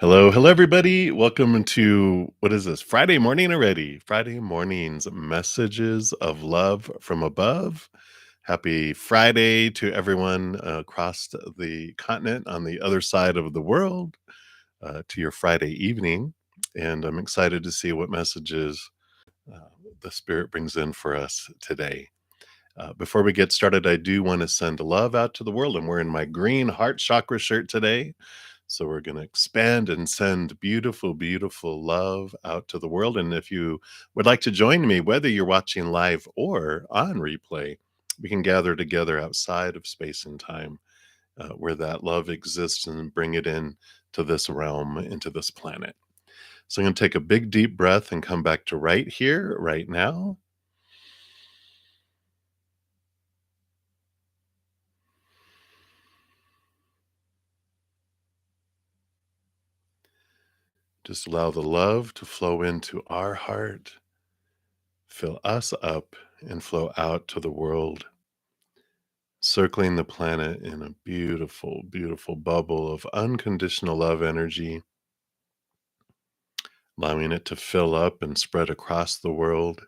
Hello, hello, everybody. Welcome to what is this? Friday morning already. Friday mornings, messages of love from above. Happy Friday to everyone across the continent on the other side of the world, to your Friday evening. And I'm excited to see what messages uh, the Spirit brings in for us today. Before we get started, I do want to send love out to the world. I'm wearing my green heart chakra shirt today. So we're going to expand and send beautiful, beautiful love out to the world. And if you would like to join me, whether you're watching live or on replay, we can gather together outside of space and time where that love exists and bring it in to this realm, into this planet. So I'm going to take a big, deep breath and come back to right here, right now. Just allow the love to flow into our heart, fill us up, and flow out to the world, circling the planet in a beautiful, beautiful bubble of unconditional love energy, allowing it to fill up and spread across the world,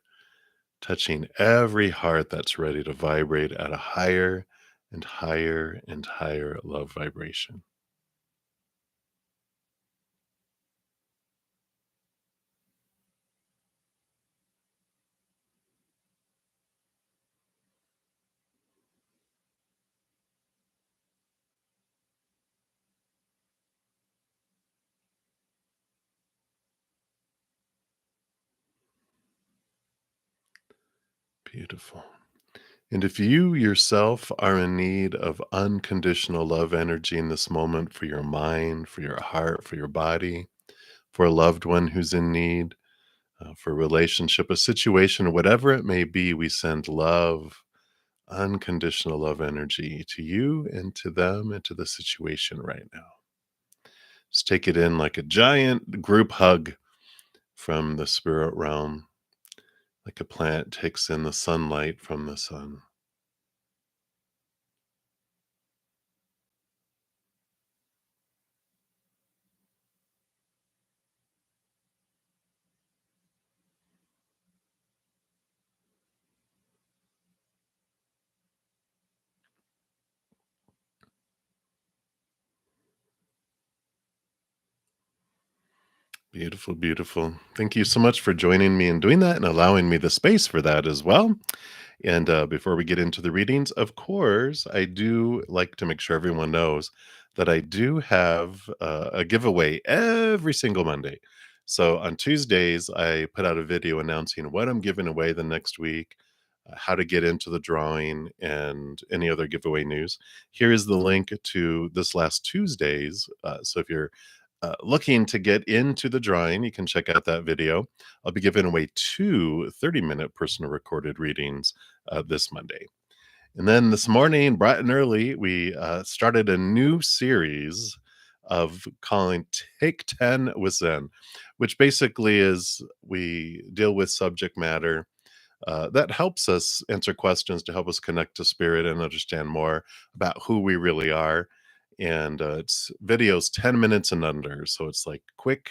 touching every heart that's ready to vibrate at a higher and higher and higher love vibration. Beautiful. And if you yourself are in need of unconditional love energy in this moment for your mind, for your heart, for your body, for a loved one who's in need, for a relationship, a situation, whatever it may be, we send love, unconditional love energy to you and to them and to the situation right now. Just take it in like a giant group hug from the spirit realm, like a plant takes in the sunlight from the sun. Beautiful, beautiful. Thank you so much for joining me and doing that and allowing me the space for that as well. And before we get into the readings, of course, I do like to make sure everyone knows that I do have a giveaway every single Monday. So on Tuesdays, I put out a video announcing what I'm giving away the next week, how to get into the drawing, and any other giveaway news. Here is the link to this last Tuesday's. So if you're looking to get into the drawing, you can check out that video. I'll be giving away two 30-minute personal recorded readings this Monday. And then this morning, bright and early, we started a new series of calling Take 10 with Zen, which basically is we deal with subject matter that helps us answer questions to help us connect to spirit and understand more about who we really are. And it's videos 10 minutes and under. So it's like quick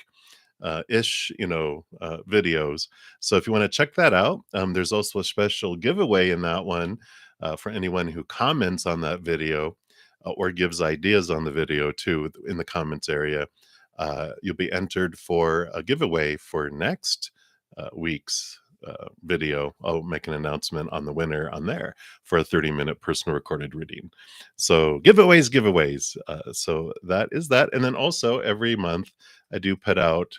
ish, videos. So if you want to check that out, there's also a special giveaway in that one for anyone who comments on that video or gives ideas on the video too in the comments area. You'll be entered for a giveaway for next week's video. I'll make an announcement on the winner on there for a 30-minute personal recorded reading. So giveaways, giveaways. So that is that. And then also every month I do put out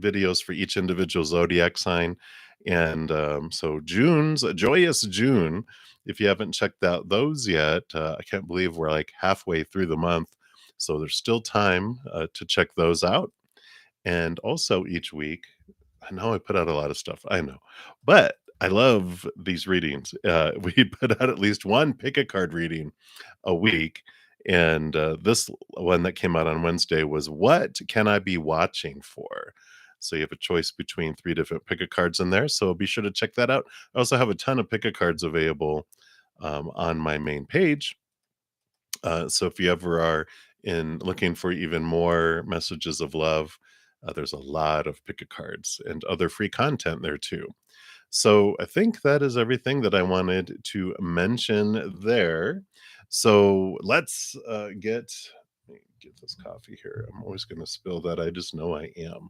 videos for each individual zodiac sign. And so June's a joyous June. If you haven't checked out those yet, I can't believe we're like halfway through the month. So there's still time to check those out. And also each week, I know I put out a lot of stuff, I know, but I love these readings. We put out at least one pick a card reading a week. And this one that came out on Wednesday was What Can I Be Watching For? So you have a choice between three different pick a cards in there. So be sure to check that out. I also have a ton of pick a cards available on my main page. So if you ever are in looking for even more messages of love, there's a lot of pick a cards and other free content there too. So I think that is everything that I wanted to mention there. So let's let me get this coffee here. I'm always going to spill that. I just know I am.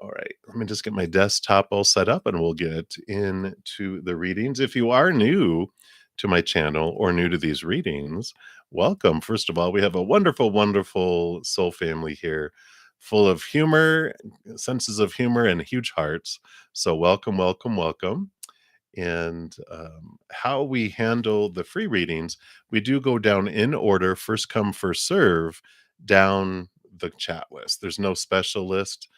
All right, let me just get my desktop all set up and we'll get into the readings. If you are new to my channel or new to these readings, welcome. First of all, we have a wonderful, wonderful soul family here, full of humor, senses of humor, and huge hearts. So, welcome, welcome, welcome. And how we handle the free readings, we do go down in order, first come, first serve, down the chat list. There's no special list.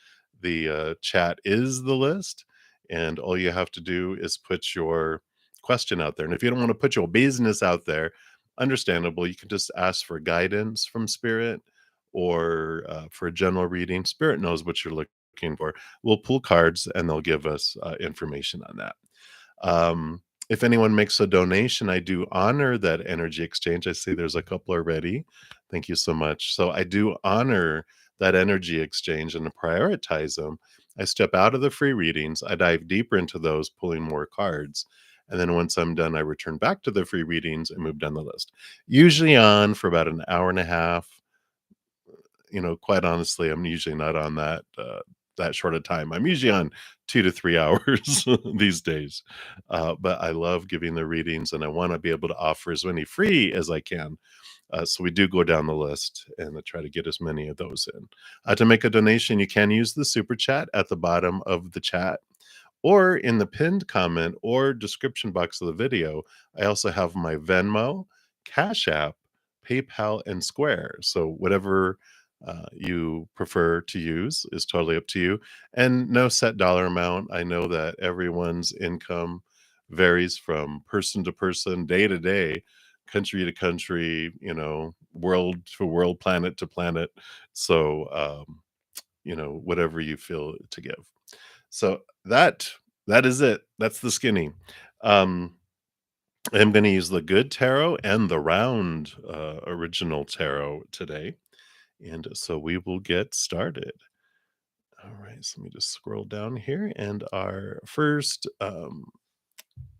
The chat is the list. And all you have to do is put your question out there. And if you don't want to put your business out there, understandable, you can just ask for guidance from Spirit or for a general reading. Spirit knows what you're looking for. We'll pull cards and they'll give us information on that. If anyone makes a donation, I do honor that energy exchange. I see there's a couple already. Thank you so much. So I do honor that energy exchange and to prioritize them. I step out of the free readings. I dive deeper into those, pulling more cards. And then once I'm done, I return back to the free readings and move down the list. Usually on for about an hour and a half. Quite honestly, I'm usually not on that short of time. I'm usually on 2 to 3 hours these days. But I love giving the readings, and I wanna be able to offer as many free as I can. So we do go down the list and I try to get as many of those in. To make a donation, you can use the super chat at the bottom of the chat or in the pinned comment or description box of the video. I also have my Venmo, Cash App, PayPal, and Square. So whatever you prefer to use is totally up to you. And no set dollar amount. I know that everyone's income varies from person to person, day to day, country to country, world to world, planet to planet. So, whatever you feel to give. So that is it. That's the skinny. Um, I'm going to use the good tarot and the round original tarot today. And so we will get started. All right, so let me just scroll down here. And our first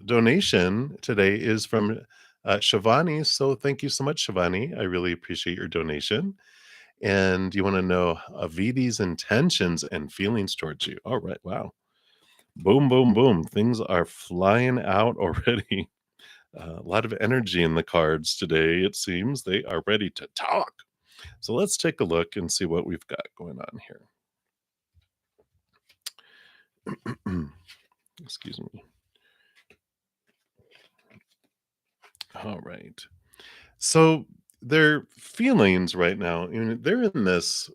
donation today is from Shivani. So thank you so much, Shivani. I really appreciate your donation. And you want to know Avidi's intentions and feelings towards you. All right, wow. Boom, boom, boom. Things are flying out already. A lot of energy in the cards today, it seems. They are ready to talk. So let's take a look and see what we've got going on here. Excuse me. All right. So their feelings right now, they're in this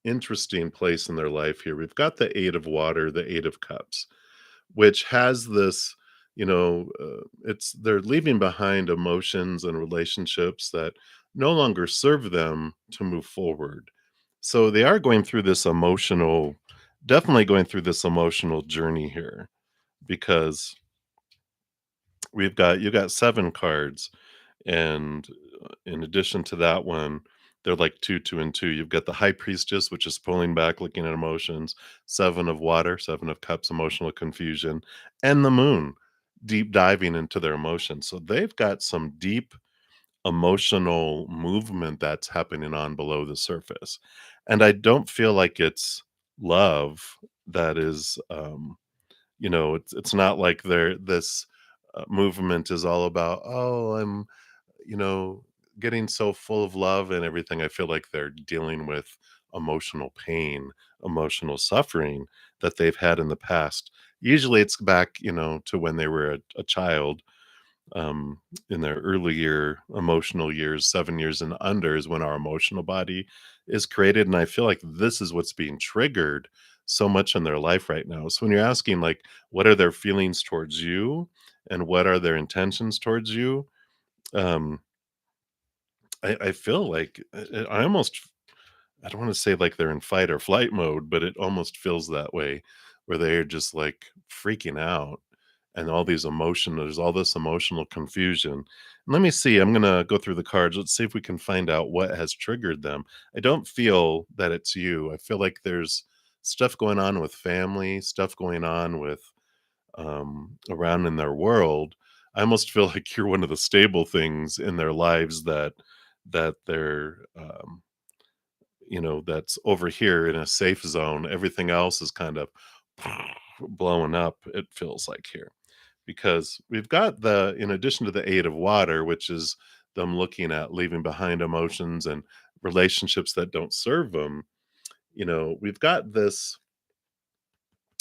interesting place in their life here. We've got the Eight of Water, the Eight of Cups, which has this, it's they're leaving behind emotions and relationships that no longer serve them to move forward. So they are going through this definitely going through this emotional journey here because you got 7 cards, and, in addition to that one, they're like 2, 2, and 2. You've got the High Priestess, which is pulling back, looking at emotions, 7 of Water, 7 of Cups, emotional confusion, and the Moon, deep diving into their emotions. So they've got some deep emotional movement that's happening on below the surface, and I don't feel like it's love that is, it's not like this movement is all about, oh, I'm, you know, getting so full of love and everything. I feel like they're dealing with emotional pain, emotional suffering that they've had in the past. Usually it's back, to when they were a child, um, in their earlier emotional years, 7 years and under is when our emotional body is created. And I feel like this is what's being triggered so much in their life right now. So when you're asking, like, what are their feelings towards you and what are their intentions towards you? Um, I feel like I don't want to say like they're in fight or flight mode, but it almost feels that way where they're just like freaking out and all these emotion there's all this emotional confusion. Let me see, I'm gonna go through the cards. Let's see if we can find out what has triggered them. I don't feel that it's you. I feel like there's stuff going on with family, stuff going on with around in their world. I almost feel like you're one of the stable things in their lives that they're that's over here in a safe zone. Everything else is kind of blowing up, it feels like here. Because we've got the in addition to the eight of water, which is them looking at leaving behind emotions and relationships that don't serve them, we've got this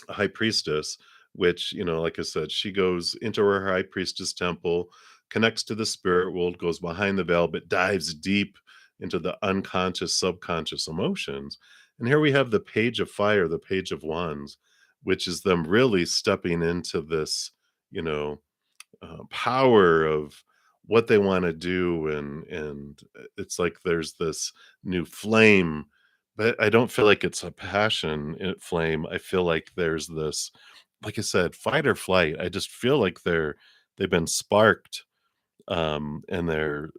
high priestess, which, like I said, she goes into her high priestess temple, connects to the spirit world, goes behind the veil, but dives deep into the unconscious, subconscious emotions. And here we have the page of fire, the page of wands, which is them really stepping into this, you know, power of what they want to do, and it's like there's this new flame, but I don't feel like it's a passion flame. I feel like there's this, like I said, fight or flight. I just feel like they've been sparked, and they're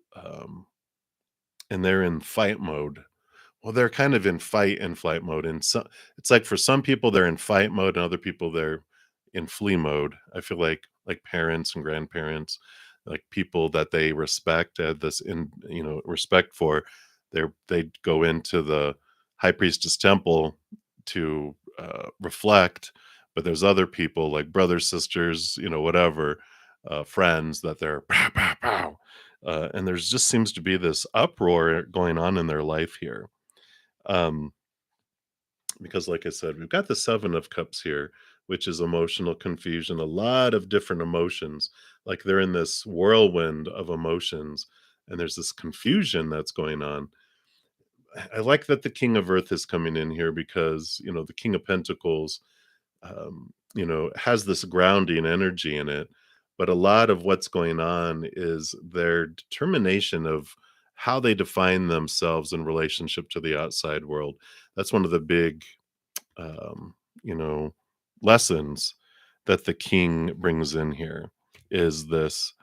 in fight mode. Well, they're kind of in fight and flight mode, and so it's like for some people they're in fight mode, and other people they're in flee mode. I feel like parents and grandparents, like people that they respect, this in respect for, they go into the high priestess temple to reflect, but there's other people like brothers, sisters, whatever, friends that they're pow, pow, pow. And there's just seems to be this uproar going on in their life here. Um, because like I said, we've got the 7 of Cups here, which is emotional confusion, a lot of different emotions. Like they're in this whirlwind of emotions, and there's this confusion that's going on. I like that the King of Earth is coming in here because, the King of Pentacles, has this grounding energy in it. But a lot of what's going on is their determination of how they define themselves in relationship to the outside world. That's one of the big, um, you know, lessons that the king brings in here is this,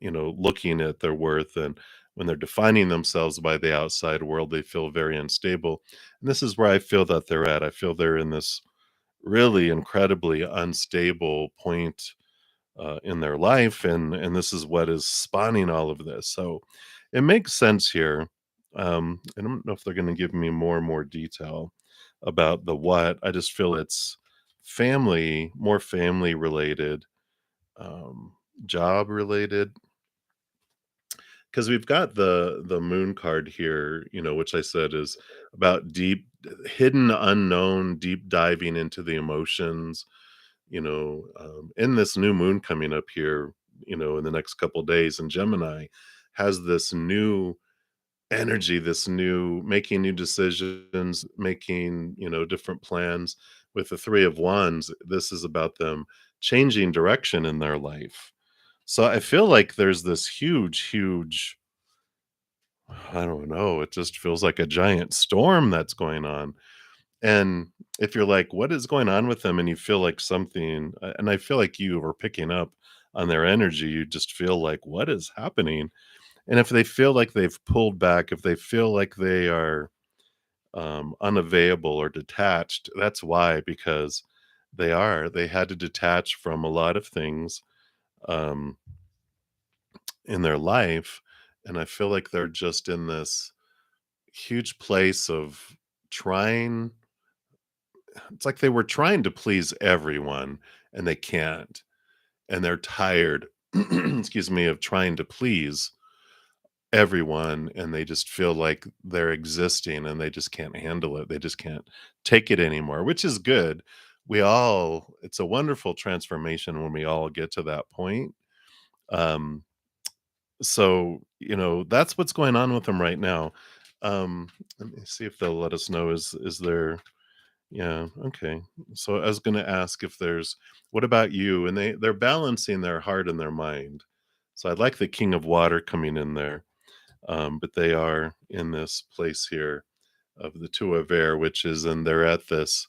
looking at their worth. And when they're defining themselves by the outside world, they feel very unstable. And this is where I feel that they're at. I feel they're in this really incredibly unstable point in their life, and this is what is spawning all of this. So it makes sense here. I don't know if they're going to give me more and more detail about the what. I just feel it's family, more family related, um, job related, because we've got the moon card here, which I said is about deep, hidden, unknown, deep diving into the emotions. In this new moon coming up here, in the next couple days, and Gemini has this new energy, this new making new decisions, making, different plans. With the 3 of Wands, this is about them changing direction in their life. So I feel like there's this huge, huge, I don't know, it just feels like a giant storm that's going on. And if you're like, "What is going on with them?" and you feel like something, and I feel like you were picking up on their energy, you just feel like, "What is happening?" And if they feel like they've pulled back, if they feel like they are, unavailable or detached, that's why, because they had to detach from a lot of things, um, in their life, and I feel like they're just in this huge place of trying. It's like they were trying to please everyone, and they can't, and they're tired, excuse me, of trying to please everyone, and they just feel like they're existing, and they just can't handle it. They just can't take it anymore, which is good. It's a wonderful transformation when we all get to that point. Um, so, that's what's going on with them right now. Um, Let me see if they'll let us know. Is there Yeah, okay. So I was gonna ask if there's what about you? And they're balancing their heart and their mind. So I'd like the King of Water coming in there. But they are in this place here of the Two of Air, which is, and they're at this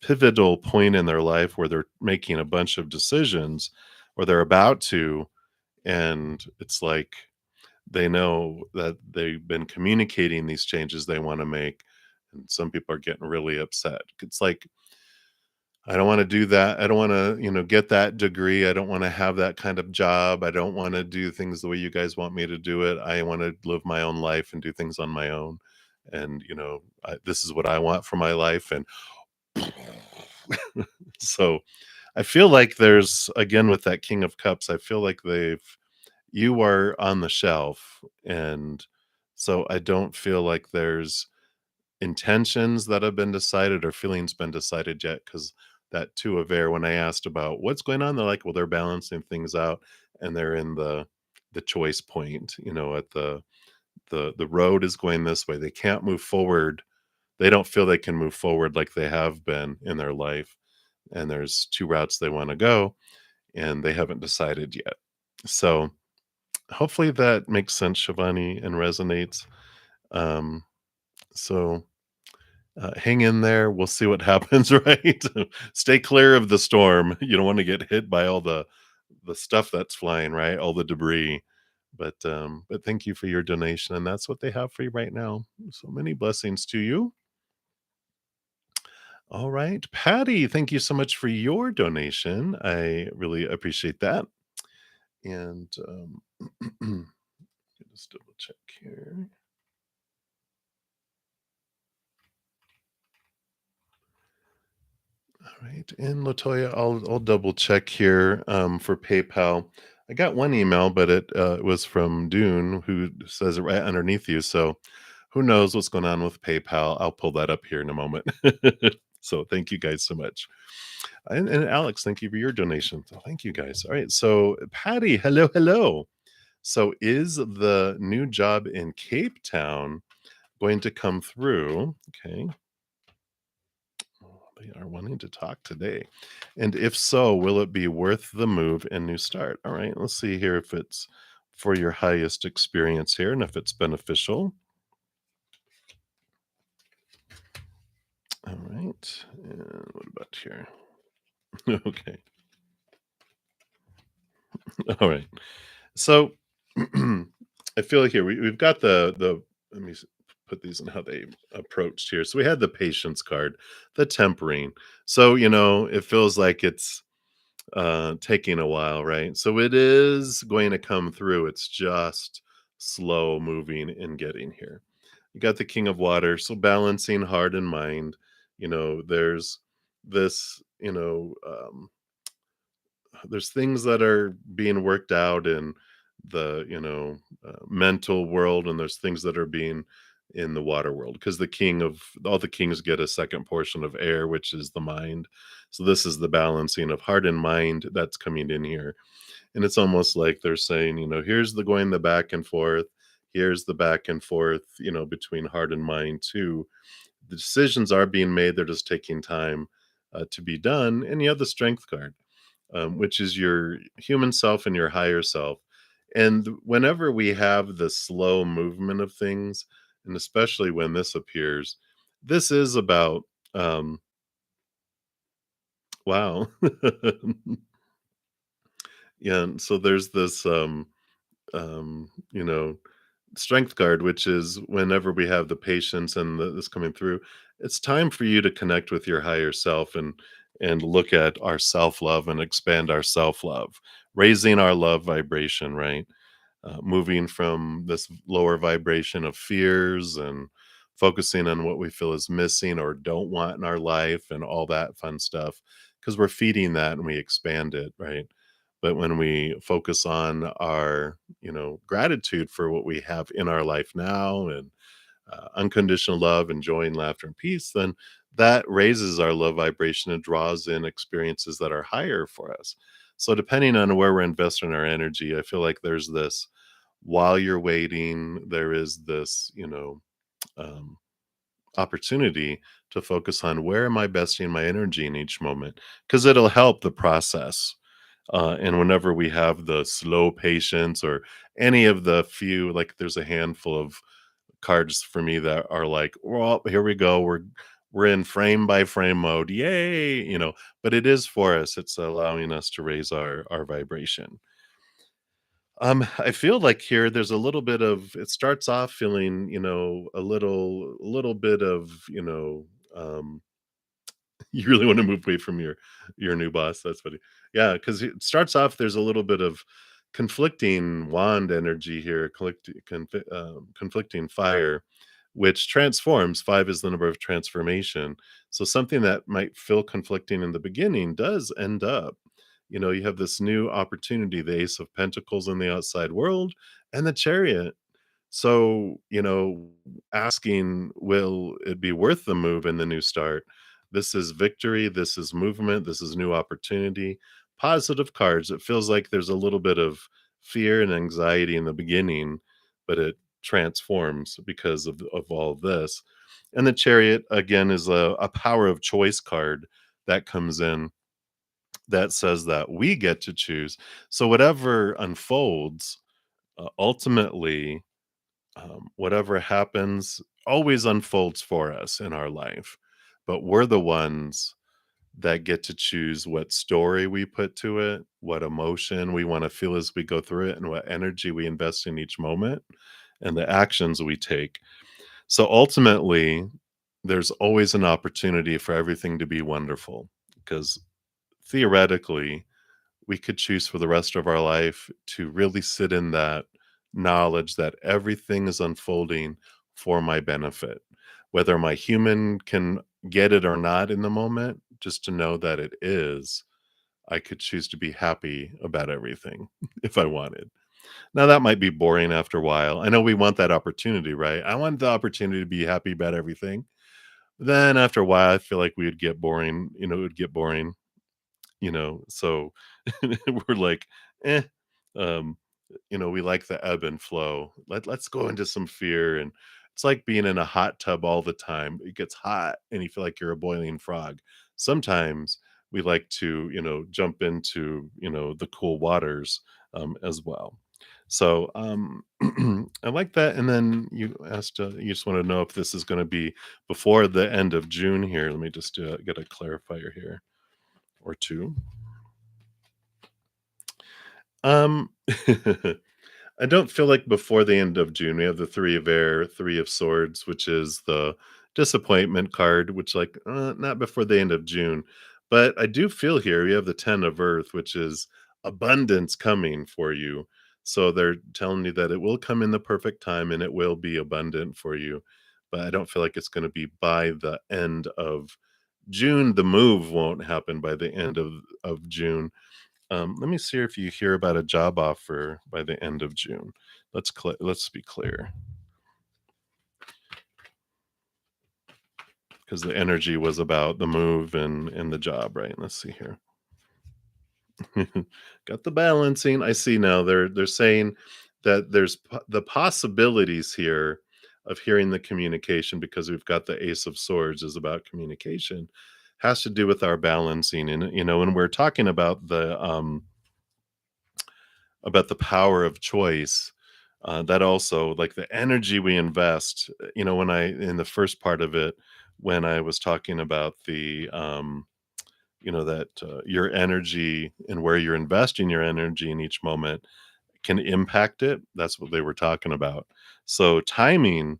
pivotal point in their life where they're making a bunch of decisions. or they're about to, and it's like they know that they've been communicating these changes they wanna make, and some people are getting really upset. It's like, I don't wanna do that. I don't wanna, get that degree. I don't wanna have that kind of job. I don't wanna do things the way you guys want me to do it. I wanna live my own life and do things on my own. And, this is what I want for my life, and so I feel like there's again, with that King of Cups, I feel like you are on the shelf, and so I don't feel like there's intentions that have been decided or feelings been decided yet. Because that 2 of air, when I asked about what's going on, they're like, "Well, they're balancing things out, and they're in the choice point," at the road is going this way. They can't move forward. They don't feel they can move forward like they have been in their life, and there's 2 routes they wanna go, and they haven't decided yet. So, hopefully that makes sense, Shivani, and resonates. Um, so hang in there. We'll see what happens, right? Stay clear of the storm. You don't want to get hit by all the stuff that's flying, right? All the debris. But thank you for your donation, and that's what they have for you right now. So many blessings to you. All right, Patty, thank you so much for your donation. I really appreciate that. And just double check here. All right, and Latoya, I'll double check here for PayPal. I got one email, but it was from Dune, who says it right underneath you. So who knows what's going on with PayPal? I'll pull that up here in a moment. So thank you guys so much, and Alex, thank you for your donation. So thank you guys. All right, so Patty, hello, hello. So is the new job in Cape Town going to come through? Okay. They are wanting to talk today. And if so, will it be worth the move and new start? All right, let's see here if it's for your highest experience here and if it's beneficial. All right. And what about here? Okay. All right. So I feel like here we've got the let me put these in how they approached here. So we had the patience card, the tempering. So, it feels like it's taking a while, right? So it is going to come through. It's just slow moving in getting here. You got the King of Water, so balancing heart and mind. There's this, there's things that are being worked out in the mental world, and there's things that are being in the water world, because the king of all the kings get a second portion of air, which is the mind. So this is the balancing of heart and mind that's coming in here. And it's almost like they're saying, here's the going the back and forth, here's the back and forth, between heart and mind too. The decisions are being made, they're just taking time to be done. And you have the strength card, which is your human self and your higher self. And whenever we have the slow movement of things, and especially when this appears, this is about, wow. Yeah. And so there's this, um, you know, strength card, which is whenever we have the patience and this coming through, it's time for you to connect with your higher self and look at our self love and expand our self love, raising our love vibration, right? Moving from this lower vibration of fears and focusing on what we feel is missing or don't want in our life and all that fun stuff, because we're feeding that and we expand it, right? But when we focus on our gratitude for what we have in our life now, and unconditional love and joy and laughter and peace, then that raises our love vibration and draws in experiences that are higher for us. So depending on where we're investing our energy, I feel like there's this, while you're waiting, there is this, um, opportunity to focus on, where am I investing my energy in each moment? Because it'll help the process. And whenever we have the slow patience, or any of the few, like there's a handful of cards for me that are like, well, here we go. we're in frame by frame mode. Yay, but it is for us. It's allowing us to raise our vibration. I feel like here there's a little bit of it starts off feeling, a little bit of, you really want to move away from your new boss. That's funny. Yeah, because it starts off there's a little bit of conflicting wand energy here, conflicting fire, which transforms. Five is the number of transformation. So something that might feel conflicting in the beginning does end up. You have this new opportunity, the Ace of Pentacles in the outside world, and the Chariot. So, asking, will it be worth the move and the new start? This is victory. This is movement. This is new opportunity. Positive cards. It feels like there's a little bit of fear and anxiety in the beginning, but it transforms because of all this. And the Chariot, again, is a power of choice card that comes in that says that we get to choose. So, whatever unfolds, ultimately, whatever happens always unfolds for us in our life, but we're the ones that get to choose what story we put to it, what emotion we want to feel as we go through it, and what energy we invest in each moment and the actions we take. So ultimately, there's always an opportunity for everything to be wonderful because theoretically, we could choose for the rest of our life to really sit in that knowledge that everything is unfolding for my benefit. Whether my human can get it or not in the moment, just to know that it is, I could choose to be happy about everything if I wanted. Now, that might be boring after a while. I know we want that opportunity, right? I want the opportunity to be happy about everything. Then after a while, I feel like we would get boring, it would get boring, so we're like, eh, um, we like the ebb and flow. Let's go into some fear. And it's like being in a hot tub all the time. It gets hot and you feel like you're a boiling frog. Sometimes we like to, jump into, the cool waters as well. So I like that. And then you asked, you just want to know if this is going to be before the end of June here. Let me just get a clarifier here or two. Um, I don't feel like before the end of June. We have the 3 of Air, 3 of Swords, which is the disappointment card, which, like, not before the end of June. But I do feel here we have the 10 of Earth, which is abundance coming for you. So they're telling you that it will come in the perfect time and it will be abundant for you. But I don't feel like it's going to be by the end of June. The move won't happen by the end of June. Let me see if you hear about a job offer by the end of June. Let's be clear, because the energy was about the move and the job, right? Let's see here. Got the balancing. I see now. They're saying that there's the possibilities here of hearing the communication, because we've got the Ace of Swords is about communication, has to do with our balancing. And when we're talking about the power of choice, that also, like, the energy we invest, when I in the first part of it, when I was talking about the that your energy and where you're investing your energy in each moment can impact it. That's what they were talking about. So timing,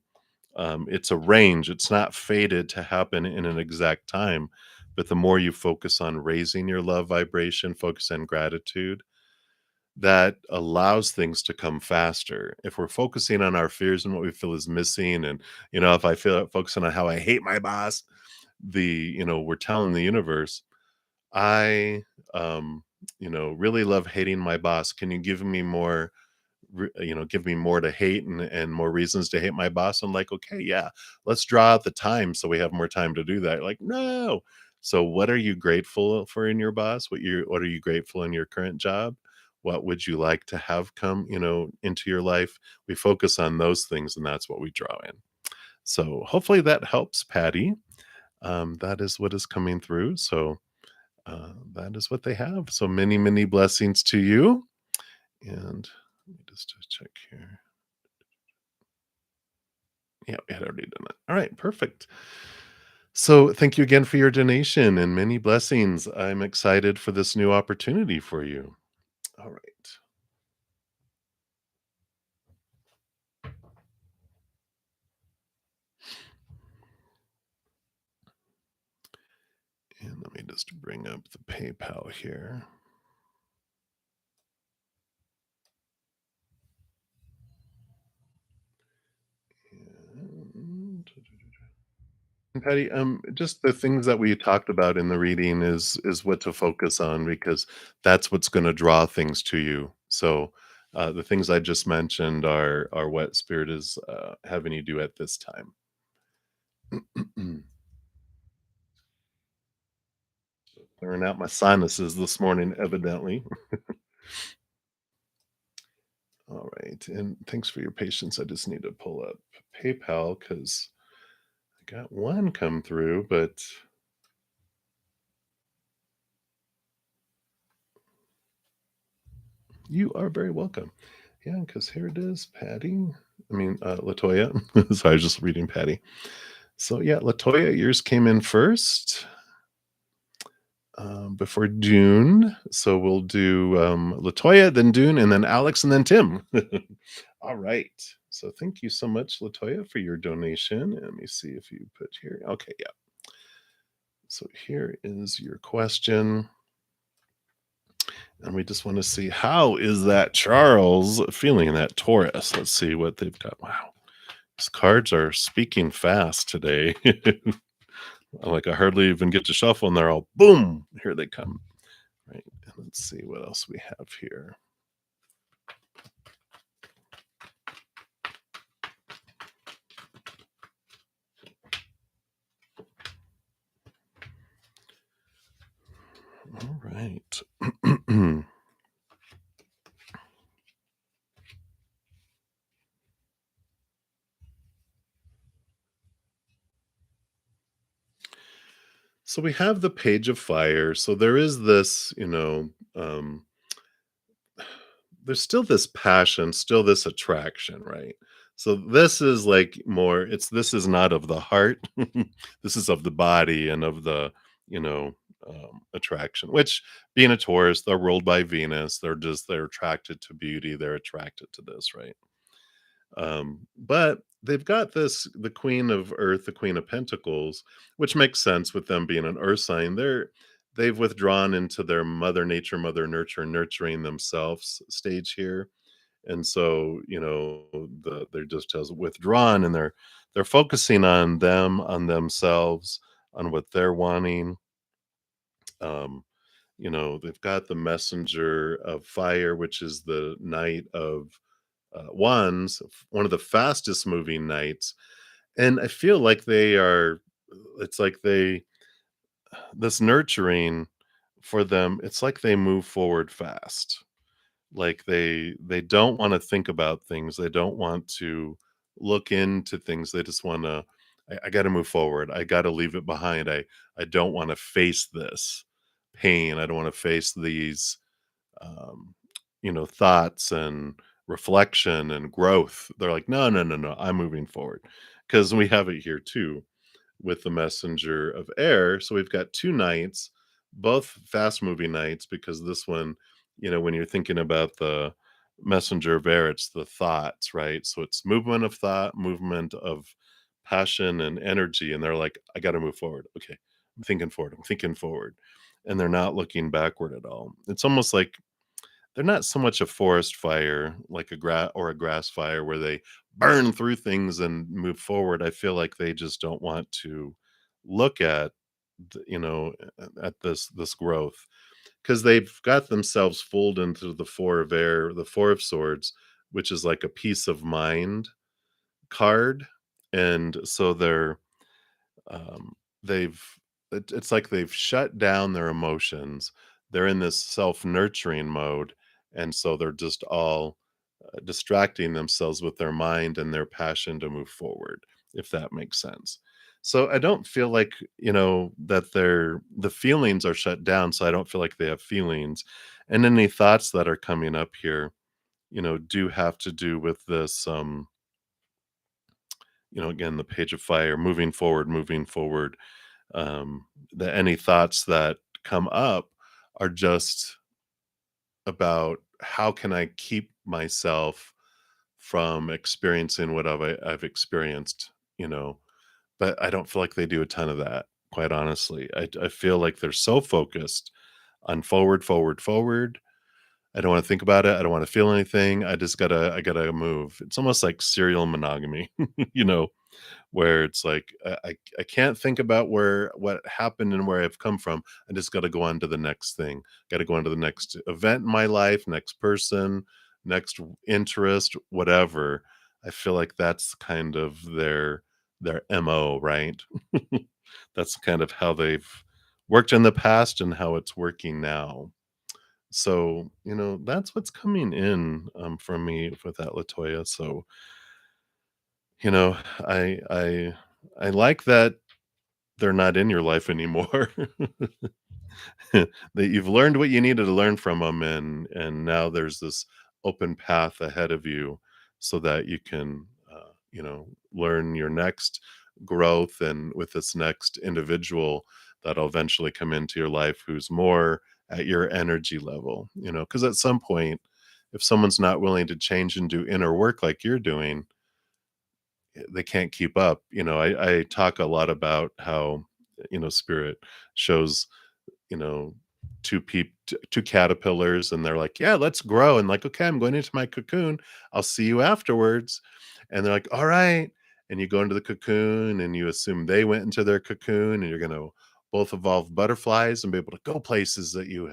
it's a range. It's not fated to happen in an exact time, but the more you focus on raising your love vibration, focus on gratitude, that allows things to come faster. If we're focusing on our fears and what we feel is missing, and if I feel focusing on how I hate my boss, we're telling the universe, I really love hating my boss. Can you give me more? Give me more to hate and more reasons to hate my boss. I'm like, okay, yeah, let's draw out the time so we have more time to do that. Like, no. So what are you grateful for in your boss? What are you grateful in your current job? What would you like to have come, into your life? We focus on those things and that's what we draw in. So hopefully that helps, Patty. That is what is coming through. So that is what they have. So many, many blessings to you. And let me just check here. Yeah, we had already done that. All right, perfect. So, thank you again for your donation and many blessings. I'm excited for this new opportunity for you. All right. And let me just bring up the PayPal here. And Patty, just the things that we talked about in the reading is what to focus on because that's what's going to draw things to you. So the things I just mentioned are what Spirit is having you do at this time. Clearing out my sinuses this morning, evidently. All right, and thanks for your patience. I just need to pull up PayPal because I got one come through, but you are very welcome. Yeah, because here it is, Patty. Latoya. So I was just reading Patty. So yeah, Latoya, yours came in first before Dune. So we'll do Latoya, then Dune, and then Alex, and then Tim. All right. So thank you so much, Latoya, for your donation. Let me see if you put here. Okay, yeah. So here is your question. And we just want to see how is that Charles feeling that Taurus? Let's see what they've got. Wow. These cards are speaking fast today. Like I hardly even get to shuffle and they're all boom, here they come. Right. And let's see what else we have here. All right. So we have the page of fire. So there is this, there's still this passion, still this attraction, right? So this is like more, this is not of the heart. This is of the body and of the, you know, attraction, which being a Taurus, they're ruled by Venus. They're attracted to beauty. They're attracted to this, right? But they've got this the Queen of Earth, the Queen of Pentacles, which makes sense with them being an Earth sign. They've withdrawn into their Mother Nature, Mother Nurture, nurturing themselves stage here, and so they're just as withdrawn, and they're focusing on them, on themselves, on what they're wanting. Um, they've got the Messenger of Fire, which is the Knight of Wands, one of the fastest moving knights, and I feel like they are. It's like this nurturing for them. It's like they move forward fast. Like they don't want to think about things. They don't want to look into things. They just want to. I got to move forward. I got to leave it behind. I don't want to face this pain. I don't want to face these um, thoughts and reflection and growth. They're like, no, no, no, no, I'm moving forward. Because we have it here too with the messenger of air. So we've got two knights, both fast moving knights, because this one, when you're thinking about the messenger of air, it's the thoughts, right? So it's movement of thought, movement of passion and energy. And they're like, I got to move forward. Okay. I'm thinking forward. I'm thinking forward. And they're not looking backward at all. It's almost like they're not so much a forest fire like a grass fire where they burn through things and move forward. I feel like they just don't want to look at at this growth because they've got themselves fooled into the four of air, the four of swords, which is like a peace of mind card. And so um, they've it's like they've shut down their emotions. They're in this self-nurturing mode, and so they're just all distracting themselves with their mind and their passion to move forward, if that makes sense. So I don't feel like, that the feelings are shut down, so I don't feel like they have feelings. And any thoughts that are coming up here, do have to do with this again, the page of fire, moving forward, moving forward. um, that any thoughts that come up are just about how can I keep myself from experiencing what I've experienced, you know, but I don't feel like they do a ton of that, quite honestly. I feel like they're so focused on forward, forward, forward. I don't want to think about it. I don't want to feel anything. I gotta move. It's almost like serial monogamy, you know, where it's like I can't think about where what happened and where I've come from. I just got to go on to the next thing. Got to go on to the next event in my life, next person, next interest, whatever. I feel like that's kind of their MO, right? That's kind of how they've worked in the past and how it's working now. So, that's what's coming in from me with that Latoya. So, you know, I like that they're not in your life anymore. That you've learned what you needed to learn from them, and now there's this open path ahead of you so that you can, learn your next growth and with this next individual that'll eventually come into your life who's more at your energy level, because at some point, if someone's not willing to change and do inner work like you're doing, they can't keep up. I talk a lot about how, spirit shows, you know, two caterpillars, and they're like, "Yeah, let's grow." And like, "Okay, I'm going into my cocoon. I'll see you afterwards." And they're like, "All right." And you go into the cocoon and you assume they went into their cocoon, and you're gonna both evolve butterflies and be able to go places that you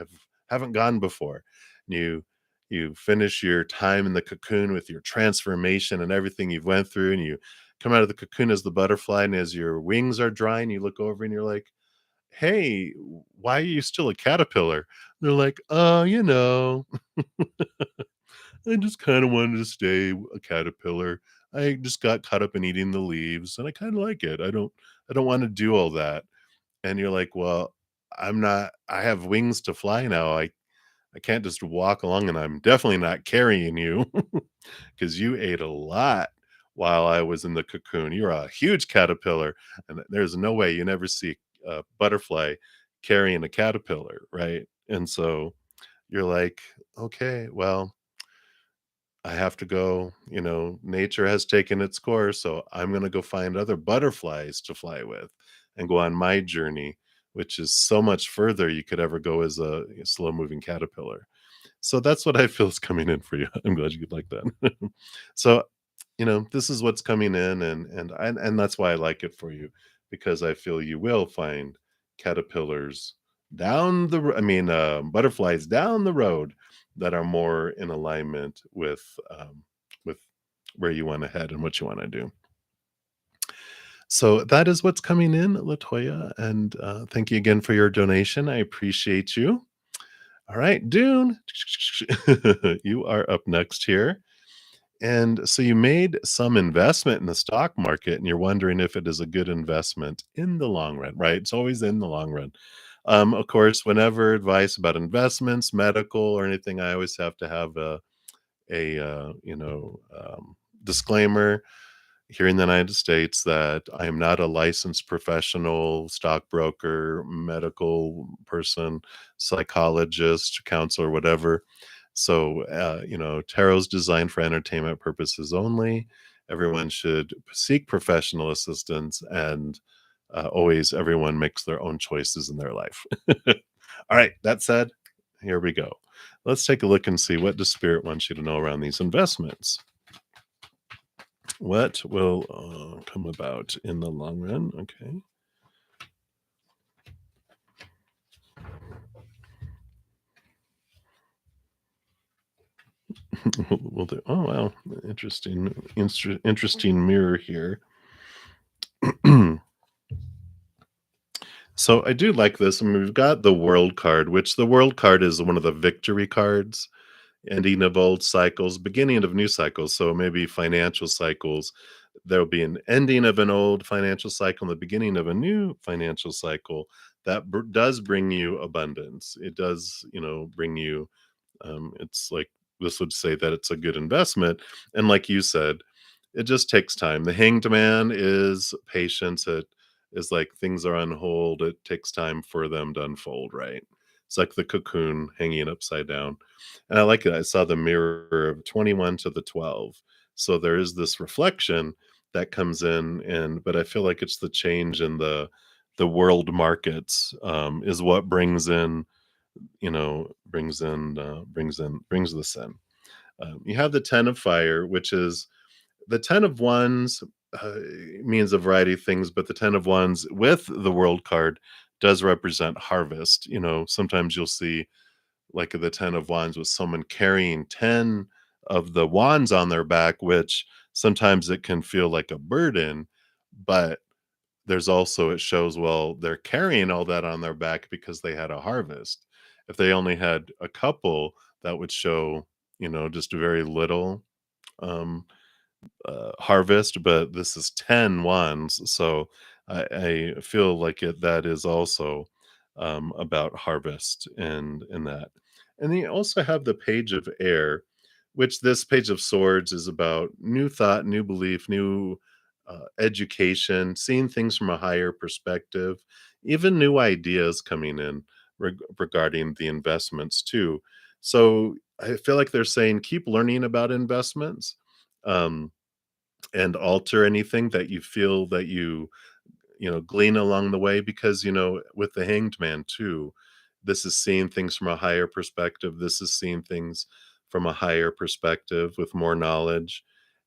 haven't gone before. And you finish your time in the cocoon with your transformation and everything you've went through, and you come out of the cocoon as the butterfly, and as your wings are drying, you look over and you're like, "Hey, why are you still a caterpillar?" They're like, I just kinda wanted to stay a caterpillar. I just got caught up in eating the leaves, and I kinda like it. I don't wanna do all that." And you're like, "Well, I have wings to fly now. I can't just walk along, and I'm definitely not carrying you because you ate a lot while I was in the cocoon. You're a huge caterpillar, and there's no way you never see a butterfly carrying a caterpillar, right?" And so you're like, "Okay, well, I have to go, nature has taken its course, so I'm gonna go find other butterflies to fly with and go on my journey," which is so much further you could ever go as a slow-moving caterpillar. So that's what I feel is coming in for you. I'm glad you could like that. So, this is what's coming in, and that's why I like it for you, because I feel you will find caterpillars butterflies down the road that are more in alignment with where you want to head and what you want to do. So that is what's coming in, Latoya, and thank you again for your donation. I appreciate you. All right, Dune, you are up next here. And so you made some investment in the stock market, and you're wondering if it is a good investment in the long run, right? It's always in the long run. Of course, whenever advice about investments, medical, or anything, I always have to have a disclaimer here in the United States that I am not a licensed professional stockbroker, medical person, psychologist, counselor, whatever. So, tarot's designed for entertainment purposes only. Everyone should seek professional assistance, and always everyone makes their own choices in their life. All right, that said, here we go. Let's take a look and see what does spirit want you to know around these investments. What will come about in the long run? Okay. We'll do. Oh wow, interesting mirror here. So I do like this. I mean, we've got the world card, which the world card is one of the victory cards, ending of old cycles, beginning of new cycles. So maybe financial cycles. There'll be an ending of an old financial cycle and the beginning of a new financial cycle that does bring you abundance. It does, bring you. It's like this would say that it's a good investment, and like you said, it just takes time. The Hanged Man is patience. is like things are on hold. It takes time for them to unfold, right? It's like the cocoon hanging upside down. And I like it. I saw the mirror of 21 to the 12. So there is this reflection that comes in, and but I feel like it's the change in the world markets is what brings this in. You have the 10 of fire, which is the 10 of wands, uh, means a variety of things, but the 10 of wands with the world card does represent harvest. Sometimes you'll see like the 10 of wands with someone carrying 10 of the wands on their back, which sometimes it can feel like a burden, but there's also it shows, well, they're carrying all that on their back because they had a harvest. If they only had a couple, that would show, just very little um harvest, but this is 10 wands, so I feel like that is also about harvest and that. And then you also have the page of air, which this page of swords is about new thought, new belief, new education, seeing things from a higher perspective, even new ideas coming in regarding the investments too. So I feel like they're saying keep learning about investments. Um, and alter anything that you feel that you glean along the way, because with the hanged man too, this is seeing things from a higher perspective. This is seeing things from a higher perspective with more knowledge.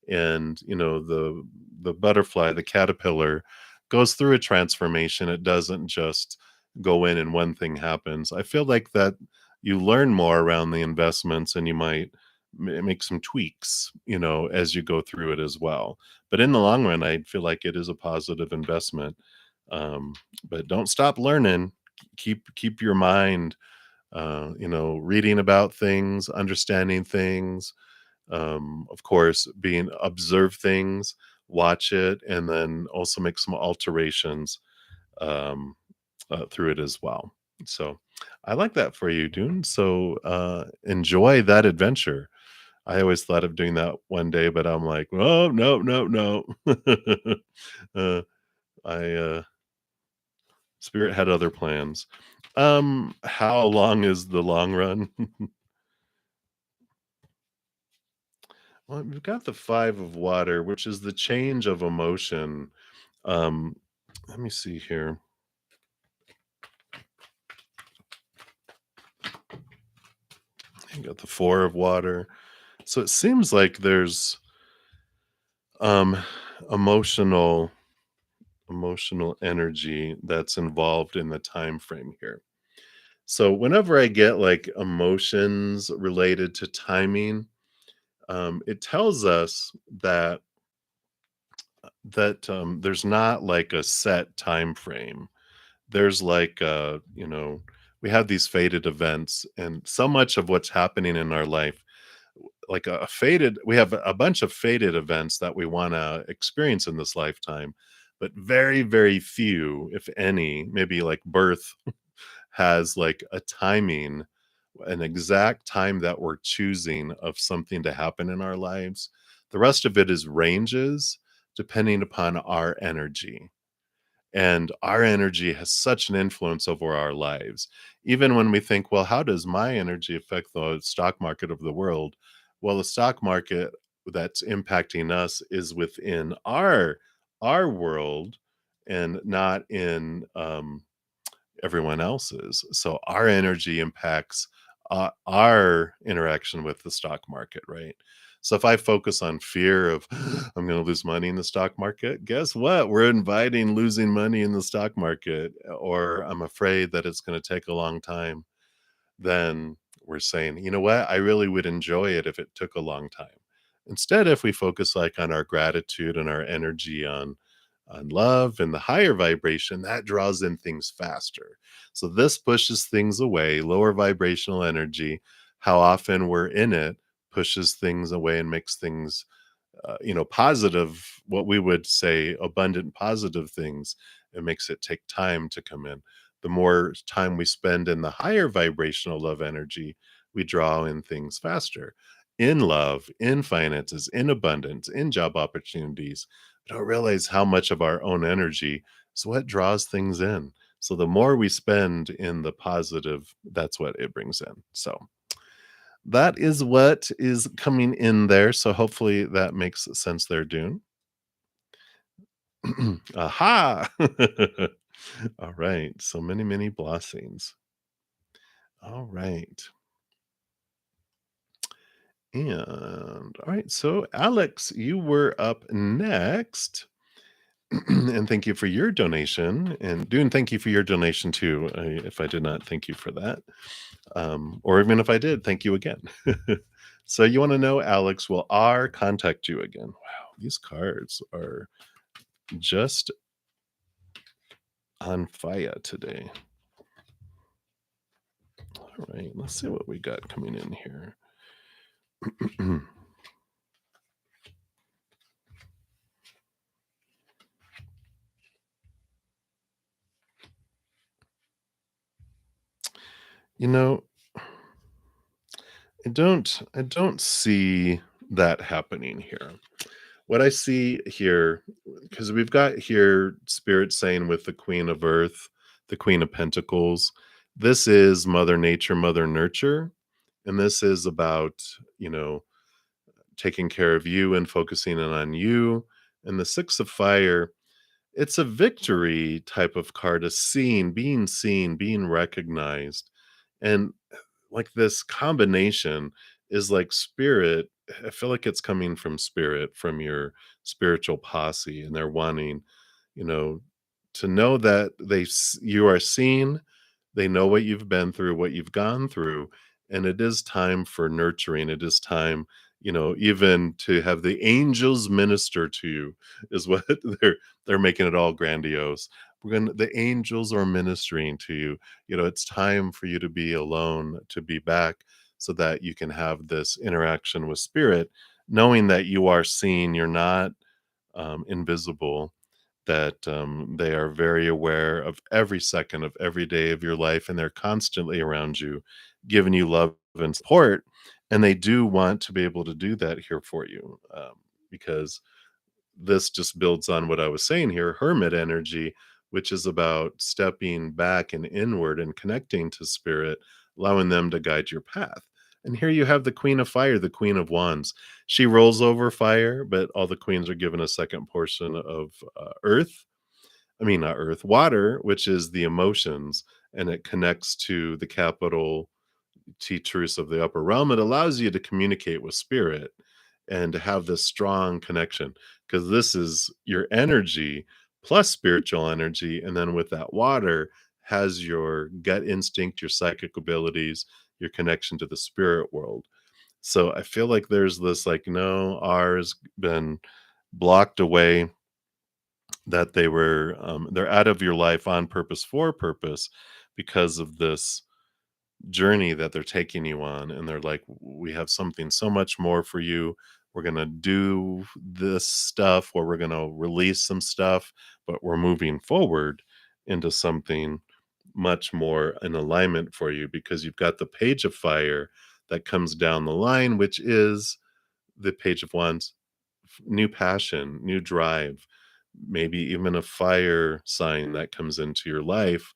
And the butterfly, the caterpillar, goes through a transformation. It doesn't just go in and one thing happens. I feel like that you learn more around the investments, and you might make some tweaks as you go through it as well. But in the long run, I feel like it is a positive investment. But don't stop learning. Keep your mind, reading about things, understanding things. Of course, being observe things, watch it, and then also make some alterations um, through it as well. So, I like that for you, Dune. So, enjoy that adventure. I always thought of doing that one day, but I'm like, "Oh, no, no, no." Uh, I, Spirit had other plans. How long is the long run? Well, we've got the 5 of water, which is the change of emotion. Um, Let me see here. You got the 4 of water. So it seems like there's, um, emotional emotional energy that's involved in the time frame here. So whenever I get like emotions related to timing, it tells us that there's not like a set time frame. There's like we have these fated events, and so much of what's happening in our life, like a fated we have a bunch of fated events that we want to experience in this lifetime, but very, very few, if any, maybe like birth has like a timing, an exact time that we're choosing of something to happen in our lives. The rest of it is ranges depending upon our energy. And our energy has such an influence over our lives. Even when we think, well, how does my energy affect the stock market of the world? Well, the stock market that's impacting us is within our world, and not in everyone else's. So our energy impacts our interaction with the stock market, right? So if I focus on fear of I'm going to lose money in the stock market, guess what? We're inviting losing money in the stock market. Or I'm afraid that it's going to take a long time, then we're saying, you know what? I really would enjoy it if it took a long time. Instead, if we focus like on our gratitude and our energy on love and the higher vibration, that draws in things faster. So this pushes things away, lower vibrational energy. How often we're in it pushes things away and makes things positive, what we would say abundant positive things. It makes it take time to come in. The more time we spend in the higher vibrational love energy, we draw in things faster, in love, in finances, in abundance, in job opportunities. We don't realize how much of our own energy So what draws things in? So the more we spend in the positive, that's what it brings in. So that is what is coming in there. So hopefully that makes sense there, Dune. Aha! All right. So many, many blessings. All right. And all right. So, Alex, you were up next. And thank you for your donation. And Dune, thank you for your donation too. If I did not thank you for that, or even if I did, thank you again. So, you want to know, Alex, will R contact you again? Wow, these cards are just on fire today. All right, let's see what we got coming in here. You know, I don't see that happening here. What I see here, because we've got here Spirit saying with the Queen of Earth, the Queen of Pentacles, this is Mother Nature, Mother Nurture, and this is about, you know, taking care of you and focusing in on you. And the Six of Fire, it's a victory type of card, a seen, being recognized. And like this combination is like spirit. I feel like it's coming from spirit, from your spiritual posse, and they're wanting, you know, to know that you are seen, they know what you've been through, what you've gone through, and it is time for nurturing. It is time, even to have the angels minister to you is what they're making it all grandiose. The angels are ministering to you. It's time for you to be alone, to be back, so that you can have this interaction with spirit, knowing that you are seen, you're not invisible, that they are very aware of every second of every day of your life, and they're constantly around you, giving you love and support. And they do want to be able to do that here for you, because this just builds on what I was saying here, hermit energy, which is about stepping back and inward and connecting to spirit, allowing them to guide your path. And here you have the Queen of Fire, the Queen of Wands. She rolls over fire, but all the queens are given a second portion of earth. I mean, not earth, water, which is the emotions, and it connects to the capital T-truths of the upper realm. It allows you to communicate with spirit and to have this strong connection, because this is your energy plus spiritual energy. And then with that water has your gut instinct, your psychic abilities, your connection to the spirit world. So I feel like there's this like, no, ours been blocked away, that they're out of your life on purpose, for purpose, because of this journey that they're taking you on. And they're like, we have something so much more for you. We're going to do this stuff, or we're going to release some stuff, but we're moving forward into something much more in alignment for you, because you've got the Page of Fire that comes down the line, which is the Page of Wands, new passion, new drive, maybe even a fire sign that comes into your life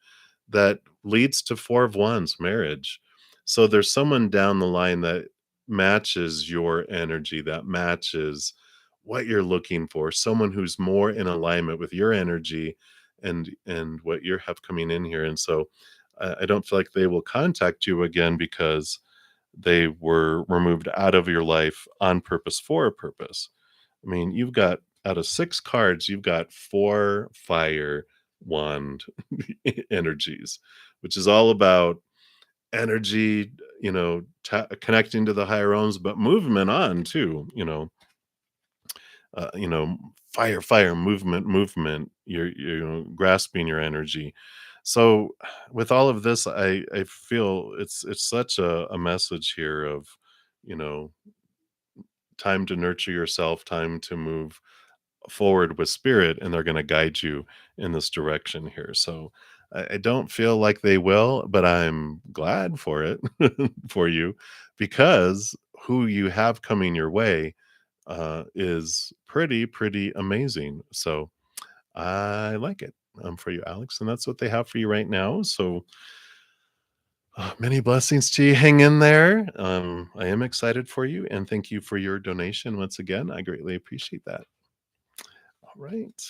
that leads to Four of Wands, marriage. So there's someone down the line that matches your energy, that matches what you're looking for, someone who's more in alignment with your energy and what you have coming in here. And so I don't feel like they will contact you again, because they were removed out of your life on purpose, for a purpose. I mean, you've got, out of 6 cards, you've got 4 fire wand energies, which is all about energy, connecting to the higher realms, but movement on too, uh, you know, fire, movement. You're grasping your energy. So with all of this, I feel it's such a message here of, you know, time to nurture yourself, time to move forward with spirit, and they're going to guide you in this direction here. So I don't feel like they will, but I'm glad for it for you, because who you have coming your way is pretty amazing. So I like it. for you, Alex, and that's what they have for you right now. So many blessings to you. Hang in there. I am excited for you, and thank you for your donation once again. I greatly appreciate that. All right.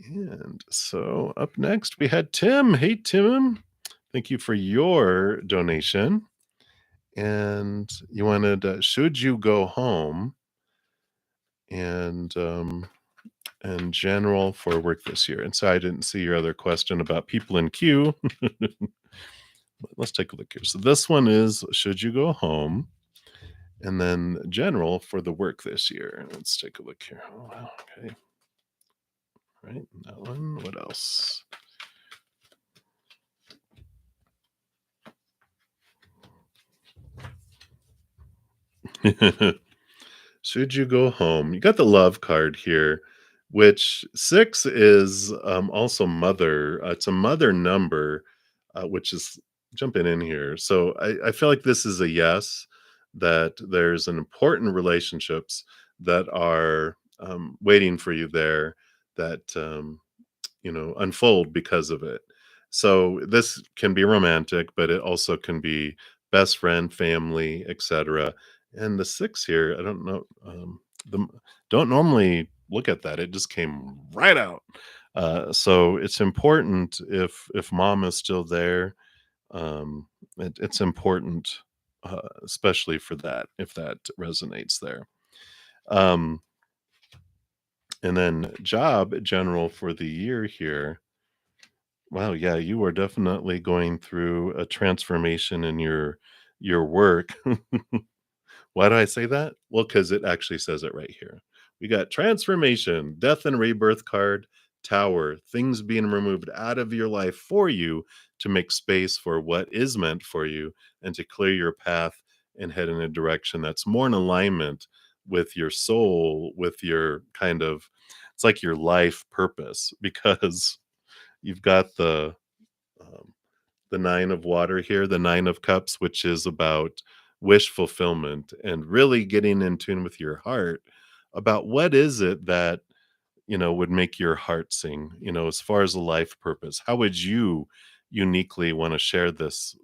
And so up next, we had Tim. Hey, Tim. Thank you for your donation. And you wanted, should you go home and general for work this year? And so I didn't see your other question about people in queue. Let's take a look here. So this one is, should you go home? And then general for the work this year. Let's take a look here. Oh, wow. Okay. Right. That one. What else? Should you go home? You got the love card here, which 6 is, also mother. It's a mother number, which is jumping in here. So I feel like this is a yes, that there's an important relationships that are, waiting for you there that, unfold because of it. So this can be romantic, but it also can be best friend, family, etc. And the 6 here, I don't know, the don't normally look at that. It just came right out. So it's important if mom is still there. It's important, especially for that, if that resonates there. Um, and then job general for the year here. Wow, yeah, you are definitely going through a transformation in your work. Why do I say that? Well, because it actually says it right here. We got transformation, death and rebirth card, tower, things being removed out of your life for you to make space for what is meant for you and to clear your path and head in a direction that's more in alignment with your soul, with your kind of, it's like your life purpose, because you've got um, the 9 of water here, the 9 of cups, which is about wish fulfillment and really getting in tune with your heart about what is it that, would make your heart sing, as far as a life purpose. How would you uniquely want to share this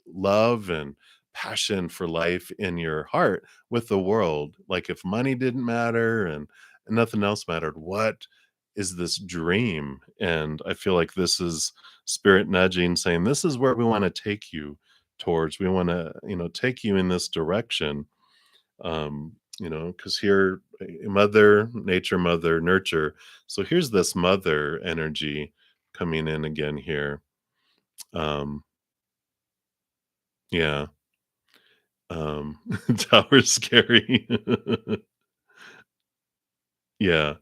love and passion for life in your heart with the world? Like if money didn't matter and nothing else mattered, what is this dream? And I feel like this is spirit nudging, saying this is where we want to take you towards. We want to, take you in this direction. Because here, mother, nature, mother, nurture. So here's this mother energy coming in again here. Um, yeah. Tower's scary. Yeah.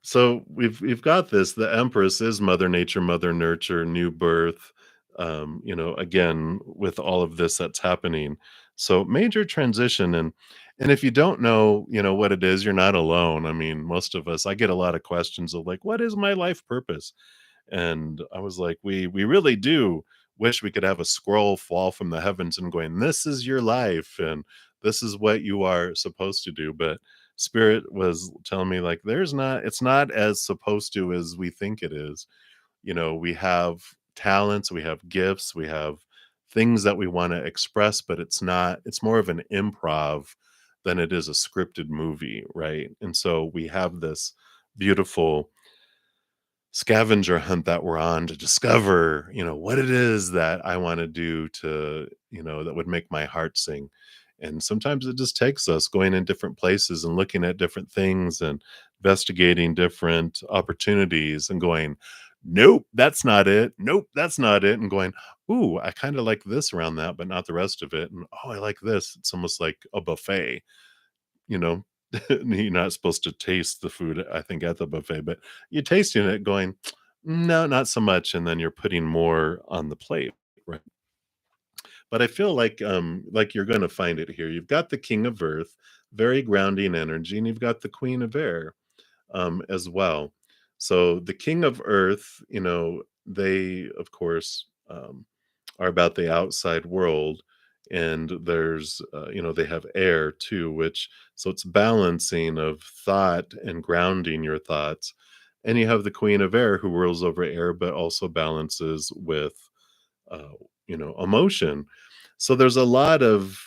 So we've got this. The Empress is Mother Nature, Mother Nurture, new birth. Again, with all of this that's happening. So major transition. And if you don't know, what it is, you're not alone. I mean, most of us, I get a lot of questions of like, what is my life purpose? And I was like, we really do wish we could have a scroll fall from the heavens and going, this is your life and this is what you are supposed to do. But spirit was telling me like it's not as supposed to as we think it is. We have talents, we have gifts, we have things that we want to express, but it's more of an improv than it is a scripted movie, right? And so we have this beautiful scavenger hunt that we're on to discover, what it is that I want to do to, that would make my heart sing. And sometimes it just takes us going in different places and looking at different things and investigating different opportunities and going, nope, that's not it. Nope, that's not it. And going, ooh, I kind of like this around that, but not the rest of it. And oh, I like this. It's almost like a buffet, you know. You're not supposed to taste the food, I think, at the buffet, but you're tasting it going, no, not so much. And then you're putting more on the plate, right? But I feel like you're going to find it here. You've got the King of Earth, very grounding energy, and you've got the Queen of Air, as well. So the King of Earth, they, of course, are about the outside world. And there's, they have air too, which, so it's balancing of thought and grounding your thoughts. And you have the Queen of Air who rules over air, but also balances with, uh, emotion. So there's a lot of,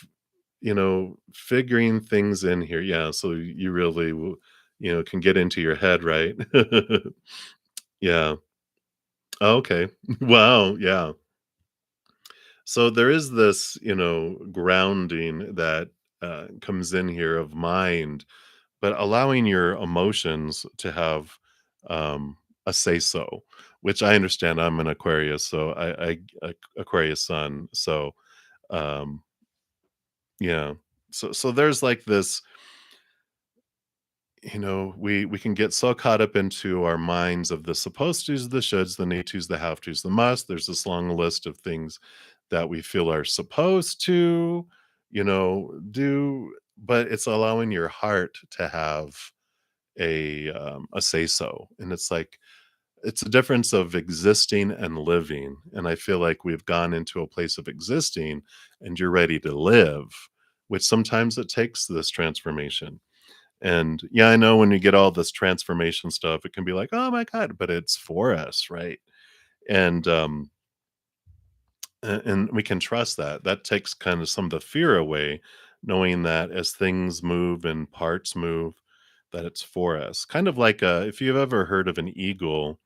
figuring things in here. Yeah. So you really, can get into your head, right? Yeah. Okay. Wow. Yeah. So there is this, grounding that comes in here of mind, but allowing your emotions to have a say so, which I understand. I'm an Aquarius, so Aquarius Sun. So um, yeah, so there's like this, we can get so caught up into our minds of the supposed tos, the shoulds, the need tos, the have tos, the must. There's this long list of things that we feel are supposed to, do, but it's allowing your heart to have a say so. And it's like it's a difference of existing and living. And I feel like we've gone into a place of existing and you're ready to live, which sometimes it takes this transformation. And yeah, I know when you get all this transformation stuff, it can be like, oh my God, but it's for us, right? And and we can trust that. That takes kind of some of the fear away, knowing that as things move and parts move, that it's for us. Kind of like if you've ever heard of an eagle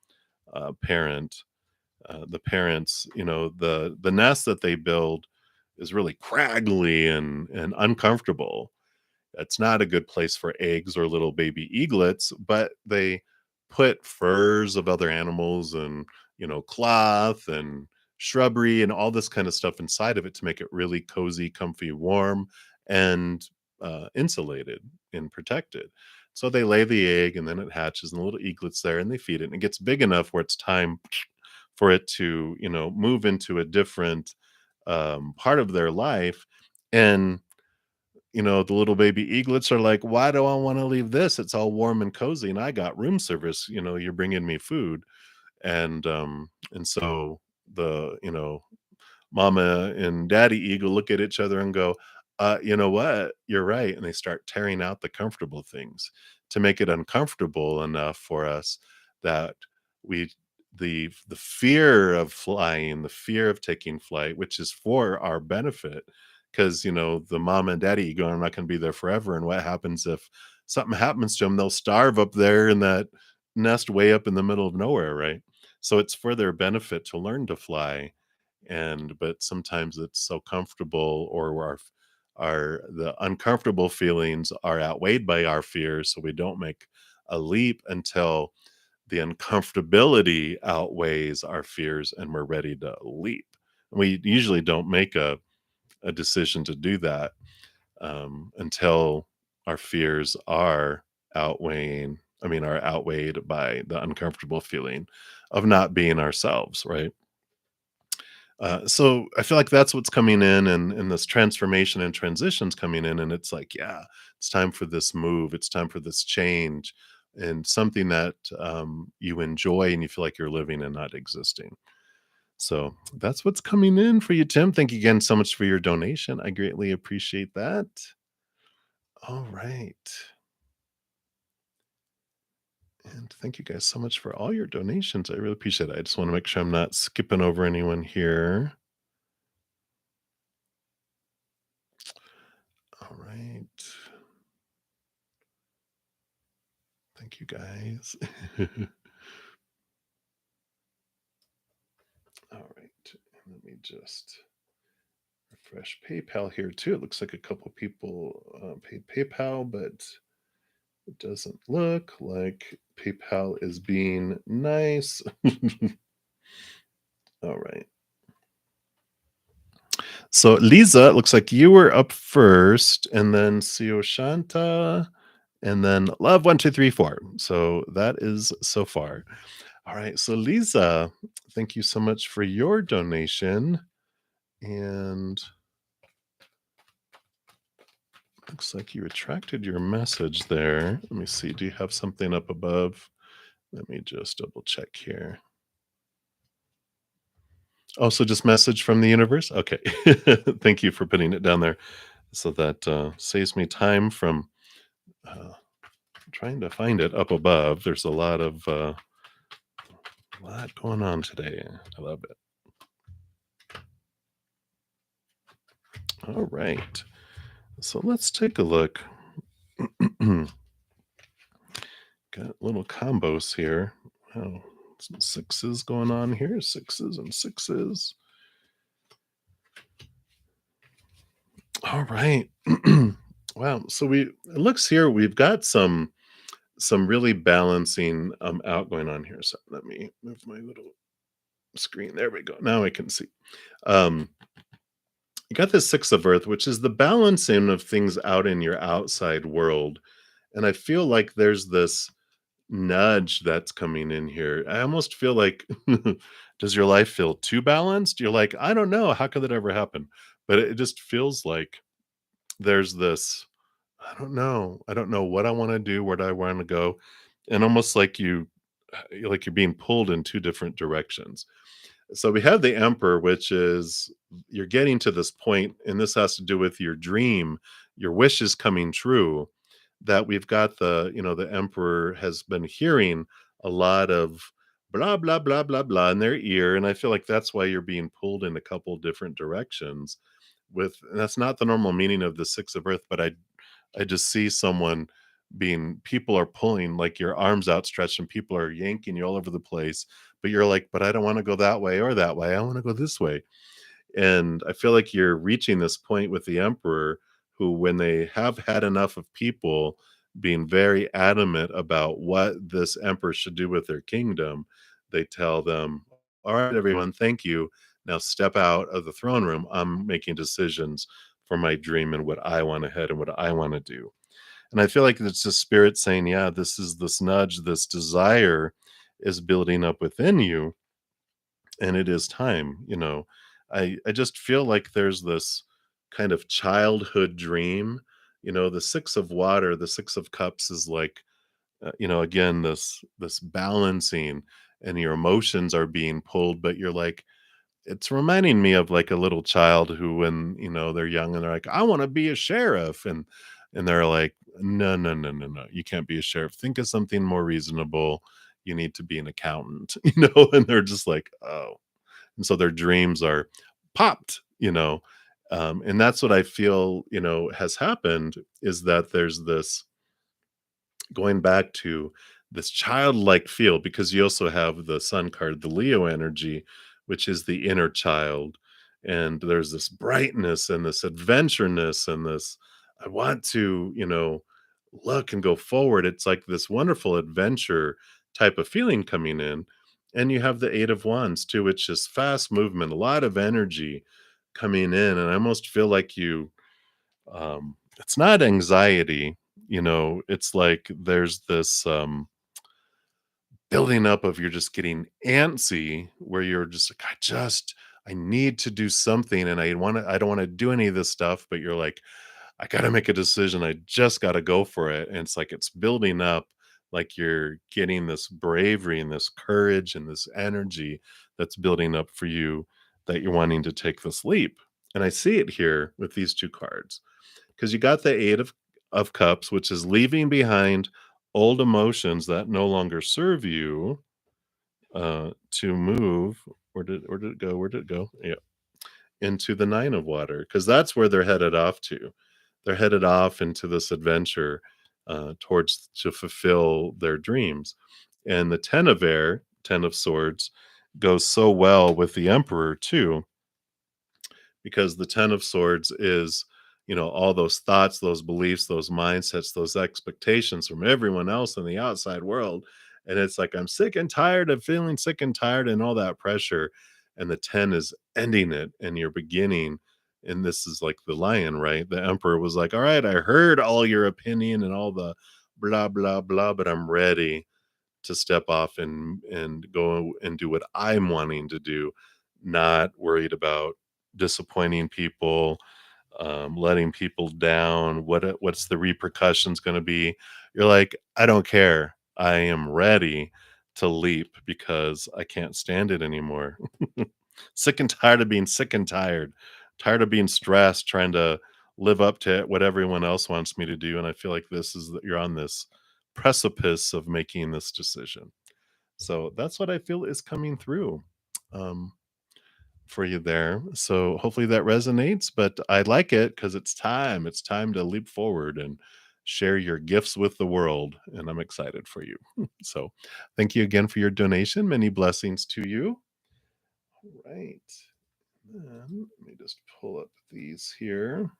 parent, the parents, the nest that they build is really craggly and uncomfortable. It's not a good place for eggs or little baby eaglets, but they put furs of other animals and, cloth and shrubbery and all this kind of stuff inside of it to make it really cozy, comfy, warm, and insulated and protected. So they lay the egg and then it hatches and the little eaglets there and they feed it and it gets big enough where it's time for it to, move into a different part of their life. And the little baby eaglets are like, "Why do I wanna leave this? It's all warm and cozy, and I got room service, you're bringing me food." And so the, mama and daddy eagle look at each other and go, you know what? You're right." And they start tearing out the comfortable things to make it uncomfortable enough for us that we the fear of flying, the fear of taking flight, which is for our benefit, because the mom and daddy eagle are not going to be there forever. And what happens if something happens to them? They'll starve up there in that nest way up in the middle of nowhere, right? So it's for their benefit to learn to fly, and but sometimes it's so comfortable, or our the uncomfortable feelings are outweighed by our fears, so we don't make a leap until the uncomfortability outweighs our fears and we're ready to leap. We usually don't make a decision to do that until our fears are are outweighed by the uncomfortable feeling of not being ourselves, right? So I feel like that's what's coming in, and this transformation and transitions coming in, and it's like, yeah, it's time for this move. It's time for this change, and something that you enjoy and you feel like you're living and not existing. So that's what's coming in for you, Tim. Thank you again so much for your donation. I greatly appreciate that. All right. And thank you guys so much for all your donations. I really appreciate it. I just want to make sure I'm not skipping over anyone here. All right. Thank you guys. All right. And let me just refresh PayPal here too. It looks like a couple people paid PayPal, but it doesn't look like PayPal is being nice. All right. So Lisa, it looks like you were up first, and then Sio Shanta, and then Love 1234. So that is so far. All right. So Lisa, thank you so much for your donation. And looks like you retracted your message there. Let me see. Do you have something up above? Let me just double check here. Oh, so just message from the universe? Okay. Thank you for putting it down there. So that saves me time from uh, Trying to find it up above. There's a lot going on today. I love it. All right. So let's take a look. Got little combos here. Oh, some sixes going on here. Sixes and sixes. All right. Wow. So it looks here we've got some really balancing out going on here. So let me move my little screen. There we go. Now I can see. Um you got this six of earth, which is the balancing of things out in your outside world. And I feel like there's this nudge that's coming in here. I almost feel like, does your life feel too balanced? You're like, I don't know. How could that ever happen? But it just feels like there's this, I don't know. I don't know what I want to do, where do I want to go. And almost like like you're being pulled in two different directions. So we have the emperor, which is you're getting to this point, and this has to do with your dream, your wishes coming true. That we've got the emperor has been hearing a lot of blah blah blah blah blah in their ear, and I feel like that's why you're being pulled in a couple different directions. And that's not the normal meaning of the six of earth, but I just see someone being people are pulling like your arms outstretched and people are yanking you all over the place, but you're like, but I don't want to go that way or that way. I want to go this way. And I feel like you're reaching this point with the emperor who, when they have had enough of people being very adamant about what this emperor should do with their kingdom, they tell them, all right, everyone, thank you. Now step out of the throne room. I'm making decisions for my dream and what I want ahead and what I want to do. And I feel like it's the spirit saying, yeah, this is this nudge, this desire is building up within you, and it is time. I just feel like there's this kind of childhood dream. The six of water, the six of cups is like, again, this balancing, and your emotions are being pulled, but you're like, it's reminding me of like a little child who, when they're young and they're like, I want to be a sheriff, and they're like, no, no, no, no, no, you can't be a sheriff. Think of something more reasonable. You need to be an accountant, and they're just like, oh. And so their dreams are popped. And that's what I feel has happened, is that there's this going back to this childlike feel, because you also have the sun card, the Leo energy, which is the inner child. And there's this brightness and this adventureness and this, I want to, look and go forward. It's like this wonderful adventure type of feeling coming in. And you have the Eight of Wands too, which is fast movement, a lot of energy coming in. And I almost feel like it's not anxiety, it's like there's this building up of you're just getting antsy, where you're just like, I need to do something, and I don't want to do any of this stuff, but you're like, I got to make a decision. I just got to go for it. And it's like it's building up, like you're getting this bravery and this courage and this energy that's building up for you, that you're wanting to take this leap. And I see it here with these two cards, because you got the Eight of Cups, which is leaving behind old emotions that no longer serve you, to move. Where did it go? Where did it go? Yeah, into the Nine of Water, because that's where they're headed off to. They're headed off into this adventure, towards to fulfill their dreams. And the Ten of Air, Ten of Swords, goes so well with the Emperor too, because the Ten of Swords is, all those thoughts, those beliefs, those mindsets, those expectations from everyone else in the outside world. And it's like, I'm sick and tired of feeling sick and tired and all that pressure. And the 10 is ending it, and you're beginning. And this is like the lion, right? The emperor was like, all right, I heard all your opinion and all the blah, blah, blah, but I'm ready to step off and go and do what I'm wanting to do, not worried about disappointing people, letting people down. What's the repercussions going to be? You're like, I don't care. I am ready to leap because I can't stand it anymore. Sick and tired of being sick and tired of being stressed, trying to live up to what everyone else wants me to do. And I feel like you're on this precipice of making this decision. So that's what I feel is coming through. Um, for you there. So hopefully that resonates, but I like it because it's time. It's time to leap forward and share your gifts with the world. And I'm excited for you. So thank you again for your donation. Many blessings to you. Right. Then let me just pull up these here.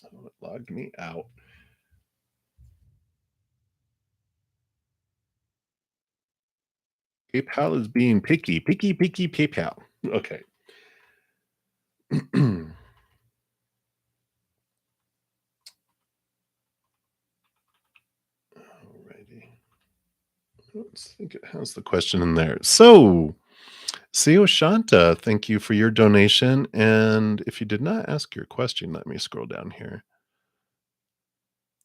Oh, it logged me out. PayPal is being picky, picky, picky PayPal. Okay. Alrighty. Let's think it has the question in there. So, Seo Shanta, thank you for your donation. And if you did not ask your question, let me scroll down here.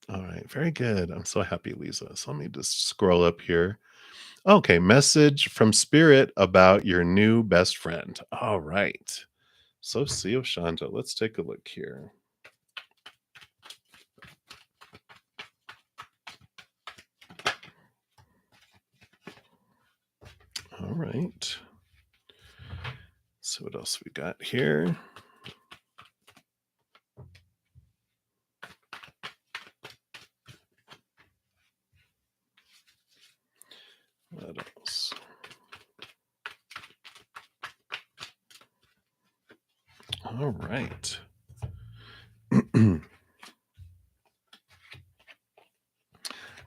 All right, very good. I'm so happy, Lisa. So let me just scroll up here. Okay, message from Spirit about your new best friend. All right. So, Seo Shanta, let's take a look here. All right. So, what else we got here? What else? All right.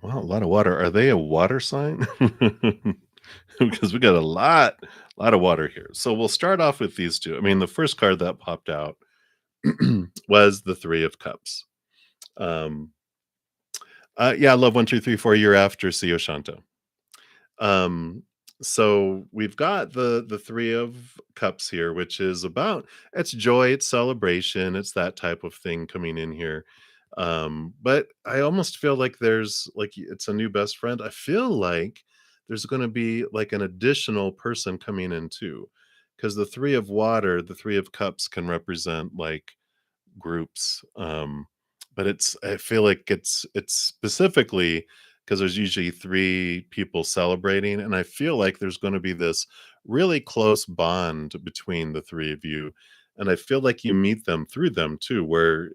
Wow, a lot of water. Are they a water sign? Because we got a lot of water here. So we'll start off with these two. I mean, the first card that popped out was the Three of Cups. Um, yeah, I love 1, 2, 3, 4 year after Sio Shanto. Um, so we've got the Three of Cups here, which is about it's joy, it's celebration, it's that type of thing coming in here. But I almost feel like there's like it's a new best friend. I feel like there's going to be like an additional person coming in too, because the Three of Water, the Three of Cups can represent like groups. But I feel like it's specifically because there's usually three people celebrating, and I feel like there's going to be this really close bond between the three of you. And I feel like you meet them through them too, where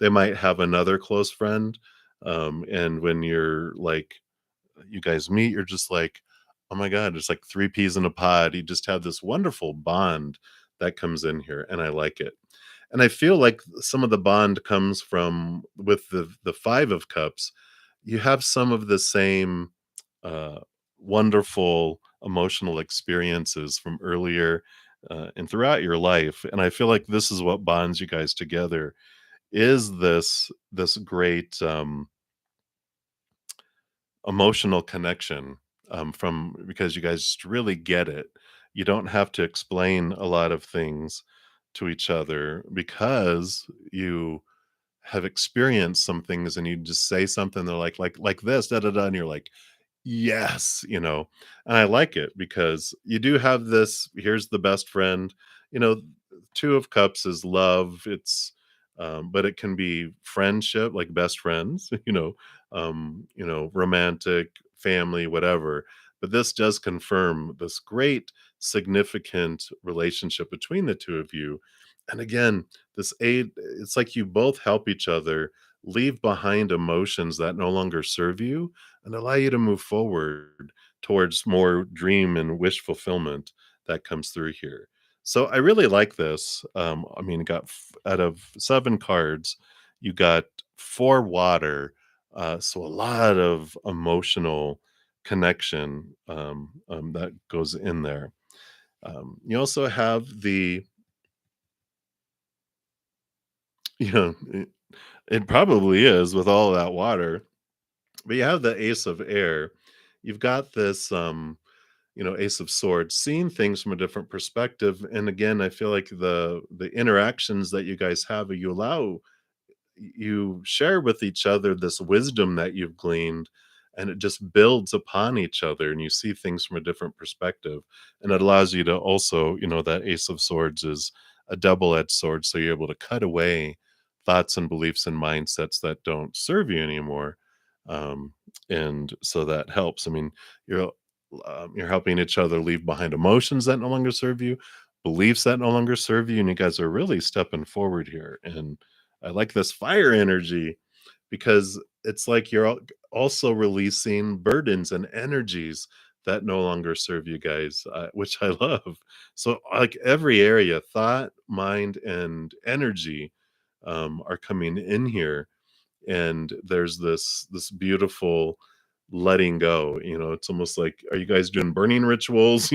they might have another close friend. And when you're like you guys meet, you're just like, oh my God, it's like three peas in a pod. You just have this wonderful bond that comes in here, and I like it. And I feel like some of the bond comes from with the Five of Cups. You have some of the same uh, wonderful emotional experiences from earlier and throughout your life, and I feel like this is what bonds you guys together. Is this great emotional connection from because you guys just really get it. You don't have to explain a lot of things to each other because you have experienced some things and you just say something they're like this da da da and you're like yes, and I like it because you do have this here's the best friend, you know, Two of Cups is love, it's but it can be friendship, like best friends, romantic, family, whatever. But this does confirm this great significant relationship between the two of you. And again, this aid, it's like you both help each other leave behind emotions that no longer serve you and allow you to move forward towards more dream and wish fulfillment that comes through here. So I really like this. I mean, out of 7 cards, you got 4 water. So a lot of emotional connection that goes in there. You also have it probably is with all that water, but you have the Ace of Air. You've got this Ace of Swords, seeing things from a different perspective. And again, I feel like the interactions that you guys have, you share with each other this wisdom that you've gleaned, and it just builds upon each other, and you see things from a different perspective. And it allows you to also, that Ace of Swords is a double-edged sword, so you're able to cut away thoughts and beliefs and mindsets that don't serve you anymore. um, and so that helps. I mean, you're you're helping each other leave behind emotions that no longer serve you, beliefs that no longer serve you, and you guys are really stepping forward here. And I like this fire energy because it's like you're also releasing burdens and energies that no longer serve you guys, which I love. So, like every area, thought, mind, and energy are coming in here, and there's this beautiful letting go. It's almost like, are you guys doing burning rituals?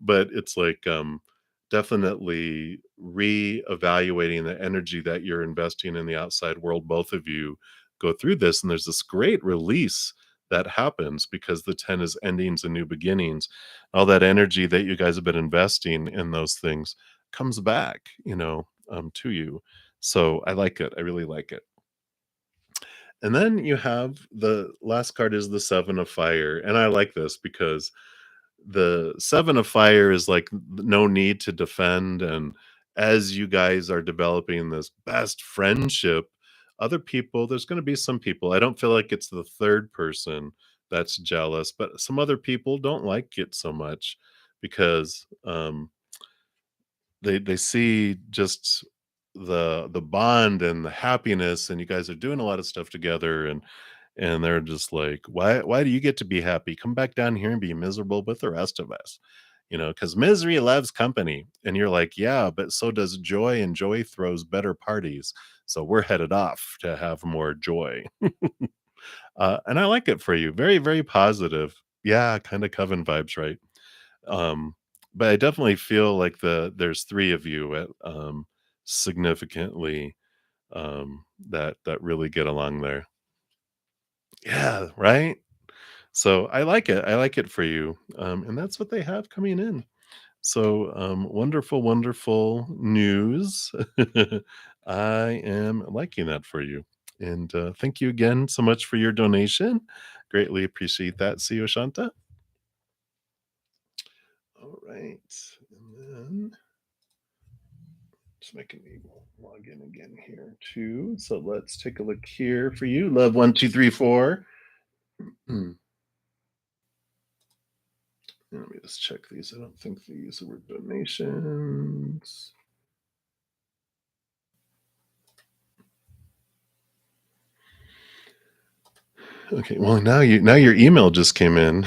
But it's like, definitely re-evaluating the energy that you're investing in the outside world. Both of you go through this, and there's this great release that happens because the 10 is endings and new beginnings. All that energy that you guys have been investing in those things comes back, to you. So I like it. I really like it. And then you have the last card is the 7 of fire, and I like this because the 7 of fire is like no need to defend, and as you guys are developing this best friendship, other people there's gonna be some people, I don't feel like it's the 3rd person that's jealous, but some other people don't like it so much because, they see just the bond and the happiness, and you guys are doing a lot of stuff together, and they're just like, why do you get to be happy? Come back down here and be miserable with the rest of us. Because misery loves company. And you're like, yeah, but so does joy, and joy throws better parties. So we're headed off to have more joy. And I like it for you. Very, very positive. Yeah, kind of coven vibes, right? Um, but I definitely feel like there's 3 of you at significantly that really get along there. Yeah, right? So I like it. I like it for you. And that's what they have coming in. So wonderful, wonderful news. I am liking that for you. And thank you again so much for your donation. Greatly appreciate that. See you, Shanta. All right. And then just making me log in again here too. So let's take a look here for you. Love 1, 2, 3, 4. Let me just check these. I don't think these were donations. Okay, well now your email just came in.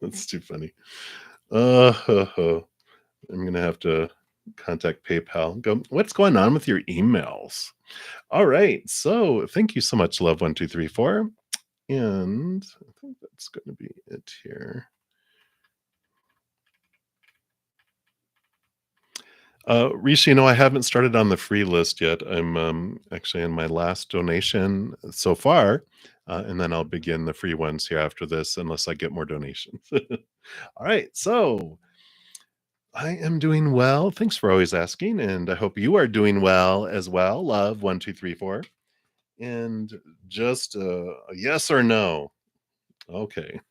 That's too funny. Ho, ho. I'm gonna have to contact PayPal. Go, what's going on with your emails? All right, so thank you so much, love 1, 2, 3, 4, and I think that's going to be it here. Rishi, I haven't started on the free list yet. I'm actually in my last donation so far, and then I'll begin the free ones here after this, unless I get more donations. All right, so I am doing well. Thanks for always asking, and I hope you are doing well as well. Love 1, 2, 3, 4, and just a yes or no. Okay.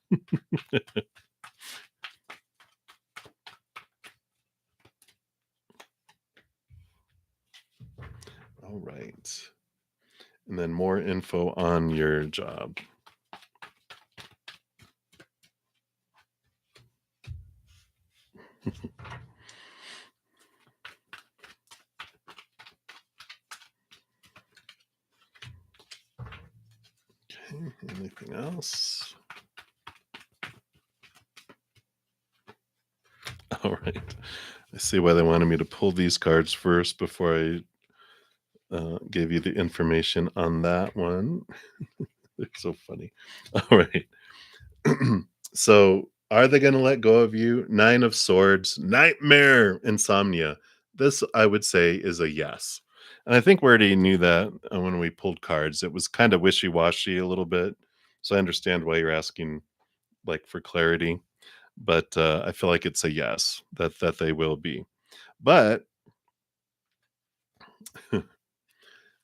All right. And then more info on your job. Okay, anything else? All right. I see why they wanted me to pull these cards first before I gave you the information on that one. They're so funny. All right. So, are they going to let go of you? 9 of Swords, nightmare, insomnia. This, I would say, is a yes. And I think we already knew that when we pulled cards. It was kind of wishy washy a little bit. So, I understand why you're asking, like, for clarity. But I feel like it's a yes that they will be. But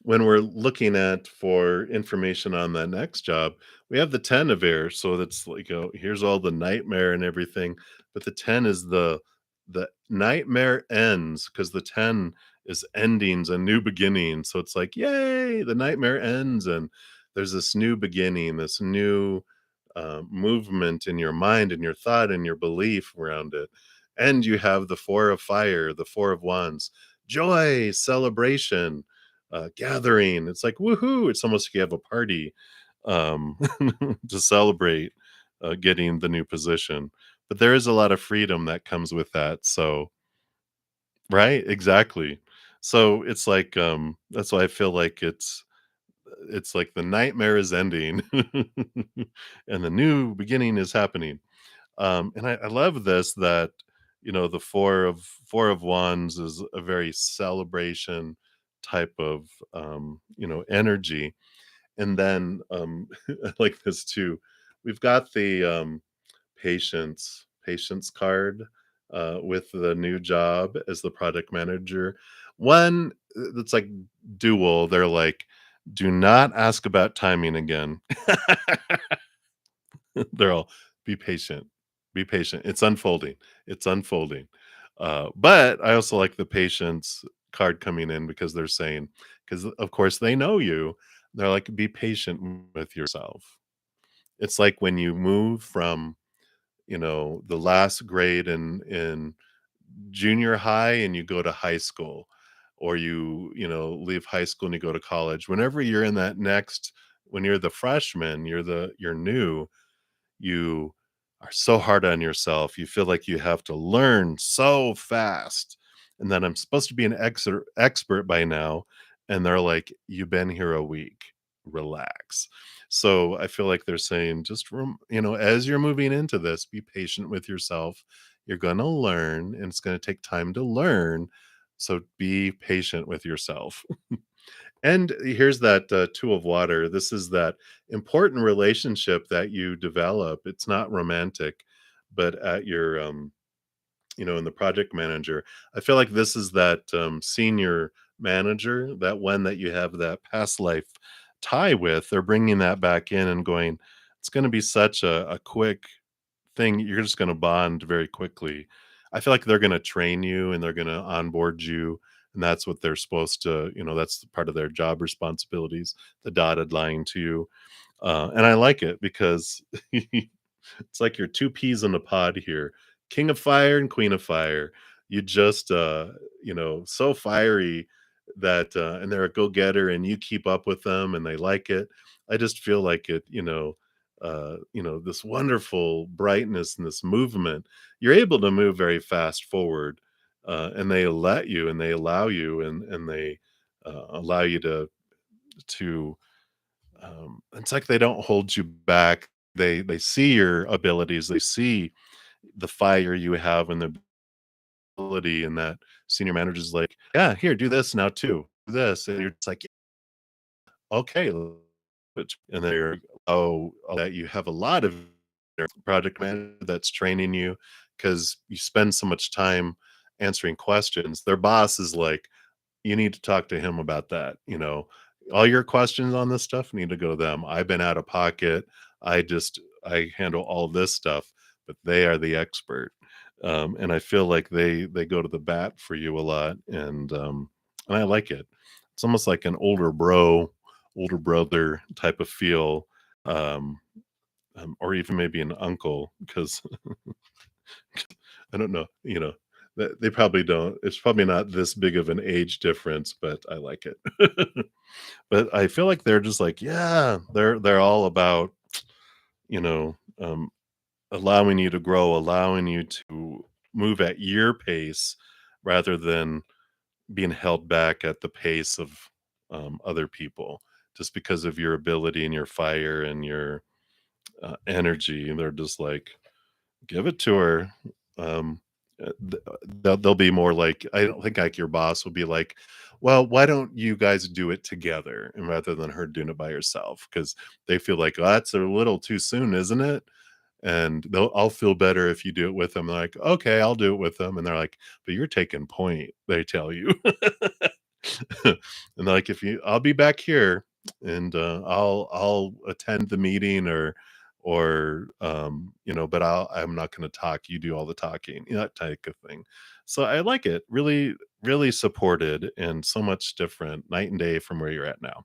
when we're looking at for information on that next job, we have the 10 of air. So that's like, here's all the nightmare and everything. But the 10 is the nightmare ends because the 10 is endings and new beginnings. So it's like, yay, the nightmare ends. And there's this new beginning, this new movement in your mind and your thought and your belief around it. And you have the four of fire, the four of wands, joy, celebration, gathering. It's like woohoo! It's almost like you have a party um, to celebrate getting the new position. But there is a lot of freedom that comes with that. So, right, exactly. So it's like that's why I feel like it's like the nightmare is ending and the new beginning is happening. And I love this that the four of wands is a very celebration type of energy. And then I like this too. We've got the patience card with the new job as the product manager. One that's like dual. They're like, do not ask about timing again. They're all, be patient, be patient. It's unfolding. It's unfolding. But I also like the patience card coming in because they're saying, because of course they know you. They're like, be patient with yourself. It's like when you move from the last grade in junior high and you go to high school, or leave high school and you go to college. Whenever you're in that next, when you're the freshman, you're new, you are so hard on yourself. You feel like you have to learn so fast. And then I'm supposed to be an expert by now. And they're like, you've been here a week. Relax. So I feel like they're saying, just, as you're moving into this, be patient with yourself. You're going to learn, and it's going to take time to learn. So be patient with yourself. And here's that two of water. This is that important relationship that you develop. It's not romantic, but at your, in the project manager, I feel like this is that senior manager, that one that you have that past life tie with. They're bringing that back in and going, it's going to be such a quick thing. You're just going to bond very quickly. I feel like they're going to train you and they're going to onboard you. And that's what they're supposed to, that's part of their job responsibilities, the dotted line to you. And I like it because it's like you're two peas in a pod here. King of fire and queen of fire. You just so fiery that and they're a go-getter and you keep up with them and they like it. I just feel like it, this wonderful brightness and this movement. You're able to move very fast forward. And they let you and they allow you and they allow you to it's like they don't hold you back. They see your abilities, they see the fire you have and the ability, and that senior manager's like, "Yeah, here, do this now too. Do this." And you're just like, "Okay." And they're, that you have a lot of project manager that's training you because you spend so much time answering questions. Their boss is like, you need to talk to him about that, all your questions on this stuff need to go to them. I've been out of pocket. I handle all this stuff, but they are the expert. And I feel like they go to the bat for you a lot, and I like it. It's almost like an older brother type of feel, um, or even maybe an uncle, because I don't know, they probably don't. It's probably not this big of an age difference, but I like it. But I feel like they're just like, yeah, they're all about, you know, um, allowing you to grow, allowing you to move at your pace rather than being held back at the pace of other people just because of your ability and your fire and your energy. And they're just like, give it to her. They'll be more like, I don't think like your boss will be like, well, why don't you guys do it together, and rather than her doing it by herself, because they feel like, oh, that's a little too soon, isn't it? And I'll feel better if you do it with them. They're like, okay, I'll do it with them. And they're like, but you're taking point, they tell you. And they're like, I'll be back here and I'll attend the meeting or but I'm not going to talk. You do all the talking, that type of thing. So I like it. Really, really supported and so much different night and day from where you're at now.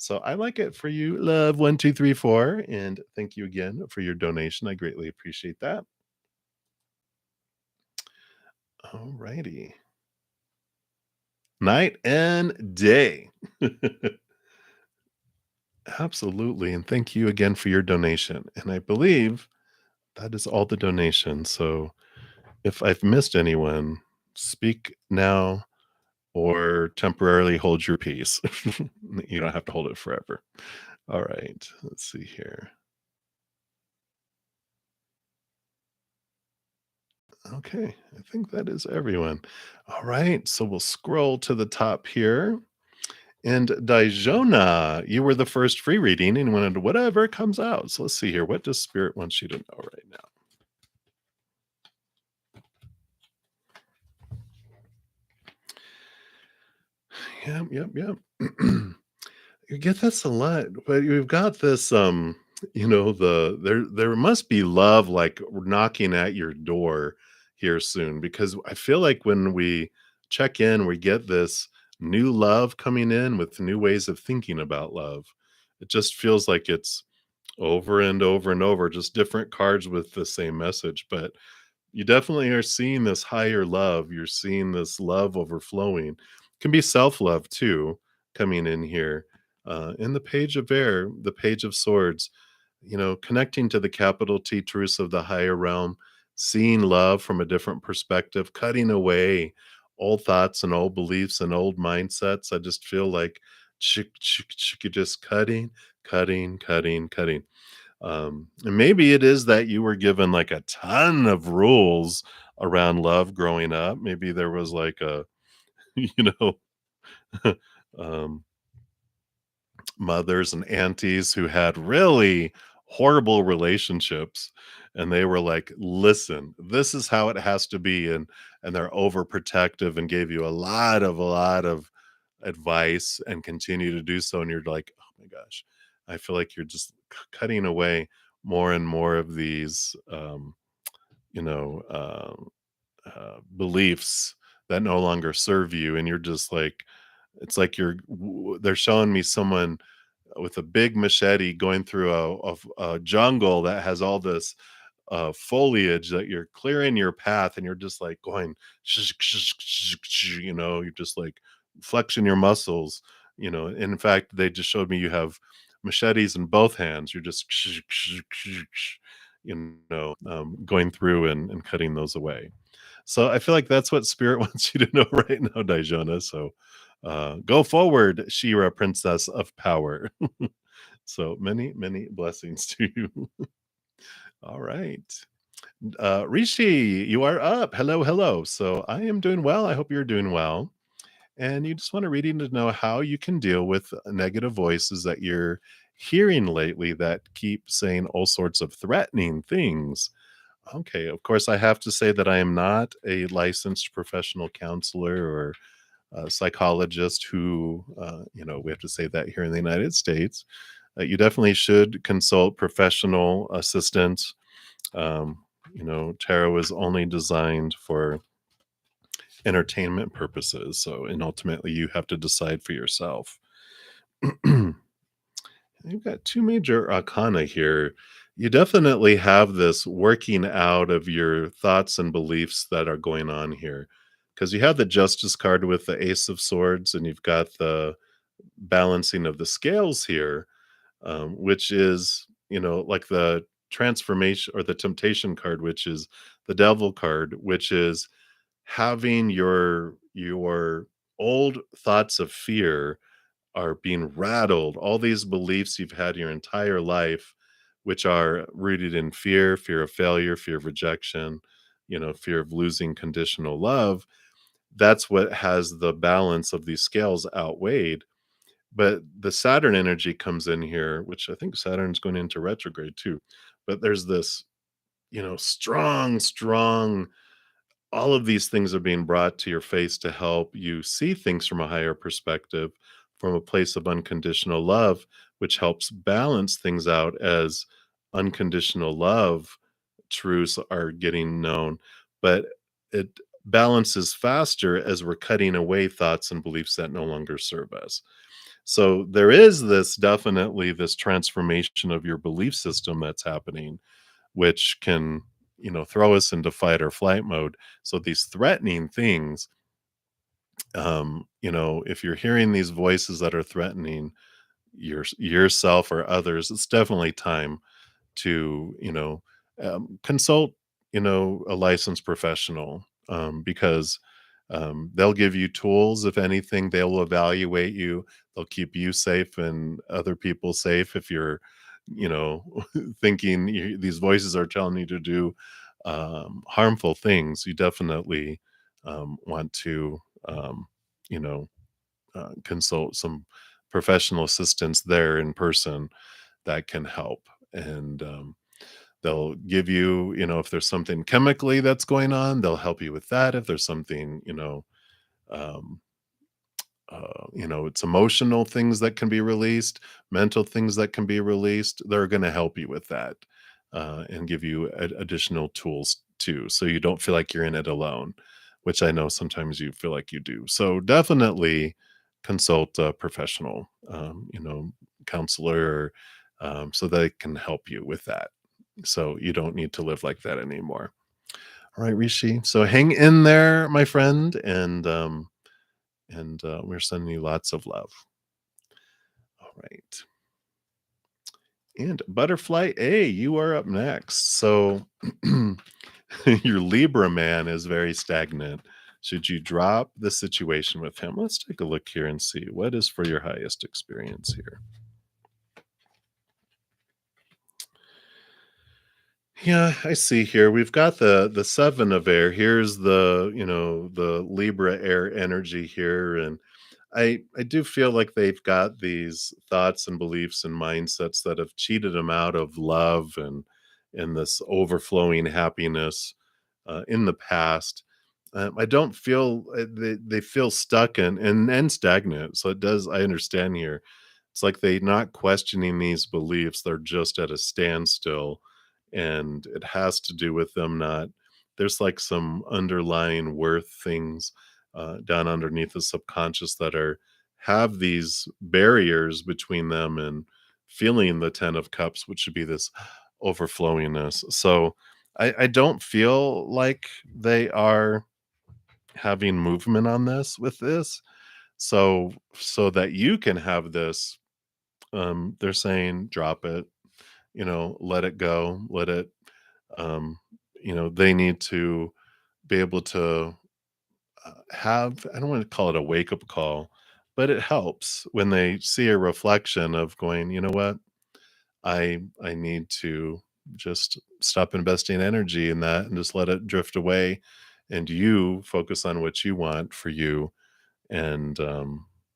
So I like it for you, love1234, and thank you again for your donation. I greatly appreciate that. All righty. Night and day. Absolutely. And thank you again for your donation. And I believe that is all the donations. So if I've missed anyone, speak now or temporarily hold your peace. You don't have to hold it forever. All right. Let's see here. Okay. I think that is everyone. All right. So we'll scroll to the top here. And Dijona, you were the first free reading and wanted whatever comes out. So let's see here. What does Spirit want you to know right now? Yep, yep, yep. You get this a lot, but you've got this, there must be love like knocking at your door here soon because I feel like when we check in, we get this new love coming in with new ways of thinking about love. It just feels like it's over and over and over, just different cards with the same message. But you definitely are seeing this higher love. You're seeing this love overflowing. Can be self-love too coming in here. In the page of air, the page of swords, connecting to the capital T truths of the higher realm, seeing love from a different perspective, cutting away old thoughts and old beliefs and old mindsets. I just feel like you're just cutting, cutting, cutting, cutting. And maybe it is that you were given like a ton of rules around love growing up. Maybe there was like a, you know, um, mothers and aunties who had really horrible relationships and they were like, listen, this is how it has to be, and they're overprotective and gave you a lot of advice and continue to do so, and you're like, oh my gosh, I feel like you're just cutting away more and more of these you know beliefs that no longer serve you, and you're just like, it's like they're showing me someone with a big machete going through a jungle that has all this foliage that you're clearing your path, and you're just like going, you're just like flexing your muscles. In fact, they just showed me you have machetes in both hands. You're just, going through and cutting those away. So I feel like that's what Spirit wants you to know right now, Dijona. So go forward, Shira, Princess of Power. So many, many blessings to you. All right. Rishi, you are up. Hello, hello. So I am doing well. I hope you're doing well. And you just want a reading to know how you can deal with negative voices that you're hearing lately that keep saying all sorts of threatening things. Okay, of course, I have to say that I am not a licensed professional counselor or a psychologist who, we have to say that here in the United States. You definitely should consult professional assistance. Tarot is only designed for entertainment purposes. So, and ultimately, you have to decide for yourself. You've got two major arcana here. You definitely have this working out of your thoughts and beliefs that are going on here. Because you have the Justice card with the Ace of Swords, and you've got the balancing of the scales here, which is, like the transformation or the temptation card, which is the Devil card, which is having your old thoughts of fear are being rattled, all these beliefs you've had your entire life, which are rooted in fear, fear of failure, fear of rejection, fear of losing conditional love. That's what has the balance of these scales outweighed. But the Saturn energy comes in here, which I think Saturn's going into retrograde too. But there's this, strong, strong, all of these things are being brought to your face to help you see things from a higher perspective, from a place of unconditional love, which helps balance things out as unconditional love truths are getting known. But it balances faster as we're cutting away thoughts and beliefs that no longer serve us. So there is this definitely this transformation of your belief system that's happening, which can, throw us into fight or flight mode. So these threatening things, if you're hearing these voices that are threatening yourself or others, it's definitely time to, consult, a licensed professional, because they'll give you tools. If anything, they'll evaluate you. They'll keep you safe and other people safe. If you're, thinking these voices are telling you to do harmful things, you definitely want to, you know, consult some professional assistance there in person that can help. And they'll give you, if there's something chemically that's going on, they'll help you with that. If there's something, um, it's emotional things that can be released, mental things that can be released, they're going to help you with that, and give you additional tools too. So you don't feel like you're in it alone, which I know sometimes you feel like you do. So definitely consult a professional, counselor, so they can help you with that. So you don't need to live like that anymore. All right, Rishi. So hang in there, my friend, and we're sending you lots of love. All right. And Butterfly A, you are up next. So your Libra man is very stagnant. Should you drop the situation with him? Let's take a look here and see what is for your highest experience here. Yeah, I see here. We've got the 7 of air. Here's the Libra air energy here, and I do feel like they've got these thoughts and beliefs and mindsets that have cheated them out of love and this overflowing happiness in the past. I don't feel they feel stuck and stagnant. So it does. I understand here. It's like they not questioning these beliefs. They're just at a standstill, and it has to do with them not. There's like some underlying worth things down underneath the subconscious that are have these barriers between them and feeling the 10 of cups, which should be this overflowingness. So I don't feel like they are having movement on this with this. So that you can have this, they're saying drop it, let it go, let it, um, they need to be able to have, I don't want to call it a wake up call, but it helps when they see a reflection of going, you know what, I need to just stop investing energy in that and just let it drift away, and you focus on what you want for you, and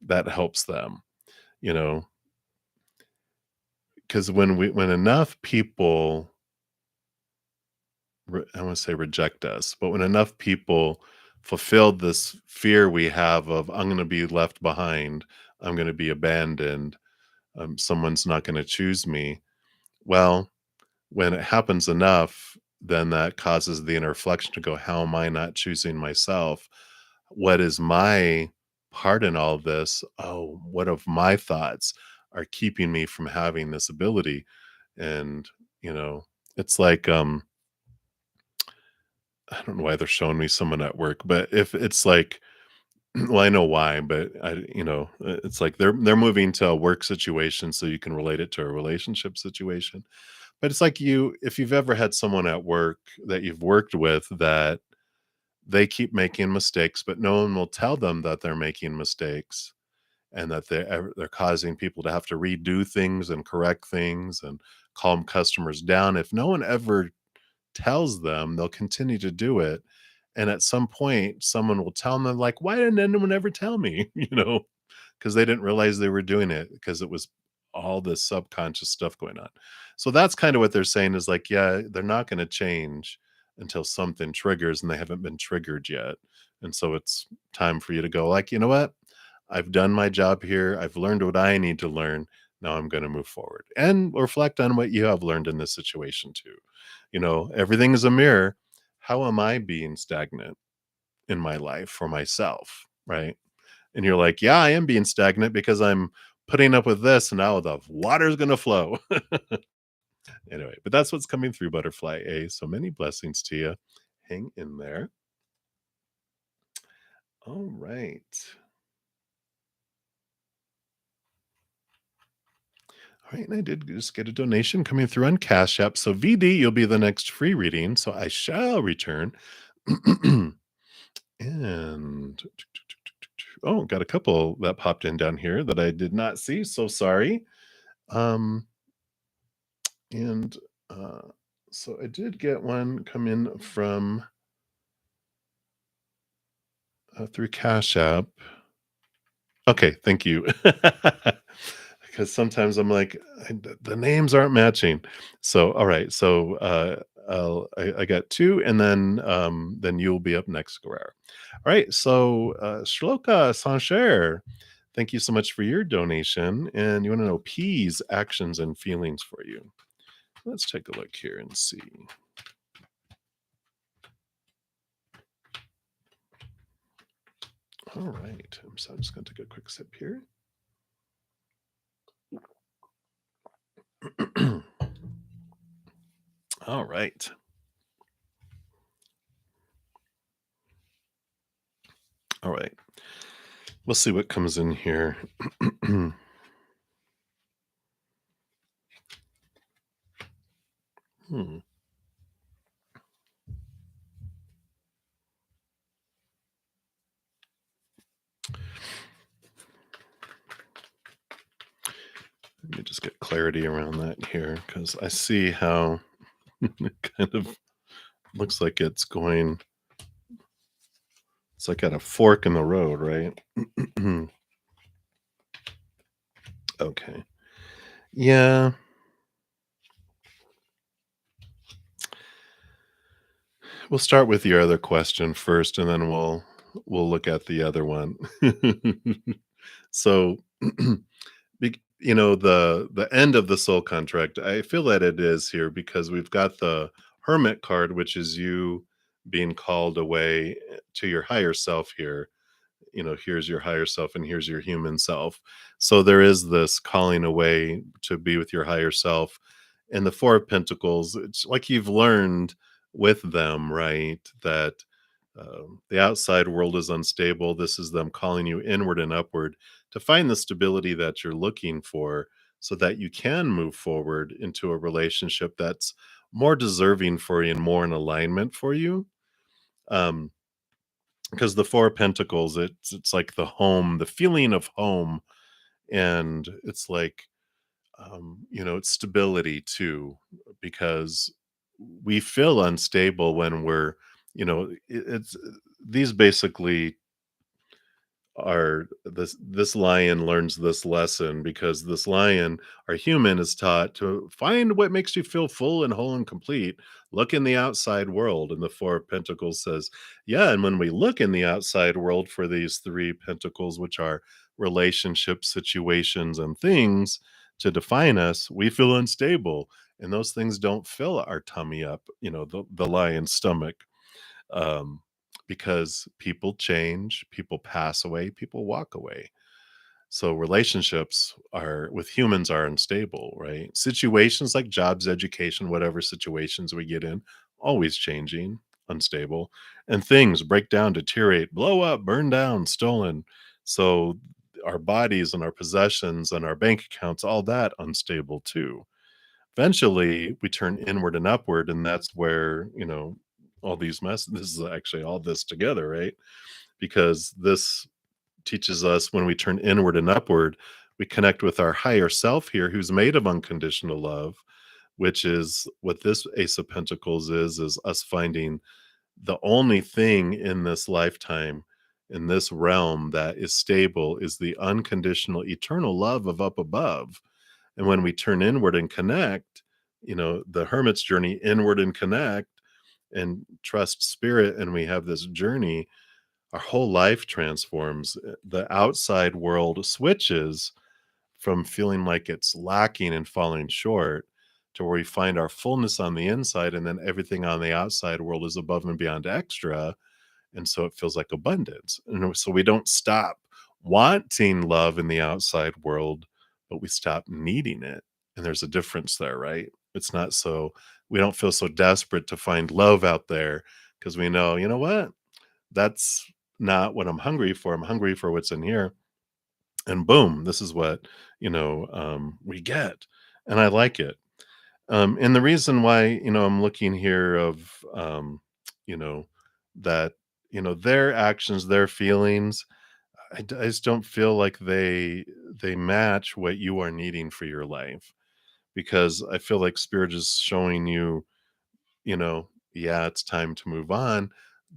that helps them, you know, because when enough people I want to say reject us, but when enough people fulfilled this fear we have of I'm going to be left behind, I'm going to be abandoned, someone's not going to choose me. Well, when it happens enough, then that causes the inner reflection to go, how am I not choosing myself? What is my part in all of this? Oh, what of my thoughts are keeping me from having this ability? And, you know, it's like, I don't know why they're showing me someone at work, but if it's like, well, I know why, but it's like they're moving to a work situation so you can relate it to a relationship situation. But it's like if you've ever had someone at work that you've worked with that they keep making mistakes, but no one will tell them that they're making mistakes and that they're causing people to have to redo things and correct things and calm customers down. If no one ever tells them, they'll continue to do it. And at some point, someone will tell them, like, why didn't anyone ever tell me? Because they didn't realize they were doing it because it was all this subconscious stuff going on. So that's kind of what they're saying is like, yeah, they're not going to change until something triggers and they haven't been triggered yet. And so it's time for you to go, like, you know what? I've done my job here. I've learned what I need to learn. Now I'm going to move forward and reflect on what you have learned in this situation too. Everything is a mirror. How am I being stagnant in my life for myself? Right. And you're like, yeah, I am being stagnant because I'm putting up with this, and now the water's gonna flow. Anyway, but that's what's coming through, Butterfly A. So many blessings to you. Hang in there. All right. All right, and I did just get a donation coming through on Cash App. So VD, you'll be the next free reading. So I shall return. And oh, got a couple that popped in down here that I did not see. So sorry. Um, and uh, so I did get one come in from through Cash App. Okay, thank you. Because sometimes I'm like, the names aren't matching. So, all right. So, I got two, and then you'll be up next, Guerrero. All right. So, Shloka Sancher, thank you so much for your donation. And you want to know P's actions and feelings for you. Let's take a look here and see. All right. So I'm just going to take a quick sip here. All right. All right. We'll see what comes in here. Hmm. Let me just get clarity around that here because I see how it kind of looks like it's like at a fork in the road, right? Okay. Yeah. We'll start with your other question first, and then we'll look at the other one. So, the end of the soul contract, I feel that it is here because we've got the Hermit card, which is you being called away to your higher self here. Here's your higher self and here's your human self. So there is this calling away to be with your higher self. And the Four of Pentacles, it's like you've learned with them, right? That the outside world is unstable. This is them calling you inward and upward to find the stability that you're looking for so that you can move forward into a relationship that's more deserving for you and more in alignment for you. Um, because the Four of Pentacles, it's like the home, the feeling of home, and it's like it's stability too, because we feel unstable when we're, it's these basically are this lion learns this lesson because this lion, our human, is taught to find what makes you feel full and whole and complete. Look in the outside world, and the Four of Pentacles says, yeah, and when we look in the outside world for these three pentacles, which are relationships, situations, and things to define us, we feel unstable, and those things don't fill our tummy up, the lion's stomach. um, because people change, people pass away, people walk away. So relationships are with humans are unstable, right? Situations like jobs, education, whatever situations we get in, always changing, unstable, and things break down, deteriorate, blow up, burn down, stolen. So our bodies and our possessions and our bank accounts, all that unstable too. Eventually we turn inward and upward, and that's where all these this is actually all this together, right? Because this teaches us when we turn inward and upward, we connect with our higher self here, who's made of unconditional love, which is what this Ace of Pentacles is us finding the only thing in this lifetime, in this realm, that is stable is the unconditional eternal love of up above. And when we turn inward and connect, the hermit's journey, inward and connect and trust spirit, and we have this journey, our whole life transforms. The outside world switches from feeling like it's lacking and falling short to where we find our fullness on the inside, and then everything on the outside world is above and beyond extra. And so it feels like abundance. And so we don't stop wanting love in the outside world, but we stop needing it. And there's a difference there, right? It's not so we don't feel so desperate to find love out there because we know, you know what? That's not what I'm hungry for. I'm hungry for what's in here. And boom, this is what, we get. And I like it. And the reason why, I'm looking here of, you know, that, their actions, their feelings, I just don't feel like they match what you are needing for your life because I feel like spirit is showing you, yeah, it's time to move on.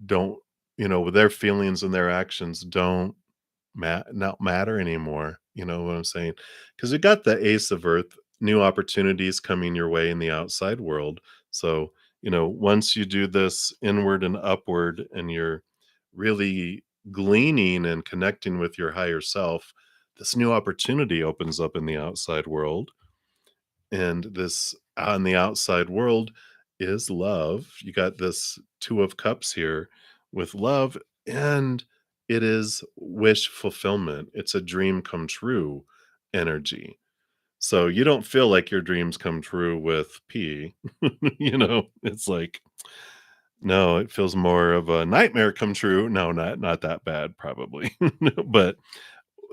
Don't, their feelings and their actions don't not matter anymore. You know what I'm saying? Because you got the Ace of Earth, new opportunities coming your way in the outside world. So, once you do this inward and upward and you're really gleaning and connecting with your higher self, this new opportunity opens up in the outside world. And this on the outside world is love. You got this Two of Cups here with love, and it is wish fulfillment. It's a dream come true energy. So you don't feel like your dreams come true with P. It's like, no, it feels more of a nightmare come true. No, not that bad, probably. But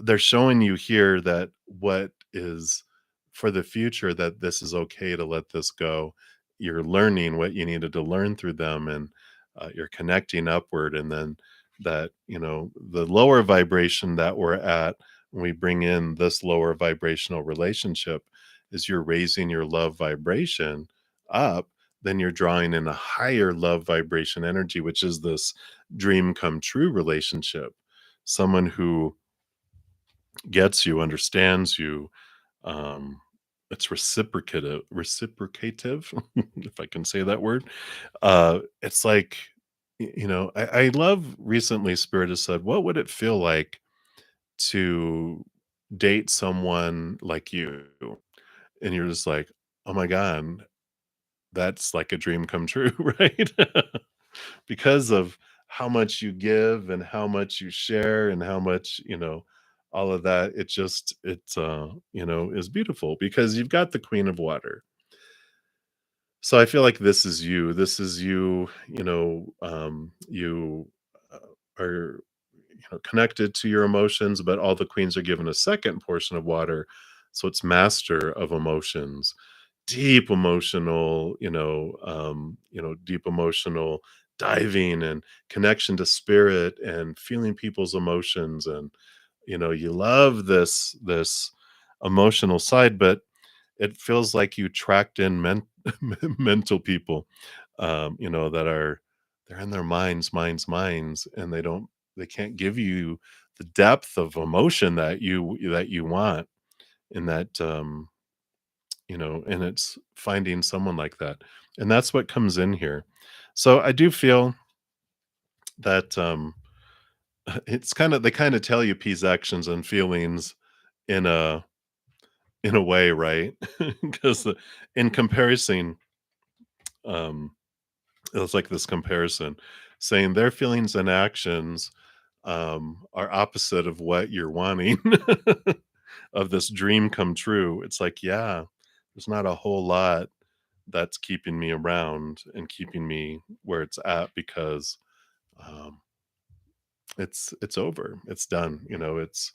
they're showing you here that what is for the future, that this is okay to let this go. You're learning what you needed to learn through them, and you're connecting upward. And then that, the lower vibration that we're at, when we bring in this lower vibrational relationship, is you're raising your love vibration up. Then you're drawing in a higher love vibration energy, which is this dream come true relationship. Someone who gets you, understands you. Um, it's reciprocative, if I can say that word. It's like, I love recently Spirit has said, what would it feel like to date someone like you? And you're just like, oh my God, that's like a dream come true, right? Because of how much you give and how much you share and how much, all of that, is beautiful because you've got the Queen of Water. So I feel like this is you. This is you, you are connected to your emotions, but all the queens are given a second portion of water. So it's master of emotions, deep emotional, deep emotional diving and connection to spirit and feeling people's emotions. And, you love this emotional side, but it feels like you tracked in mental people, that they're in their minds, and they can't give you the depth of emotion that you want, and that and it's finding someone like that, and that's what comes in here. So I do feel that it's kind of they kind of tell you P's actions and feelings in a way, right? Because in comparison, um it was like this comparison saying their feelings and actions are opposite of what you're wanting of this dream come true. It's like, yeah, there's not a whole lot that's keeping me around and keeping me where it's at because um, it's over. It's done. It's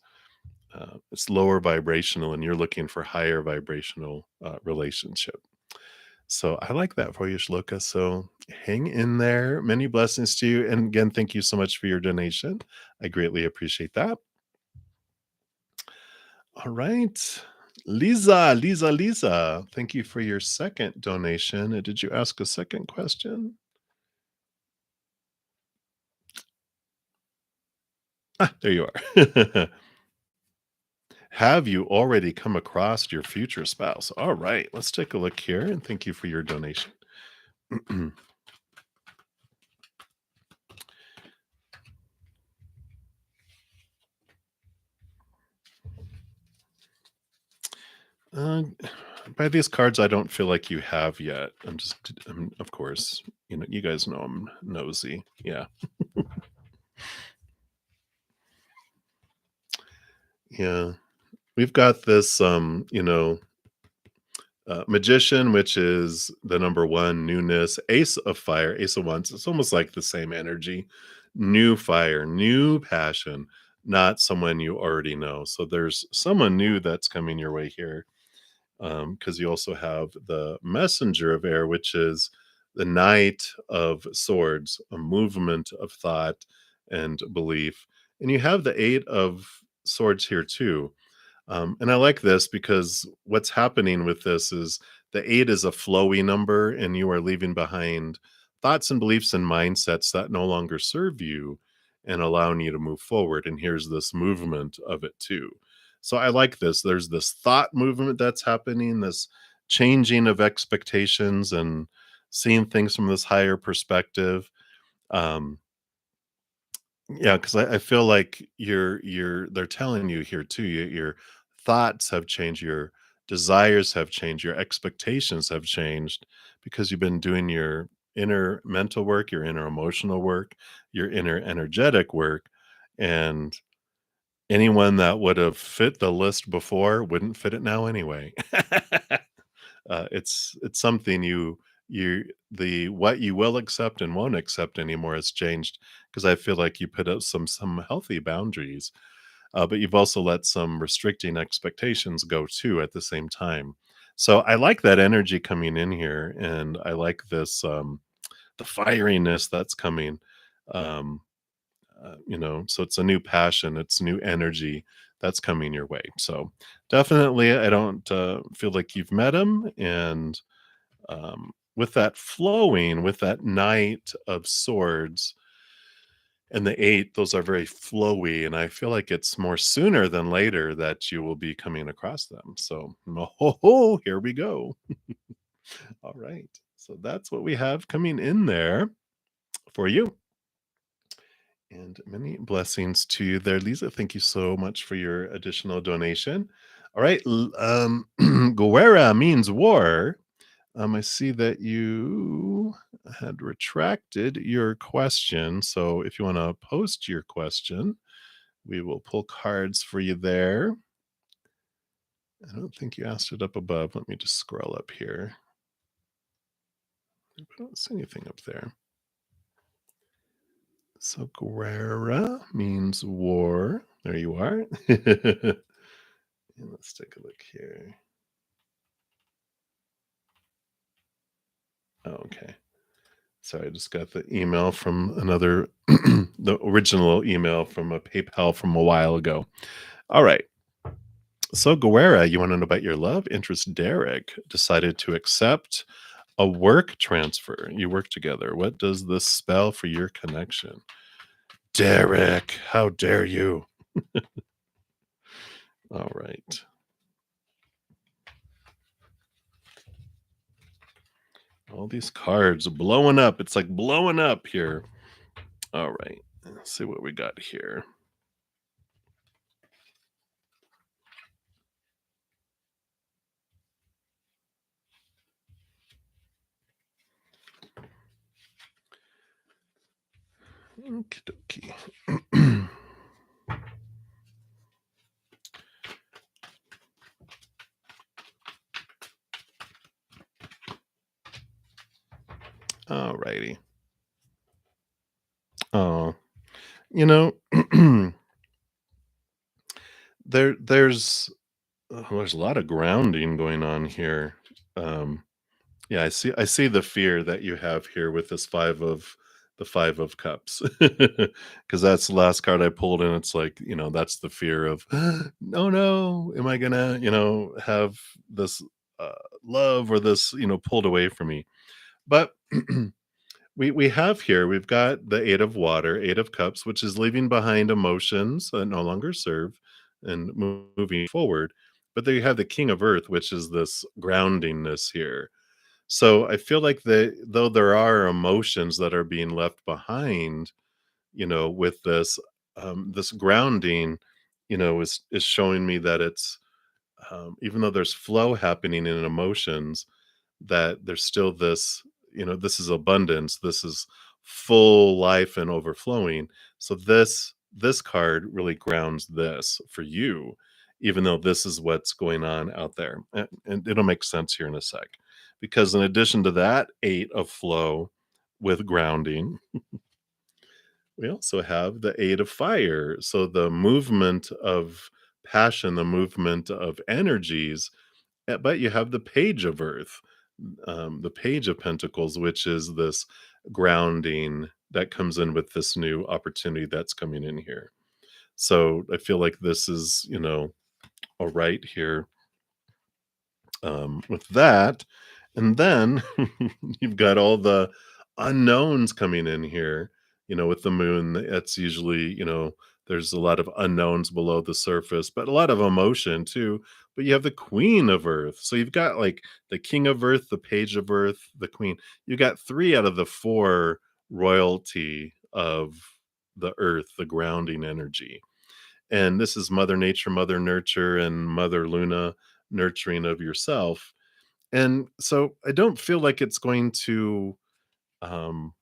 lower vibrational, and you're looking for higher vibrational relationship. So I like that for you, Shloka. So hang in there. Many blessings to you. And again, thank you so much for your donation. I greatly appreciate that. All right. Lisa, thank you for your second donation. Did you ask a second question? Ah, there you are. Have you already come across your future spouse? All right, let's take a look here and thank you for your donation. Uh, by these cards, I don't feel like you have yet. Of course, you guys know I'm nosy. Yeah. Yeah. we've got this, magician, which is the number one newness, ace of fire, ace of wands. It's almost like the same energy, new fire, new passion, not someone you already know. So there's someone new that's coming your way here. Because you also have the messenger of air, which is the knight of swords, a movement of thought and belief. And you have the eight of swords here too. And I like this because what's happening with this is the eight is a flowy number, and you are leaving behind thoughts and beliefs and mindsets that no longer serve you and allowing you to move forward. And here's this movement of it too. So I like this. There's this thought movement that's happening, this changing of expectations and seeing things from this higher perspective. Um, yeah, because I feel like you're they're telling you here too, your thoughts have changed, your desires have changed, your expectations have changed because you've been doing your inner mental work, your inner emotional work, your inner energetic work, and anyone that would have fit the list before wouldn't fit it now anyway. It's something you the what you will accept and won't accept anymore has changed because I feel like you put up some healthy boundaries, but you've also let some restricting expectations go too at the same time. So I like that energy coming in here, and I like this the fieriness that's coming. Um, so it's a new passion, it's new energy that's coming your way. So definitely, I don't feel like you've met him, and with that flowing, with that knight of swords and the eight, those are very flowy, and I feel like it's more sooner than later that you will be coming across them. So, oh, here we go. All right. So that's what we have coming in there for you. And many blessings to you there, Lisa. Thank you so much for your additional donation. All right. Guerra means war. I see that you had retracted your question. So if you want to post your question, we will pull cards for you there. I don't think you asked it up above. Let me just scroll up here. I don't see anything up there. So Guerra means war. There you are. And let's take a look here. Oh, okay. Sorry, I just got the email from another, the original email from a PayPal from a while ago. All right. So, Guerra, you want to know about your love interest? Derek decided to accept a work transfer. You work together. What does this spell for your connection? Derek, how dare you? All right. All these cards blowing up. It's like blowing up here. All right. Let's see what we got here. Okie dokie. All righty. Oh, you know, there's a lot of grounding going on here. Um, yeah, I see the fear that you have here with this five of cups, because that's the last card I pulled, and it's like that's the fear of no, no, am I gonna have this uh, love or this pulled away from me? But we have here, we've got the eight of water, eight of cups, which is leaving behind emotions that no longer serve and moving forward. But there you have the king of earth, which is this groundingness here. So I feel like though there are emotions that are being left behind, with this this grounding, is showing me that it's even though there's flow happening in emotions, that there's still this, this is abundance, this is full life and overflowing. So this card really grounds this for you. even though this is what's going on out there. And it'll make sense here in a sec. Because in addition to that 8 of flow with grounding, we also have the 8 of fire. So the movement of passion, the movement of energies, but you have the page of earth, the page of pentacles, which is this grounding that comes in with this new opportunity that's coming in here. So I feel like this is, all right here with that. And then you've got all the unknowns coming in here, with the moon. It's usually, there's a lot of unknowns below the surface, but a lot of emotion too. But you have the queen of earth. So you've got like the king of earth, the page of earth, the queen. You got three out of the four royalty of the earth, the grounding energy. And this is Mother Nature, Mother Nurture, and Mother Luna nurturing of yourself. And so I don't feel like it's going to um,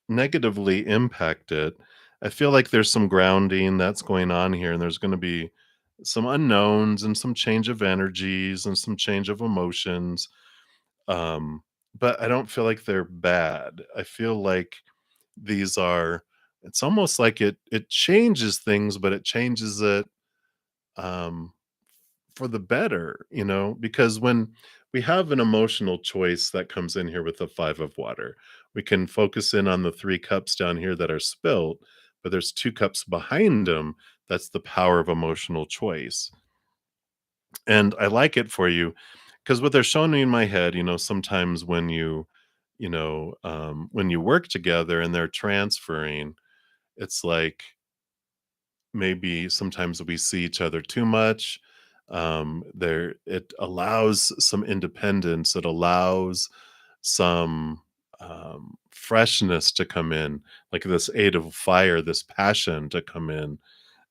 negatively impact it. I feel like there's some grounding that's going on here, and there's going to be some unknowns and some change of energies and some change of emotions. Um, but I don't feel like they're bad. I feel like these are. It's almost like it changes things, but it changes it um, for the better, because when we have an emotional choice that comes in here with the 5 of water, we can focus in on the 3 cups down here that are spilt, but there's 2 cups behind them. That's the power of emotional choice. And I like it for you because what they're showing me in my head, sometimes when when you work together and they're transferring, it's like maybe sometimes we see each other too much. There, it allows some independence. It allows some freshness to come in, like this 8 of fire, this passion to come in.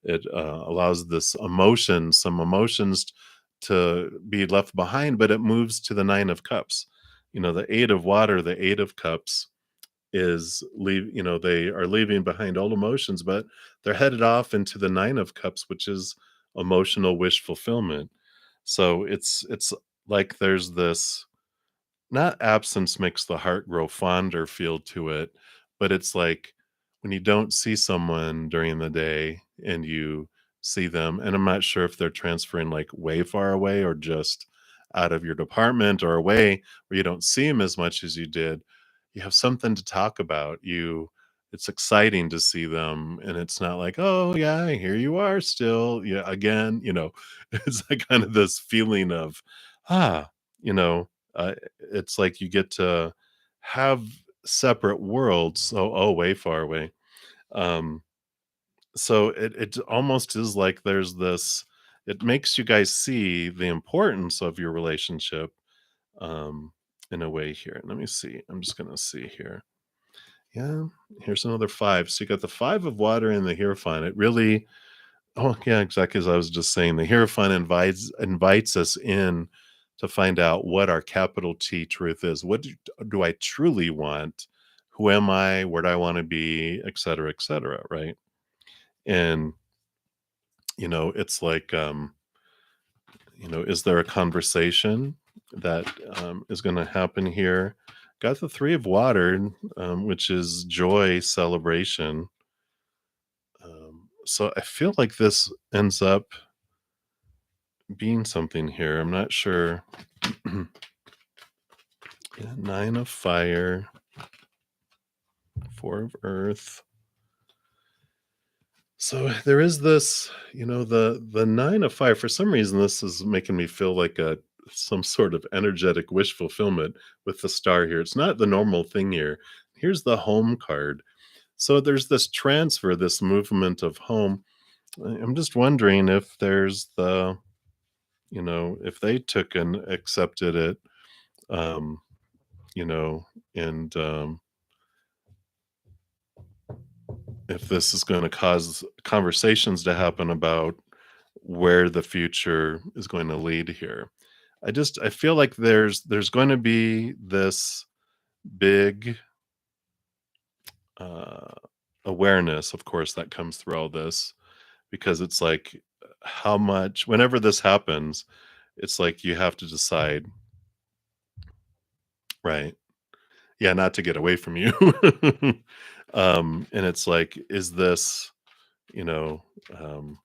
It allows this emotion, some emotions to be left behind, but it moves to the 9 of cups. The 8 of water, the 8 of cups is they are leaving behind old emotions, but they're headed off into the 9 of cups, which is emotional wish fulfillment. So it's like there's this, not absence makes the heart grow fonder feel to it, but it's like when you don't see someone during the day and you see them, and I'm not sure if they're transferring like way far away or just out of your department or away where you don't see them as much as you did, you have something to talk about. It's exciting to see them, and it's not like, oh yeah, here you are still, yeah, again, it's like kind of this feeling of, ah, you know, it's like you get to have separate worlds, so way far away. Um, so it almost is like there's this, it makes you guys see the importance of your relationship um in a way here. Let me see. I'm just gonna see here. Yeah, here's another 5. So you got the 5 of water and the Hierophant. It really, oh, yeah, exactly as I was just saying. The Hierophant invites us in to find out what our capital T truth is. What do I truly want? Who am I? Where do I want to be? Et cetera, right? And it's like, is there a conversation that is going to happen here? Got the 3 of water, which is joy, celebration. So I feel like this ends up being something here. I'm not sure. Yeah, 9 of fire, 4 of earth. So there is this, the 9 of fire. For some reason, this is making me feel like a some sort of energetic wish fulfillment with the star here. It's not the normal thing here. Here's the home card. So there's this transfer, this movement of home. I'm just wondering if there's the, if they took and accepted it, um, you know, and if this is going to cause conversations to happen about where the future is going to lead here. I feel like there's going to be this big uh awareness, of course, that comes through all this, because it's like how much whenever this happens, it's like you have to decide, right? Yeah, not to get away from you. And it's like, is this, you know, um,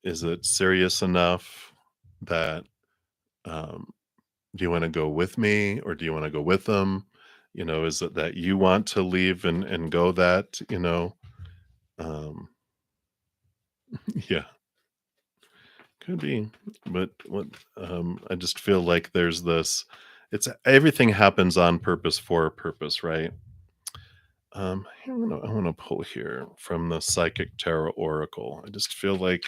is it serious enough that, um, do you wanna go with me or do you wanna go with them? Is it that you want to leave and go that, Um, yeah, could be, but I just feel like there's this it's everything happens on purpose for a purpose, right? I wanna pull here from the Psychic Tarot Oracle. I just feel like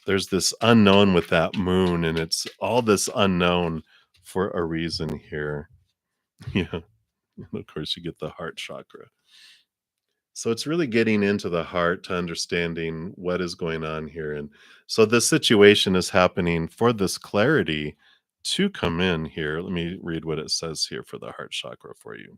there's this unknown with that moon, and it's all this unknown for a reason here. Yeah, and of course, you get the heart chakra. So it's really getting into the heart to understanding what is going on here. And so this situation is happening for this clarity to come in here. Let me read what it says here for the heart chakra for you.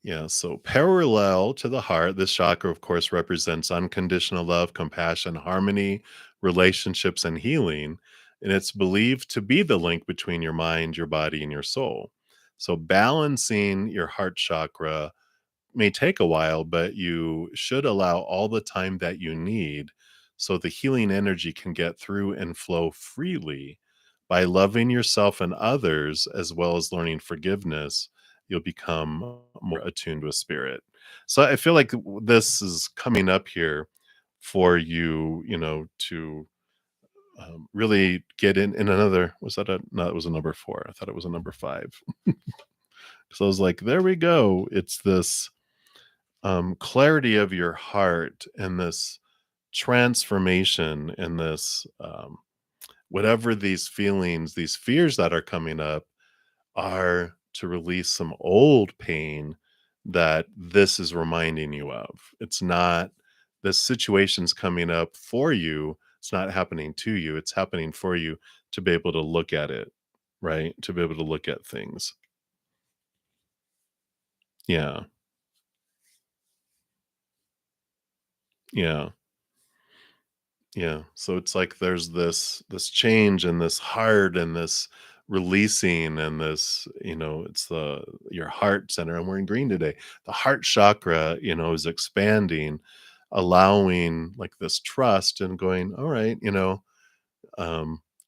Yeah, so parallel to the heart, this chakra, of course, represents unconditional love, compassion, harmony, relationships, and healing. And it's believed to be the link between your mind, your body, and your soul. So, balancing your heart chakra may take a while, but you should allow all the time that you need so the healing energy can get through and flow freely. By loving yourself and others, as well as learning forgiveness, you'll become more attuned with spirit. So I feel like this is coming up here for you, to really get in another. Was that a no? It was a number four. I thought it was a number five. So I was like, there we go. It's this clarity of your heart and this transformation and this whatever these feelings, these fears that are coming up are to release some old pain that this is reminding you of. It's not this situation's coming up for you. It's not happening to you. It's happening for you to be able to look at it, right? To be able to look at things. Yeah. Yeah. Yeah. So it's like there's this change and this heart and this releasing and this, it's the your heart center. I'm wearing green today. The heart chakra, is expanding, allowing like this trust and going, all right,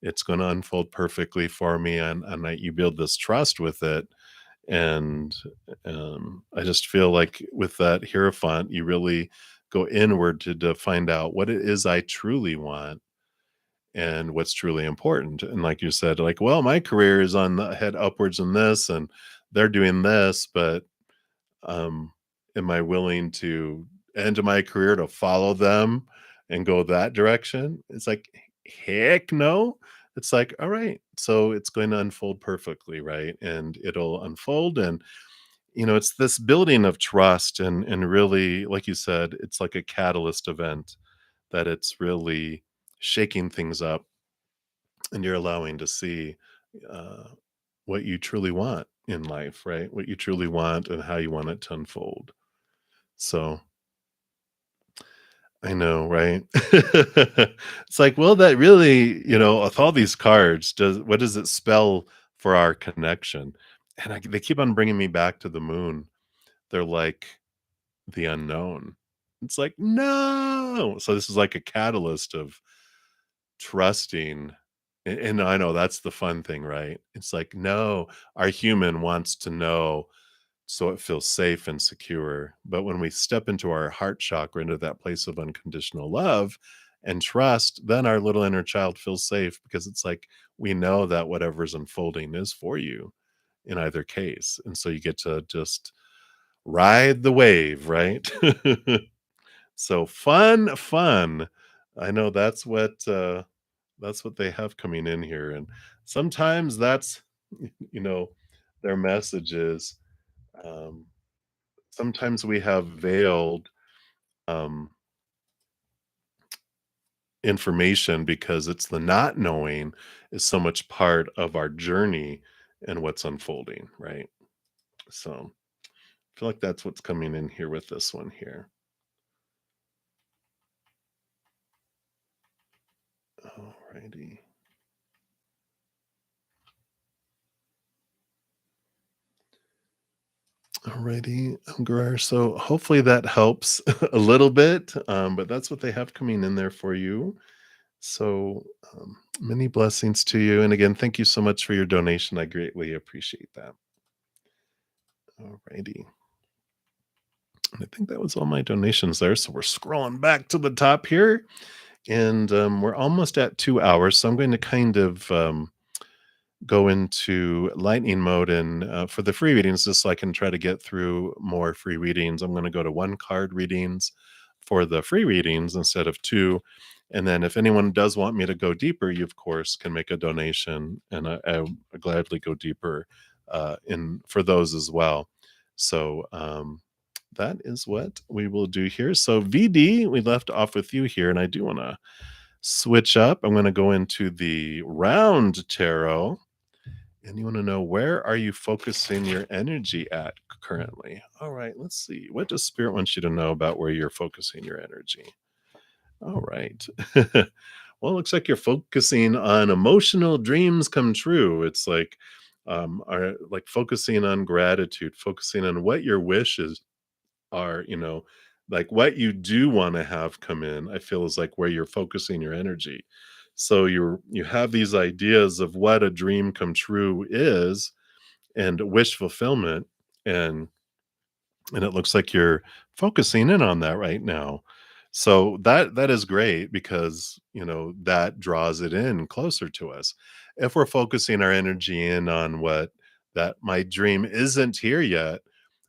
it's going to unfold perfectly for me. And you build this trust with it. And I just feel like with that Hierophant, you really go inward to find out what it is I truly want and what's truly important. And like you said, like, well, my career is on the head upwards in this, and they're doing this, but am I willing to end my career to follow them and go that direction? It's like, heck no. It's like, all right, so it's going to unfold perfectly, right? And it'll unfold, and it's this building of trust, and really, like you said, it's like a catalyst event that it's really shaking things up, and you're allowing to see uh, what you truly want in life, right? What you truly want and how you want it to unfold. So I know, right? It's like, well, that really, with all these cards, what does it spell for our connection? And they keep on bringing me back to the moon. They're like the unknown. It's like, no. So this is like a catalyst of trusting. And I know that's the fun thing, right? It's like, no, our human wants to know so it feels safe and secure. But when we step into our heart chakra, into that place of unconditional love and trust, then our little inner child feels safe because it's like we know that whatever's unfolding is for you in either case. And so you get to just ride the wave, right? So fun, fun. I know that's what they have coming in here. And sometimes that's you know, their messages. Um, Sometimes we have veiled um, information because it's the not knowing is so much part of our journey and what's unfolding, right? So feel like that's what's coming in here with this one here. Alrighty. Alrighty, Gurar. So hopefully that helps a little bit. But that's what they have coming in there for you. So many blessings to you. And again, thank you so much for your donation. I greatly appreciate that. Alrighty. And I think that was all my donations there. So we're scrolling back to the top here. And we're almost at 2 hours. So I'm going to kind of go into lightning mode and for the free readings just so I can try to get through more free readings. I'm going to go to one card readings for the free readings instead of two. And then if anyone does want me to go deeper, you of course can make a donation and I gladly go deeper in for those as well. So that is what we will do here. So VD, we left off with you here, and I do want to switch up. I'm going to go into the round tarot. And you want to know, where are you focusing your energy at currently? All right, let's see. What does Spirit want you to know about where you're focusing your energy? All right. Well, it looks like you're focusing on emotional dreams come true. It's like are like focusing on gratitude, focusing on what your wishes are, like what you do want to have come in, I feel is like where you're focusing your energy. So you have these ideas of what a dream come true is and wish fulfillment, and it looks like you're focusing in on that right now. So that is great because that draws it in closer to us. If we're focusing our energy in on what that my dream isn't here yet,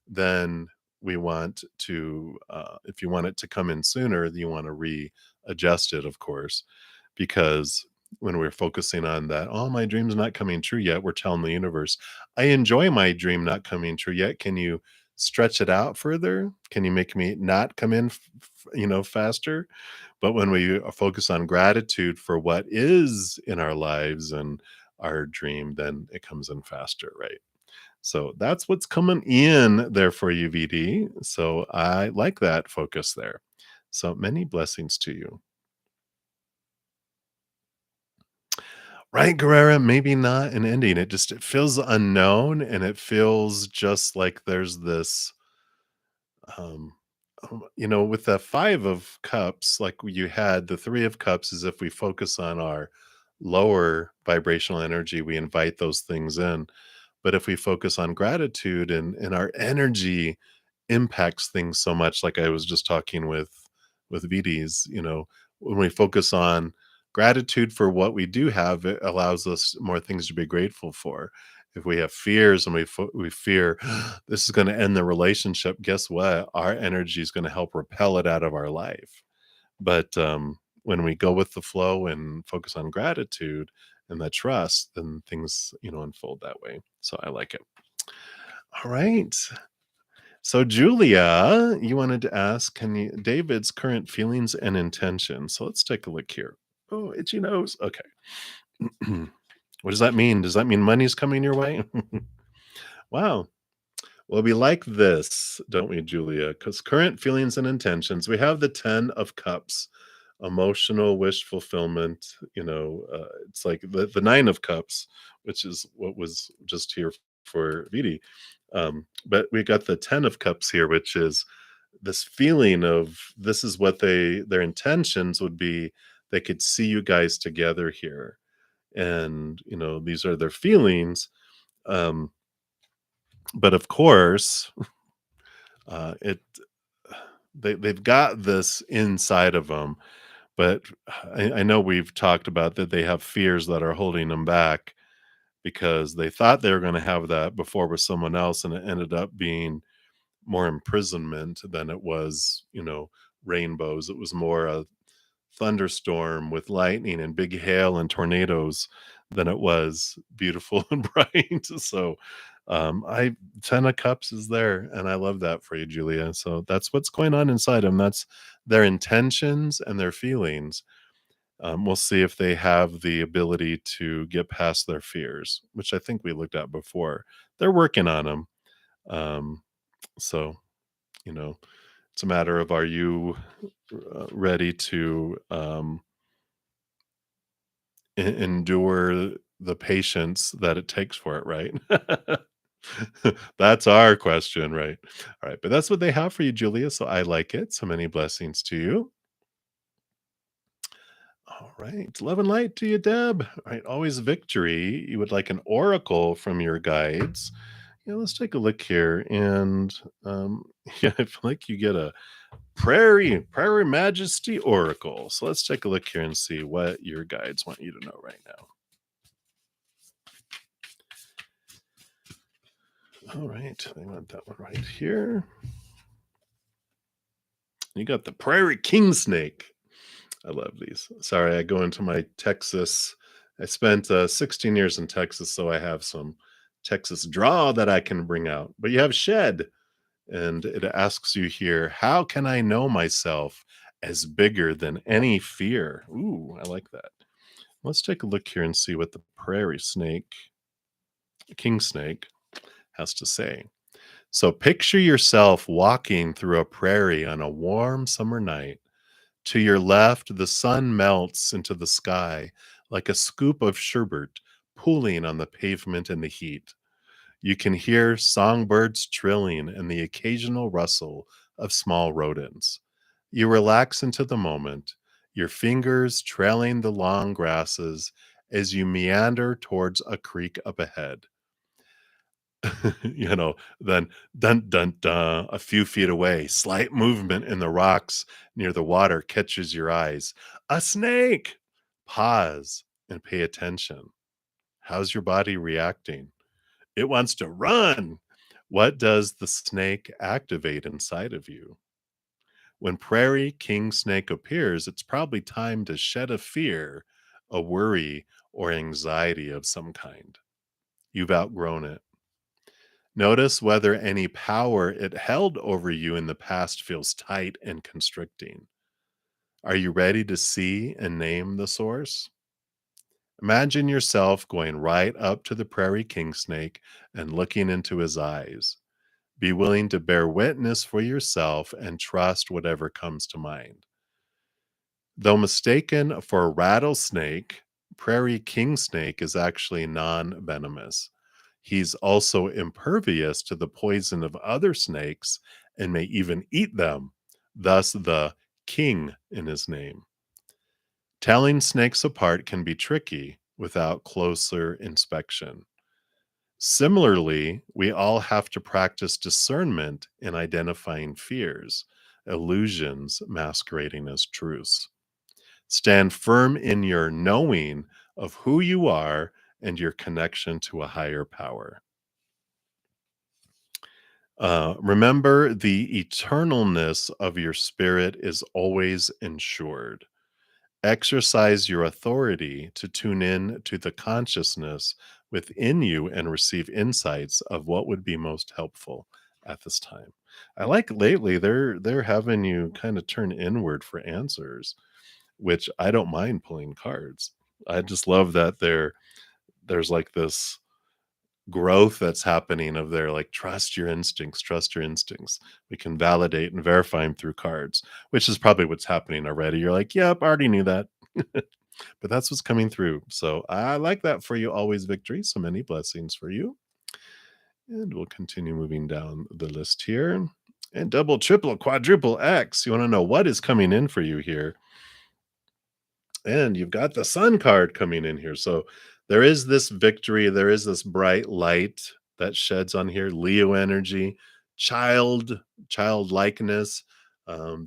then we want to if you want it to come in sooner, you want to readjust it, of course, because when we're focusing on that, oh, my dream's not coming true yet, we're telling the universe, I enjoy my dream not coming true yet. Can you stretch it out further? Can you make me not come in faster? But when we focus on gratitude for what is in our lives and our dream, then it comes in faster, right? So that's what's coming in there for you, VD. So I like that focus there. So many blessings to you. Right, Guerrera, maybe not an ending. It feels unknown, and it feels just like there's this um with the 5 of cups, like you had the 3 of cups, is if we focus on our lower vibrational energy, we invite those things in. But if we focus on gratitude and our energy impacts things so much, like I was just talking with VDs, when we focus on gratitude for what we do have, it allows us more things to be grateful for. If we have fears and we fear this is going to end the relationship, guess what? Our energy is going to help repel it out of our life. But when we go with the flow and focus on gratitude and the trust, then things unfold that way. So I like it. All right. So Julia, you wanted to ask, can you David's current feelings and intentions. So let's take a look here. Oh, itchy nose. Okay. What does that mean? Does that mean money's coming your way? Wow. Well, we like this, don't we, Julia? Because current feelings and intentions, we have the 10 of cups, emotional wish fulfillment. It's like the 9 of cups, which is what was just here for Vidi. But we got the 10 of cups here, which is this feeling of this is what their intentions would be. They could see you guys together here. And, these are their feelings. Um, but of course, it they've got this inside of them, but I know we've talked about that they have fears that are holding them back because they thought they were going to have that before with someone else, and it ended up being more imprisonment than it was, rainbows. It was more a thunderstorm with lightning and big hail and tornadoes than it was beautiful and bright. So I 10 of cups is there, and I love that for you, Julia. So that's what's going on inside them. That's their intentions and their feelings. We'll see if they have the ability to get past their fears, which I think we looked at before. They're working on them. Um, So, it's a matter of, are you ready to endure the patience that it takes for it, right? That's our question, right? All right, but that's what they have for you, Julia. So I like it. So many blessings to you. All right. Love and light to you, Deb. All right. Always victory. You would like an oracle from your guides. Yeah, let's take a look here. And yeah, I feel like you get a prairie majesty oracle. So let's take a look here and see what your guides want you to know right now. All right. I want that one right here. You got the prairie king snake. I love these. Sorry, I go into my Texas. I spent 16 years in Texas, so I have some Texas draw that I can bring out. But you have shed, and it asks you here, how can I know myself as bigger than any fear? Ooh, I like that. Let's take a look here and see what the prairie snake, king snake, has to say. So picture yourself walking through a prairie on a warm summer night. To your left, the sun melts into the sky like a scoop of sherbet pooling on the pavement in the heat. You can hear songbirds trilling and the occasional rustle of small rodents. You relax into the moment, your fingers trailing the long grasses as you meander towards a creek up ahead. Then dun dun dun, a few feet away, slight movement in the rocks near the water catches your eyes. A snake! Pause and pay attention. How's your body reacting? It wants to run. What does the snake activate inside of you? When prairie king snake appears, it's probably time to shed a fear, a worry, or anxiety of some kind. You've outgrown it. Notice whether any power it held over you in the past feels tight and constricting. Are you ready to see and name the source? Imagine yourself going right up to the prairie king snake and looking into his eyes. Be willing to bear witness for yourself and trust whatever comes to mind. Though mistaken for a rattlesnake, prairie king snake is actually non venomous. He's also impervious to the poison of other snakes and may even eat them, thus, the king in his name. Telling snakes apart can be tricky without closer inspection. Similarly, we all have to practice discernment in identifying fears, illusions masquerading as truths. Stand firm in your knowing of who you are and your connection to a higher power. Remember, the eternalness of your spirit is always ensured. Exercise your authority to tune in to the consciousness within you and receive insights of what would be most helpful at this time. I like lately they're having you kind of turn inward for answers, which I don't mind pulling cards. I just love that there's like this growth that's happening of their like trust your instincts. We can validate and verify them through cards, which is probably what's happening already. You're like, yep, I already knew that. But that's what's coming through. So I like that for you. Always victory. So many blessings for you. And we'll continue moving down the list here. And double, triple, quadruple X. You want to know what is coming in for you here? And you've got the sun card coming in here. So there is this victory, there is this bright light that sheds on here, Leo energy, childlikeness,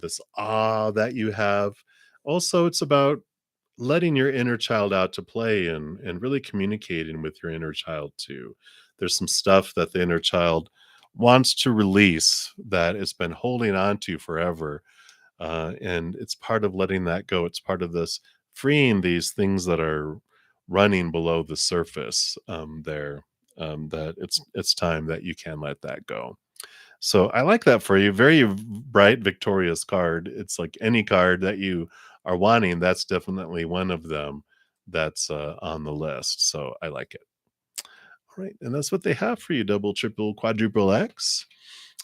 this awe that you have. Also, it's about letting your inner child out to play and really communicating with your inner child too. There's some stuff that the inner child wants to release that it's been holding on to forever, and it's part of letting that go. It's part of this freeing these things that are running below the surface, there, that it's time that you can let that go. So I like that for you. Very bright, victorious card. It's like any card that you are wanting. That's definitely one of them that's on the list. So I like it. All right, and that's what they have for you. Double, triple, quadruple X.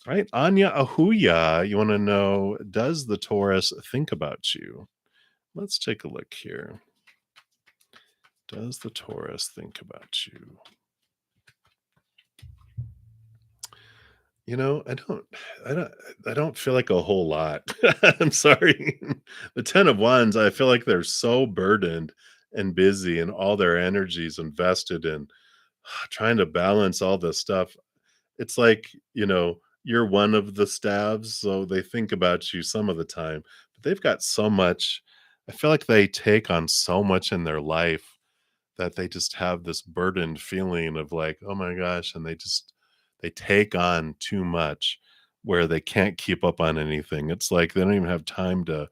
All right, Anya Ahuya, you want to know, does the Taurus think about you? Let's take a look here. Does the Taurus think about you? You know, I don't, I don't feel like a whole lot. I'm sorry. The 10 of Wands, I feel like they're so burdened and busy, and all their energies invested in trying to balance all this stuff. It's like, you're one of the staves, so they think about you some of the time, but they've got so much. I feel like they take on so much in their life that they just have this burdened feeling of like, "Oh my gosh," and they take on too much where they can't keep up on anything. It's like they don't even have time to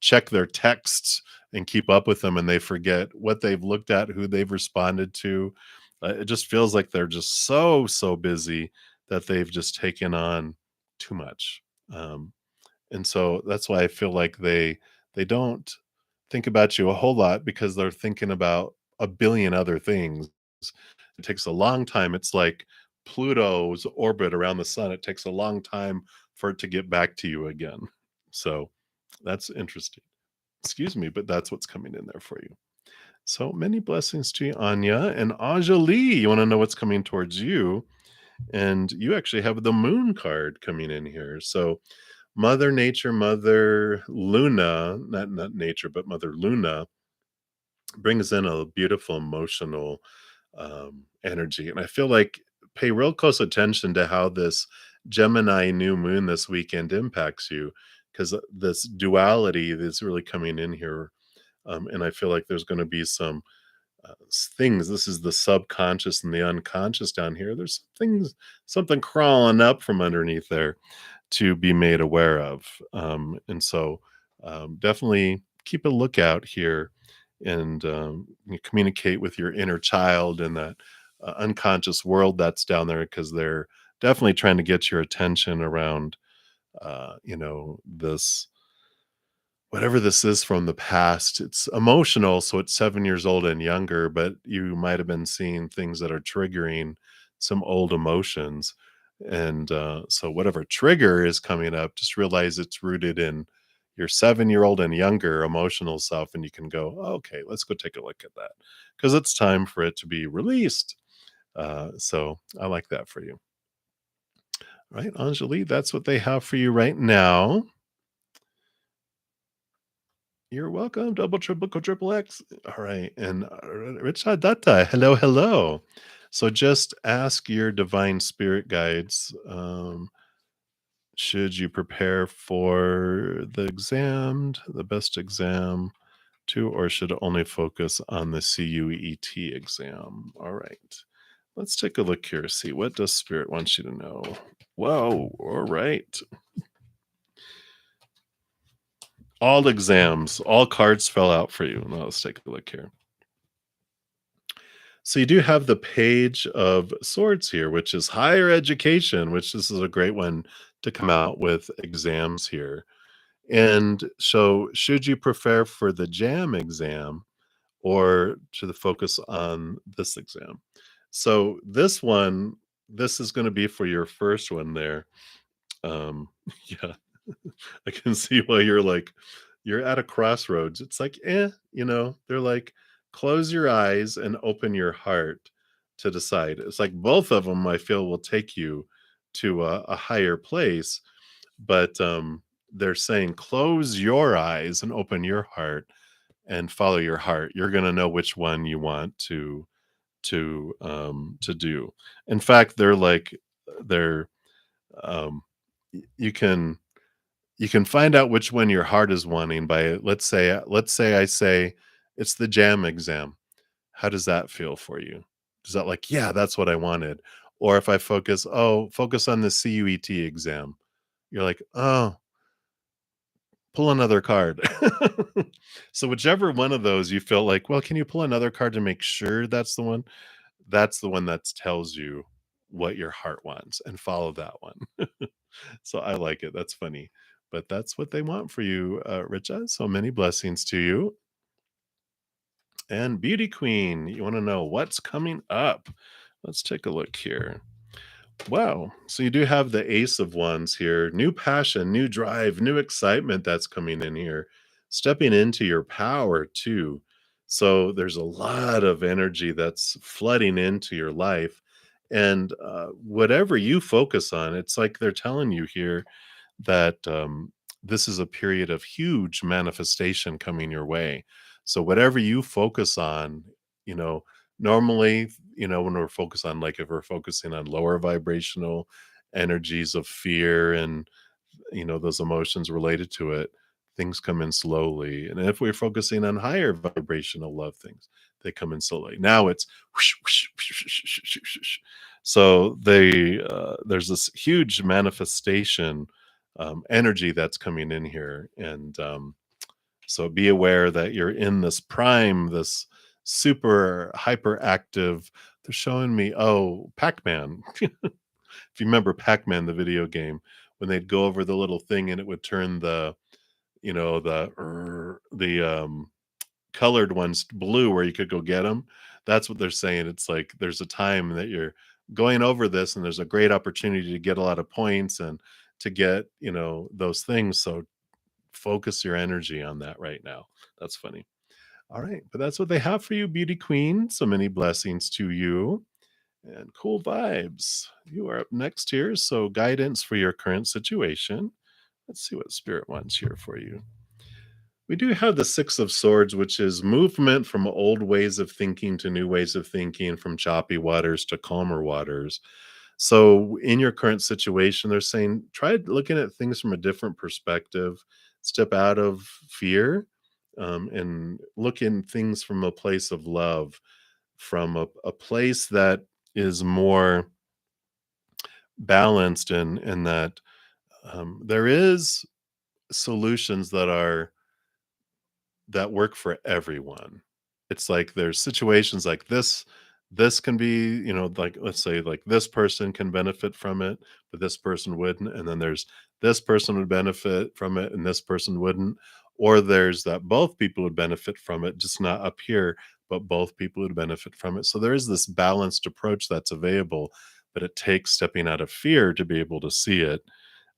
check their texts and keep up with them, and they forget what they've looked at, who they've responded to. It just feels like they're just so busy that they've just taken on too much. And so that's why I feel like they don't think about you a whole lot because they're thinking about a billion other things. It takes a long time. It's like Pluto's orbit around the sun. It takes a long time for it to get back to you again. So that's interesting. Excuse me, but that's what's coming in there for you. So many blessings to you, Anya. And Anjali, you want to know what's coming towards you? And you actually have the moon card coming in here. So Mother Nature, Mother Luna, not nature, but Mother Luna brings in a beautiful emotional energy. And I feel like pay real close attention to how this Gemini new moon this weekend impacts you because this duality is really coming in here. And I feel like there's going to be some things. This is the subconscious and the unconscious down here. There's things, something crawling up from underneath there to be made aware of. And so definitely keep a lookout here and you communicate with your inner child and that unconscious world that's down there because they're definitely trying to get your attention around, this whatever this is from the past. It's emotional, so it's 7 years old and younger, but you might have been seeing things that are triggering some old emotions, and, so whatever trigger is coming up, just realize it's rooted in your 7-year-old and younger emotional self, and you can go, "Oh, okay, let's go take a look at that because it's time for it to be released." So I like that for you. Right, Anjali, that's what they have for you right now. You're welcome. Double, triple, quadruple X. All right. And Richard Data, hello, hello. So just ask your divine spirit guides. Should you prepare for the exam, the best exam, too, or should it only focus on the CUET exam? All right. Let's take a look here. See what does spirit want you to know. Whoa. All right. All exams, all cards fell out for you. Now let's take a look here. So you do have the Page of Swords here, which is higher education, which this is a great one to come out with exams here. And so should you prefer for the JAM exam or to the focus on this exam? So this one, this is going to be for your first one there. Yeah, I can see why you're like, you're at a crossroads. It's like, they're like, close your eyes and open your heart to decide. It's like both of them, I feel, will take you to a higher place, but they're saying close your eyes and open your heart and follow your heart. You're gonna know which one you want to do. In fact, they're like they're you can find out which one your heart is wanting by let's say I say it's the JAM exam. How does that feel for you? Does that like, yeah, that's what I wanted? Or if I focus on the CUET exam, you're like, oh, pull another card. So whichever one of those you feel like, well, can you pull another card to make sure that's the one? That's the one that tells you what your heart wants and follow that one. So I like it. That's funny. But that's what they want for you, Richa. So many blessings to you. And Beauty Queen, you want to know what's coming up? Let's take a look here. Wow. So you do have the Ace of Wands here. New passion, new drive, new excitement that's coming in here. Stepping into your power too. So there's a lot of energy that's flooding into your life. And whatever you focus on, it's like they're telling you here that this is a period of huge manifestation coming your way. So whatever you focus on, you know, normally, when we're focused on, like, if we're focusing on lower vibrational energies of fear and, those emotions related to it, things come in slowly. And if we're focusing on higher vibrational love things, they come in slowly. Now it's whoosh, whoosh, whoosh, whoosh, whoosh, whoosh, whoosh, whoosh. So there's this huge manifestation energy that's coming in here, and so be aware that you're in this prime, this super hyperactive. They're showing me, oh, Pac-Man. If you remember Pac-Man, the video game, when they'd go over the little thing and it would turn the colored ones blue where you could go get them. That's what they're saying. It's like there's a time that you're going over this and there's a great opportunity to get a lot of points and to get, those things. So focus your energy on that right now. That's funny. All right, but that's what they have for you, beauty queen. So many blessings to you and cool vibes. You are up next here. So, guidance for your current situation. Let's see what spirit wants here for you. We do have the Six of Swords, which is movement from old ways of thinking to new ways of thinking, from choppy waters to calmer waters. So, in your current situation, they're saying try looking at things from a different perspective, step out of fear, and look in things from a place of love, from a place that is more balanced, and that there is solutions that work for everyone. It's like there's situations like this can be, like, let's say, like, this person can benefit from it, but this person wouldn't, and then there's this person would benefit from it and this person wouldn't, or there's that both people would benefit from it, just not up here, but both people would benefit from it. So there is this balanced approach that's available, but it takes stepping out of fear to be able to see it.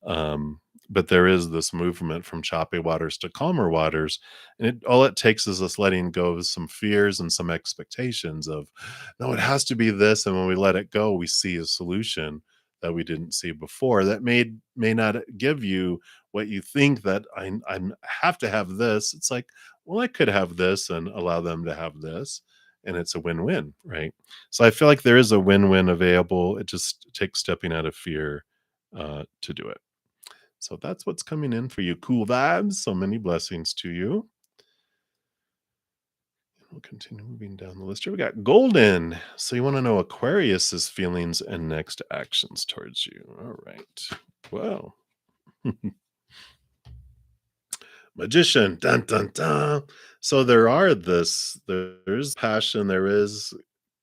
um, but there is this movement from choppy waters to calmer waters, and all it takes is us letting go of some fears and some expectations of, no, it has to be this, and when we let it go, we see a solution that we didn't see before, that may not give you what you think, that I have to have this. It's like, well, I could have this and allow them to have this, and it's a win-win, right? So I feel like there is a win-win available. It just takes stepping out of fear to do it. So that's what's coming in for you. Cool vibes. So many blessings to you. We'll continue moving down the list here. We got Golden. So you want to know Aquarius's feelings and next actions towards you. All right. Well, Magician. Dun dun dun. So there's passion, there is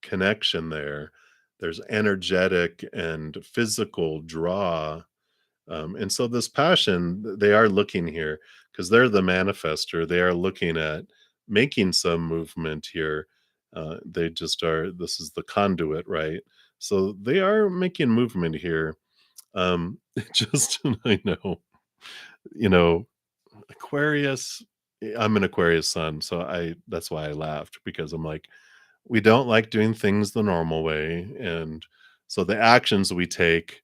connection there. There's energetic and physical draw. And so this passion, they are looking here because they're the manifester. They are looking at making some movement here. They just are. This is the conduit, right? So they are making movement here. Just I know, you know, Aquarius. I'm an Aquarius sun, so I that's why I laughed, because I'm like, we don't like doing things the normal way, and so the actions we take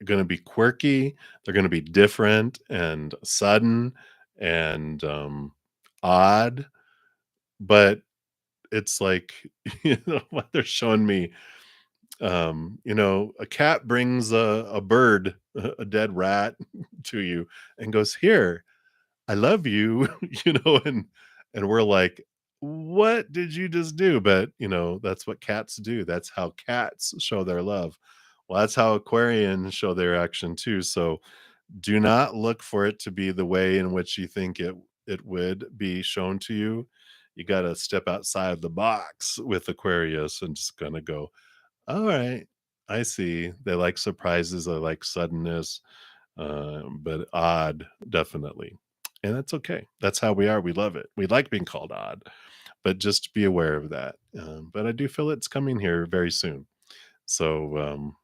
gonna be quirky, they're gonna be different and sudden and, odd, but it's like, what they're showing me, a cat brings a bird, a dead rat to you and goes, "Here, I love you," and we're like, "What did you just do?" But, that's what cats do. That's how cats show their love. Well, that's how Aquarians show their action too. So do not look for it to be the way in which you think it would be shown to you. You got to step outside the box with Aquarius and just kind of go, all right, I see. They like surprises, they like suddenness, but odd, definitely. And that's okay. That's how we are. We love it. We like being called odd, but just be aware of that. But I do feel it's coming here very soon. So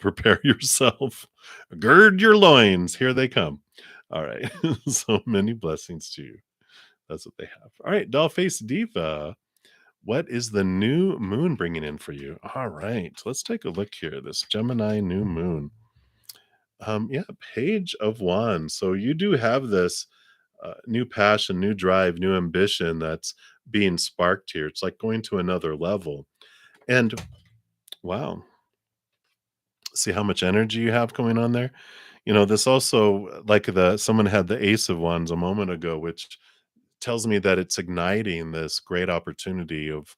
Prepare yourself. Gird your loins. Here they come. All right. So many blessings to you. That's what they have. All right, Dollface Diva. What is the new moon bringing in for you? All right, let's take a look here. This Gemini new moon. Yeah, Page of Wands. So you do have this new passion, new drive, new ambition that's being sparked here. It's like going to another level. And wow, see how much energy you have going on there? This also like the someone had the Ace of Wands a moment ago, which tells me that it's igniting this great opportunity of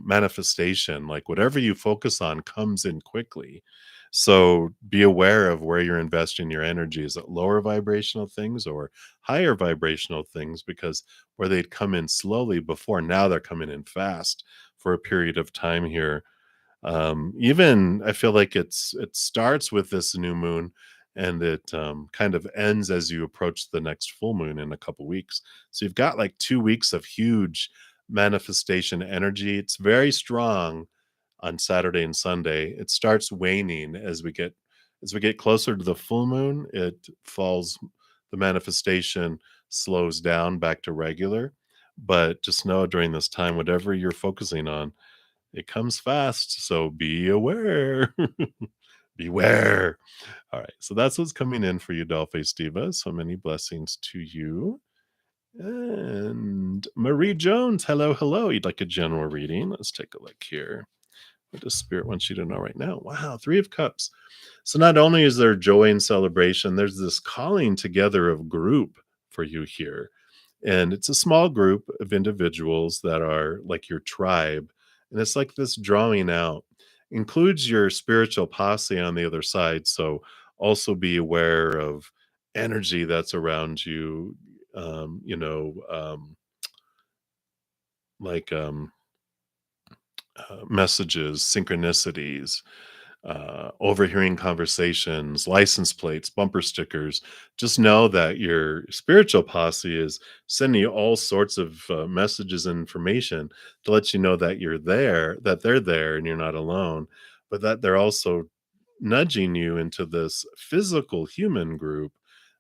manifestation. Like whatever you focus on comes in quickly. So be aware of where you're investing your energy. Is it lower vibrational things or higher vibrational things? Because where they'd come in slowly before, now they're coming in fast for a period of time here. Even I feel like it starts with this new moon and it kind of ends as you approach the next full moon in a couple weeks. So you've got like 2 weeks of huge manifestation energy. It's very strong on Saturday and Sunday. It starts waning as we get closer to the full moon. It falls, the manifestation slows down back to regular. But just know during this time, whatever you're focusing on, it comes fast, so be aware. Beware. All right, so that's what's coming in for you, Dollface Diva. So many blessings to you. And Marie Jones, hello, hello. You'd like a general reading? Let's take a look here. What does Spirit want you to know right now? Wow, Three of Cups. So not only is there joy and celebration, there's this calling together of group for you here. And it's a small group of individuals that are like your tribe. And it's like this drawing out. Includes your spiritual posse on the other side. So also be aware of energy that's around you. Like messages, synchronicities, overhearing conversations, license plates, bumper stickers. Just know that your spiritual posse is sending you all sorts of messages and information to let you know that you're there, that they're there, and you're not alone. But that they're also nudging you into this physical human group.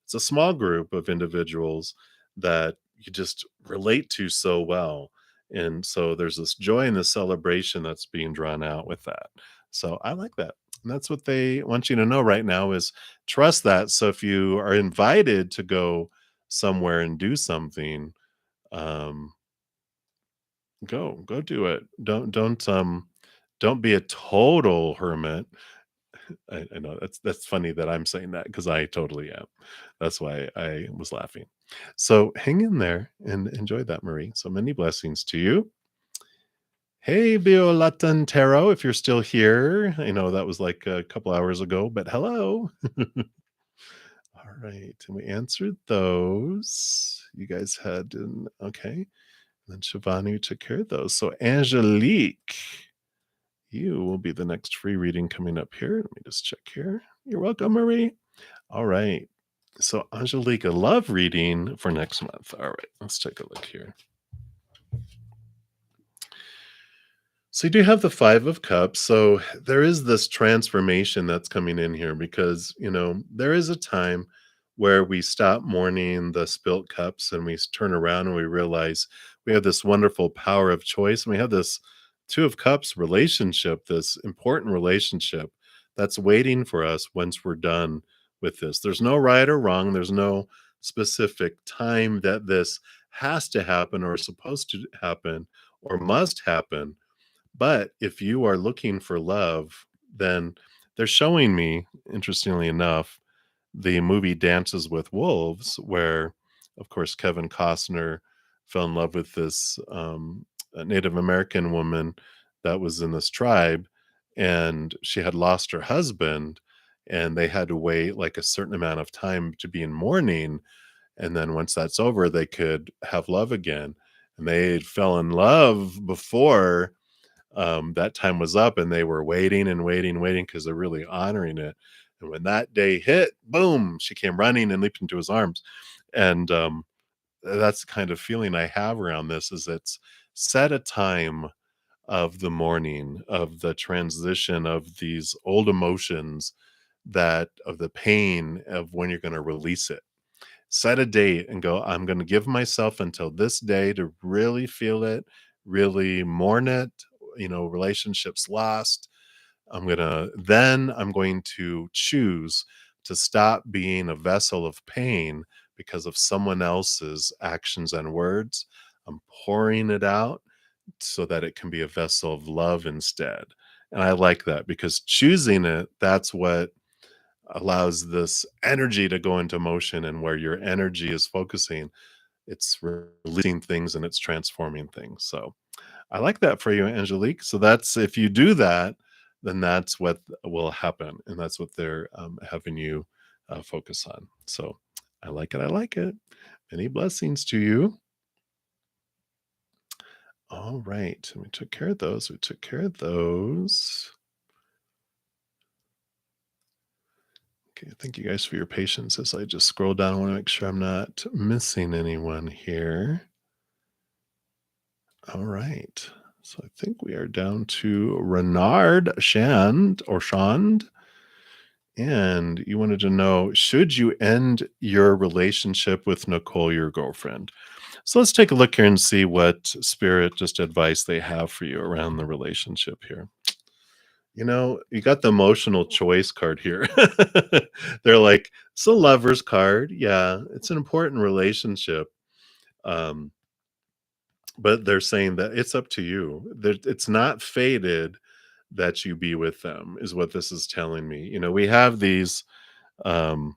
It's a small group of individuals that you just relate to so well. And so there's this joy and this celebration that's being drawn out with that. So I like that. And that's what they want you to know right now is trust that. So if you are invited to go somewhere and do something, um, go do it. Don't be a total hermit. I know that's funny that I'm saying that because I totally am. That's why I was laughing. So hang in there and enjoy that, Marie. So many blessings to you. Hey, Biolatan Tarot, if you're still here. I know that was like a couple hours ago, but hello. All right. And we answered those. You guys had, okay. And then Shivani took care of those. So Angelique, you will be the next free reading coming up here. Let me just check here. You're welcome, Marie. All right. So Angelique, a love reading for next month. All right. Let's take a look here. So you do have the Five of Cups. So there is this transformation that's coming in here because, there is a time where we stop mourning the spilt cups and we turn around and we realize we have this wonderful power of choice. And we have this Two of Cups relationship, this important relationship that's waiting for us once we're done with this. There's no right or wrong. There's no specific time that this has to happen or is supposed to happen or must happen, but if you are looking for love, then they're showing me, interestingly enough, the movie Dances with Wolves, where, of course, Kevin Costner fell in love with this a Native American woman that was in this tribe, and she had lost her husband, and they had to wait like a certain amount of time to be in mourning. And then once that's over, they could have love again. And they fell in love before that time was up and they were waiting and waiting, waiting because they're really honoring it. And when that day hit, boom, she came running and leaped into his arms. And that's the kind of feeling I have around this is it's set a time of the morning, of the transition of these old emotions, that of the pain of when you're going to release it. Set a date and go, I'm going to give myself until this day to really feel it, really mourn it, relationships lost. I'm going to choose to stop being a vessel of pain because of someone else's actions and words. I'm pouring it out so that it can be a vessel of love instead. And I like that because choosing it, that's what allows this energy to go into motion, and where your energy is focusing, it's releasing things and it's transforming things. So I like that for you, Angelique. So that's if you do that, then that's what will happen, and that's what they're having you focus on. So I like it. I like it. Many blessings to you. All right, we took care of those. We took care of those. Okay, thank you guys for your patience as I just scroll down. I want to make sure I'm not missing anyone here. All right. So I think we are down to Renard Shand or Shand. And you wanted to know, should you end your relationship with Nicole, your girlfriend? So let's take a look here and see what spirit just advice they have for you around the relationship here. You got the emotional choice card here. They're like, it's a lover's card. Yeah, it's an important relationship. Um, but they're saying that it's up to you. It's not fated that you be with them, is what this is telling me. We have these um,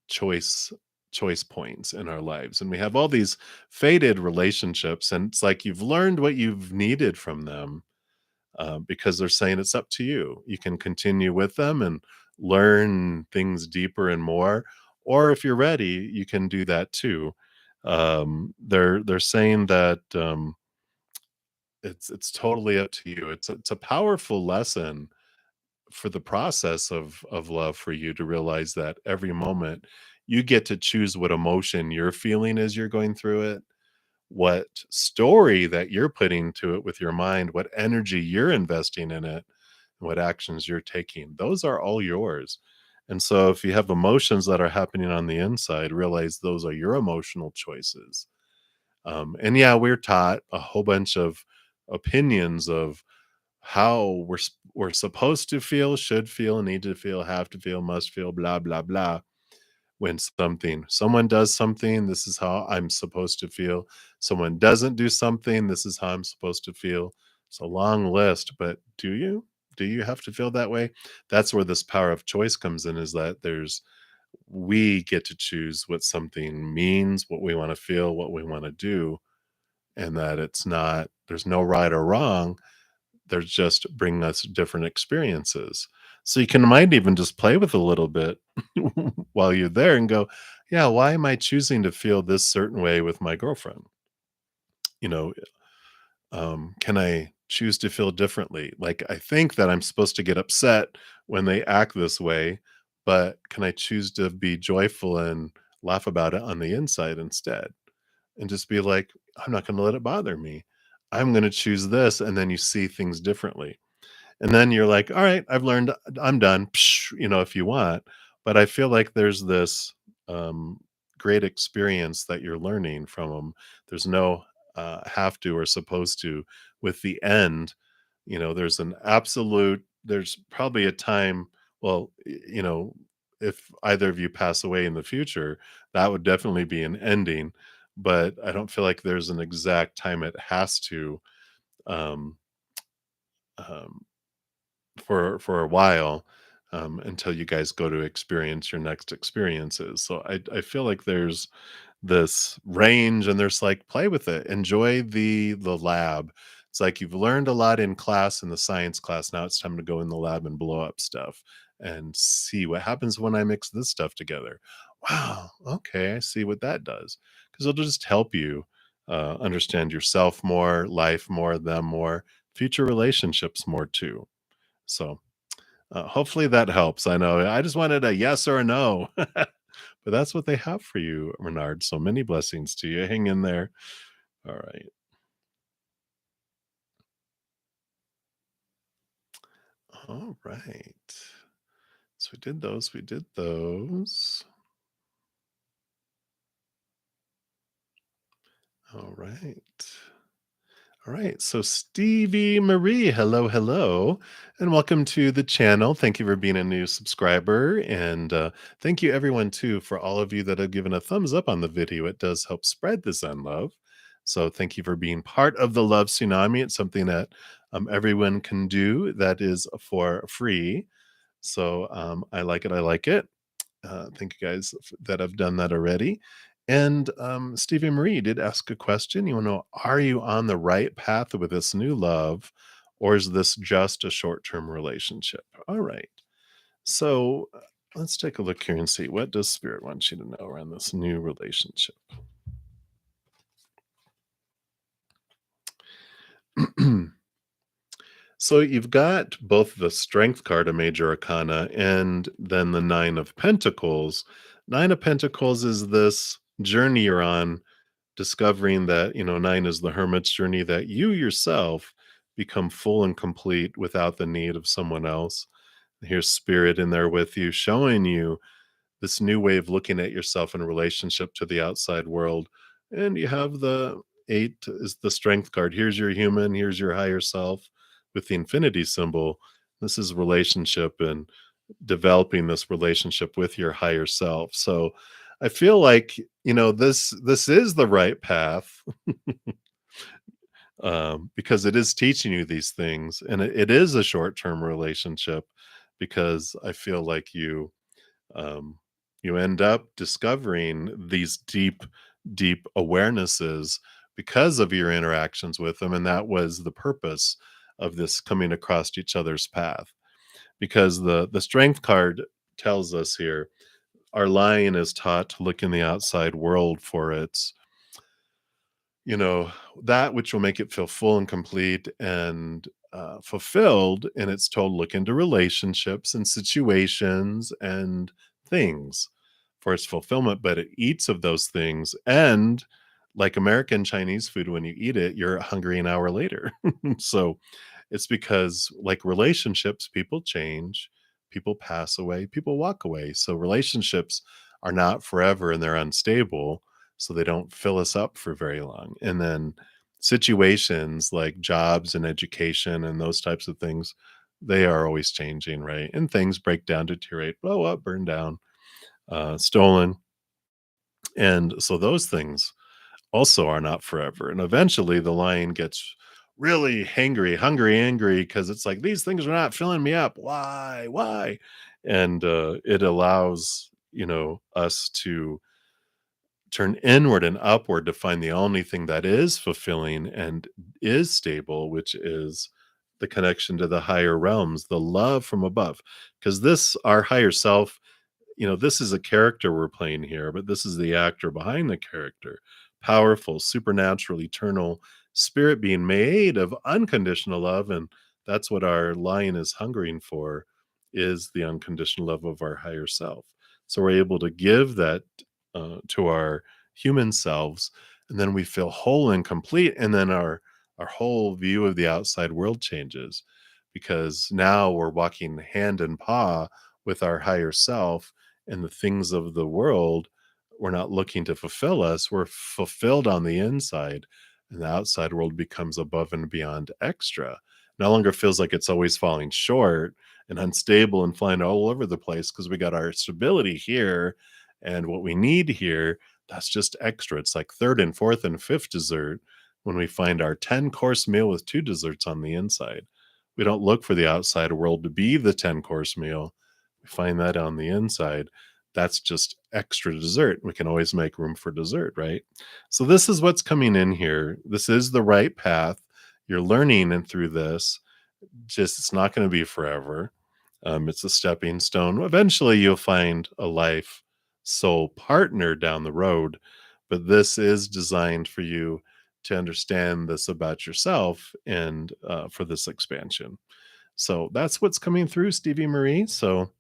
choice choice points in our lives, and we have all these fated relationships, and it's like you've learned what you've needed from them, because they're saying it's up to you. You can continue with them and learn things deeper and more, or if you're ready, you can do that too. They're saying that it's totally up to you. It's a powerful lesson for the process of love for you to realize that every moment you get to choose what emotion you're feeling as you're going through it, what story that you're putting to it with your mind, what energy you're investing in it, and what actions you're taking. Those are all yours. And so if you have emotions that are happening on the inside, realize those are your emotional choices. And yeah, we're taught a whole bunch of opinions of how we're supposed to feel, should feel, need to feel, have to feel, must feel, blah blah blah. When someone does something, this is how I'm supposed to feel. Someone doesn't do something, this is how I'm supposed to feel. It's a long list, but do you? Do you have to feel that way? That's where this power of choice comes in, is that we get to choose what something means, what we want to feel, what we want to do, and that there's no right or wrong. There's just bring us different experiences. So you might even just play with a little bit while you're there and go, yeah, why am I choosing to feel this certain way with my girlfriend? You know, can I choose to feel differently? Like, I think that I'm supposed to get upset when they act this way, but can I choose to be joyful and laugh about it on the inside instead? And just be like, I'm not going to let it bother me. I'm going to choose this. And then you see things differently. And then you're like, all right, I've learned, I'm done, psh, if you want. But I feel like there's this um, great experience that you're learning from them. There's no have to or supposed to with the end. There's probably a time, well, if either of you pass away in the future, that would definitely be an ending. But I don't feel like there's an exact time it has to. Um, um, for a while, until you guys go to experience your next experiences. So I feel like there's this range, and there's like, play with it, enjoy the lab. It's like you've learned a lot in class, in the science class. Now it's time to go in the lab and blow up stuff and see what happens when I mix this stuff together. Wow, okay, I see what that does, because it'll just help you understand yourself more, life more, them more, future relationships more too. So, hopefully that helps. I know I just wanted a yes or a no, but that's what they have for you, Renard. So many blessings to you. Hang in there. All right. All right. So we did those. We did those. All right. All right. So Stevie Marie, hello, hello, and welcome to the channel. Thank you for being a new subscriber. And thank you, everyone, too, for all of you that have given a thumbs up on the video. It does help spread the Zen love. So thank you for being part of the love tsunami. It's something that everyone can do that is for free. So I like it. I like it. Thank you guys that have done that already. And Stevie Marie did ask a question. You want to know, are you on the right path with this new love, or is this just a short term relationship? All right. So let's take a look here and see, what does Spirit want you to know around this new relationship? So you've got both the Strength card, a major arcana, and then the Nine of Pentacles. Nine of Pentacles is this journey you're on, discovering that, nine is the hermit's journey, that you yourself become full and complete without the need of someone else. Here's Spirit in there with you, showing you this new way of looking at yourself in relationship to the outside world. And you have the eight is the Strength card. Here's your human, here's your higher self with the infinity symbol. This is relationship and developing this relationship with your higher self. So I feel like, this is the right path, because it is teaching you these things, and it is a short-term relationship, because I feel like um, you end up discovering these deep, deep awarenesses because of your interactions with them, and that was the purpose of this coming across each other's path. Because the Strength card tells us here, our lion is taught to look in the outside world for its, you know, that which will make it feel full and complete and fulfilled. And it's told, look into relationships and situations and things for its fulfillment, but it eats of those things. And like American Chinese food, when you eat it, you're hungry an hour later. So it's because, like relationships, people change, people pass away, people walk away. So relationships are not forever and they're unstable, so they don't fill us up for very long. And then situations like jobs and education and those types of things, they are always changing, right? And things break down, deteriorate, blow up, burn down, stolen. And so those things also are not forever. And eventually the lion gets really hangry, hungry, angry, because it's like, these things are not filling me up. Why? Why? And it allows, us to turn inward and upward to find the only thing that is fulfilling and is stable, which is the connection to the higher realms, the love from above. Because this, our higher self, this is a character we're playing here, but this is the actor behind the character. Powerful, supernatural, eternal spirit being made of unconditional love. And that's what our lion is hungering for, is the unconditional love of our higher self. So we're able to give that to our human selves, and then we feel whole and complete. And then our whole view of the outside world changes, because now we're walking hand in paw with our higher self, and the things of the world we're not looking to fulfill us. We're fulfilled on the inside, and the outside world becomes above and beyond extra. No longer feels like it's always falling short and unstable and flying all over the place, because we got our stability here and what we need here. That's just extra. It's like third and fourth and fifth dessert when we find our 10-course meal with two desserts on the inside. We don't look for the outside world to be the 10-course meal. We find that on the inside. That's just extra dessert. We can always make room for dessert, right? So this is what's coming in here. This is the right path. You're learning, and through this, just, it's not going to be forever. It's a stepping stone. Eventually, you'll find a life soul partner down the road, but this is designed for you to understand this about yourself, and for this expansion. So that's what's coming through, Stevie Marie. So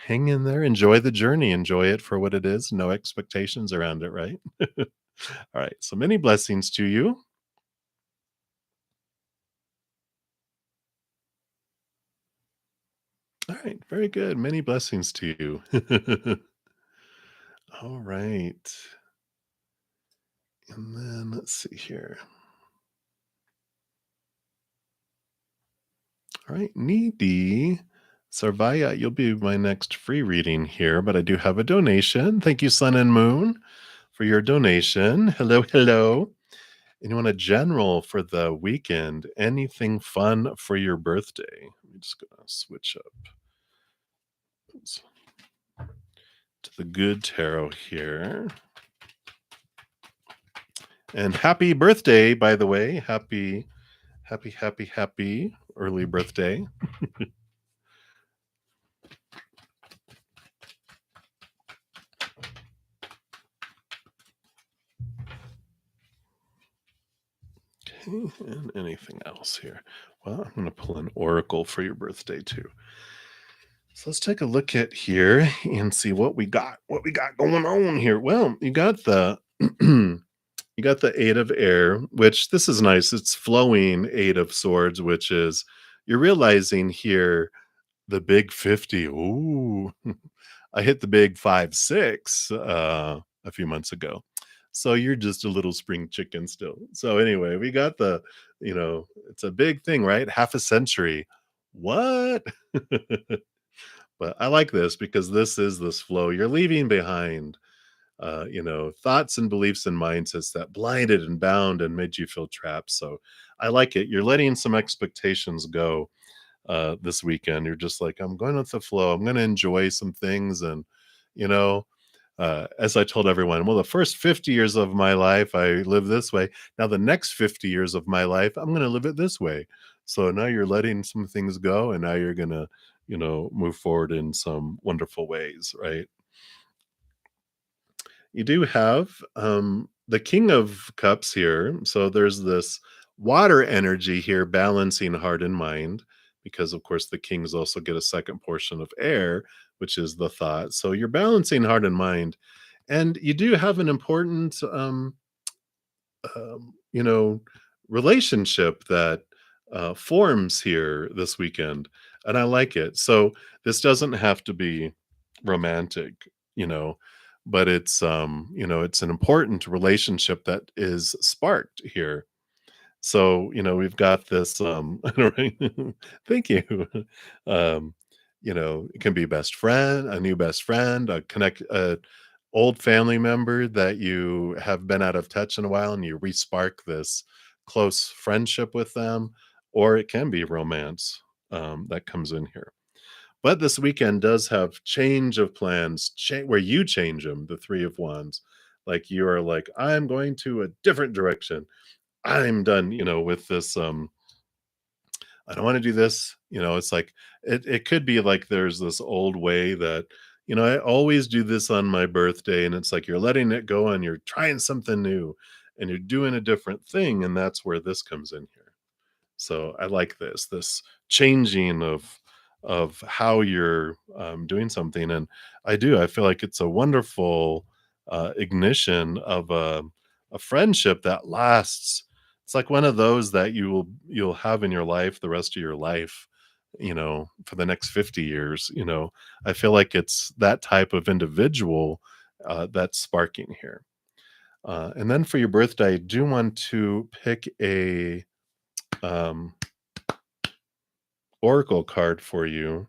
hang in there, enjoy the journey, enjoy it for what it is. No expectations around it, right? All right. So many blessings to you. right, very good. Many blessings to you. All right. And then let's see here. All right, Needy. Sarvaya, you'll be my next free reading here, but I do have a donation. Thank you, Sun and Moon, for your donation. Hello, hello. And you want a general for the weekend? Anything fun for your birthday? I'm just gonna switch up to the good tarot here. And happy birthday, by the way. Happy early birthday. Okay, and anything else here? Well, I'm going to pull an oracle for your birthday too. So let's take a look at here and see what we got. What we got going on here? Well, you got the you got the 8 of air, which this is nice. It's flowing 8 of swords, which is you're realizing here the big 50. Ooh. I hit the big 5-6 a few months ago. So you're just a little spring chicken still. So anyway, we got it's a big thing, right? Half a century. What? But I like this because this is this flow. You're leaving behind thoughts and beliefs and mindsets that blinded and bound and made you feel trapped. So I like it. You're letting some expectations go this weekend. You're just like, I'm going with the flow. I'm going to enjoy some things. And, you know, as I told everyone, well, the first 50 years of my life, I live this way. Now, the next 50 years of my life, I'm going to live it this way. So now you're letting some things go and now you're going to, move forward in some wonderful ways, right? You do have the King of Cups here. So there's this water energy here balancing heart and mind, because, of course, the kings also get a second portion of air, which is the thought. So you're balancing heart and mind. And you do have an important, um, you know, relationship that forms here this weekend. And I like it. So this doesn't have to be romantic, you know, but it's an important relationship that is sparked here. So, we've got this right? Thank you. Um, it can be best friend, a new best friend, a old family member that you have been out of touch in a while and you respark this close friendship with them, or it can be romance that comes in here. But this weekend does have change of plans, where you change them, the 3 of Wands. Like, you are like, "I'm going to a different direction. I'm done, with this, I don't wanna do this." It's like it could be like there's this old way that, "I always do this on my birthday," and it's like you're letting it go and you're trying something new, and you're doing a different thing, and that's where this comes in here. So I like this changing of how you're doing something, and I feel like it's a wonderful ignition of a friendship that lasts. It's like one of those that you'll have in your life the rest of your life, for the next 50 years. I feel like it's that type of individual that's sparking here. And then for your birthday, I do want to pick a um, oracle card for you.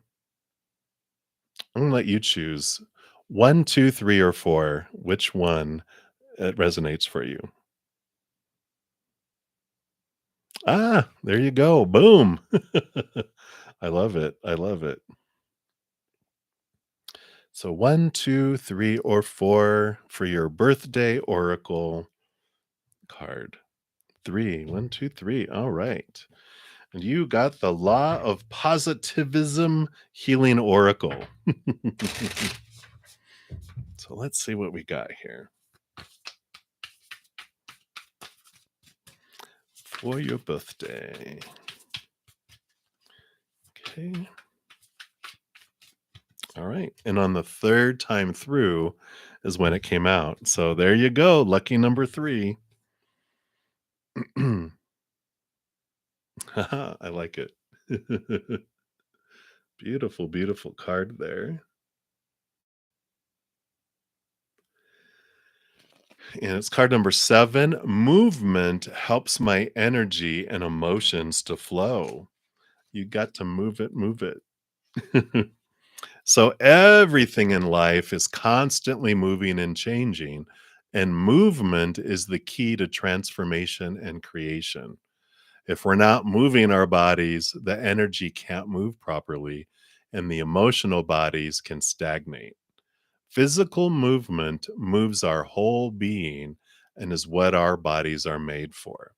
I'm gonna let you choose 1, 2, 3, or 4. Which one resonates for you? Ah, there you go. Boom. I love it. I love it. So 1, 2, 3, or 4 for your birthday oracle card. 3. 1, 2, 3. All right. And you got the Law of Positivism Healing Oracle. So let's see what we got here for your birthday. Okay. All right. And on the third time through is when it came out. So there you go. Lucky number 3. I like it. Beautiful, beautiful card there. And it's card number 7. Movement helps my energy and emotions to flow. You got to move it. So everything in life is constantly moving and changing, and movement is the key to transformation and creation. If we're not moving our bodies, the energy can't move properly, and the emotional bodies can stagnate. Physical movement moves our whole being and is what our bodies are made for.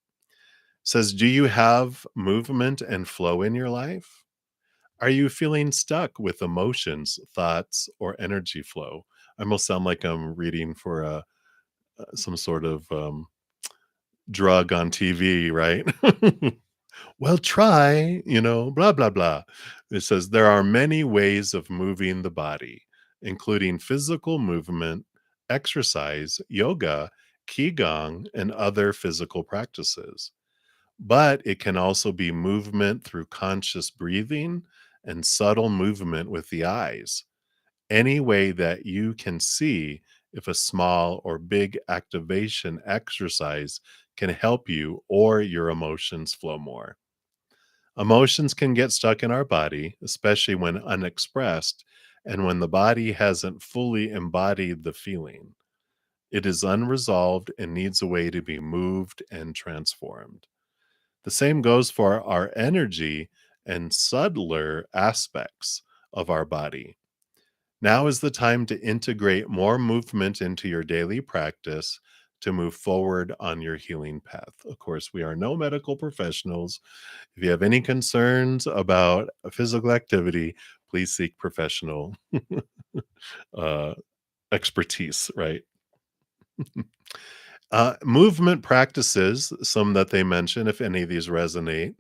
Says, do you have movement and flow in your life? Are you feeling stuck with emotions, thoughts, or energy flow? I almost sound like I'm reading for some sort of drug on TV, right? Well, try, blah, blah, blah. It says there are many ways of moving the body, including physical movement, exercise, yoga, qigong, and other physical practices. But it can also be movement through conscious breathing and subtle movement with the eyes. Any way that you can see if a small or big activation exercise can help you or your emotions flow more. Emotions can get stuck in our body, especially when unexpressed and when the body hasn't fully embodied the feeling. It is unresolved and needs a way to be moved and transformed. The same goes for our energy and subtler aspects of our body. Now is the time to integrate more movement into your daily practice to move forward on your healing path. Of course, we are no medical professionals. If you have any concerns about physical activity, please seek professional uh, expertise, right? Movement practices, some that they mention, if any of these resonate.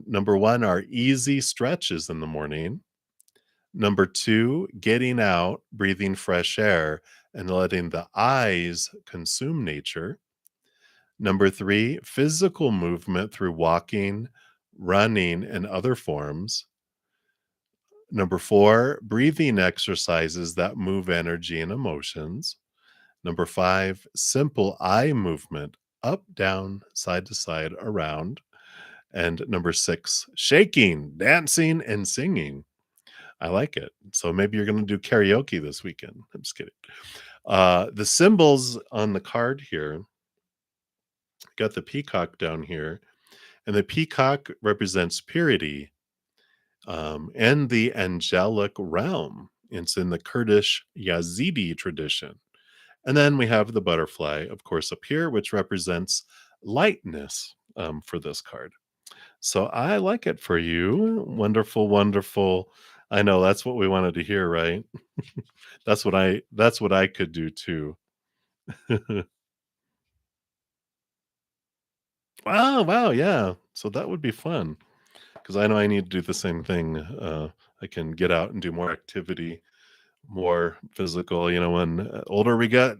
Number one are easy stretches in the morning. Number two, getting out, breathing fresh air, and letting the eyes consume nature. Number three, physical movement through walking, running, and other forms. Number four, breathing exercises that move energy and emotions. Number five, simple eye movement up, down, side to side, around. And number six, shaking, dancing, and singing. I like it. So maybe you're going to do karaoke this weekend. I'm just kidding. The symbols on the card here, got the peacock down here, and the peacock represents purity and the angelic realm. It's in the Kurdish Yazidi tradition. And then we have the butterfly, of course, up here, which represents lightness for this card. So I like it for you. Wonderful, wonderful. I know that's what we wanted to hear, right? That's what I could do too. Wow, wow, yeah. So that would be fun because I know I need to do the same thing. I can get out and do more activity, more physical. When older we get,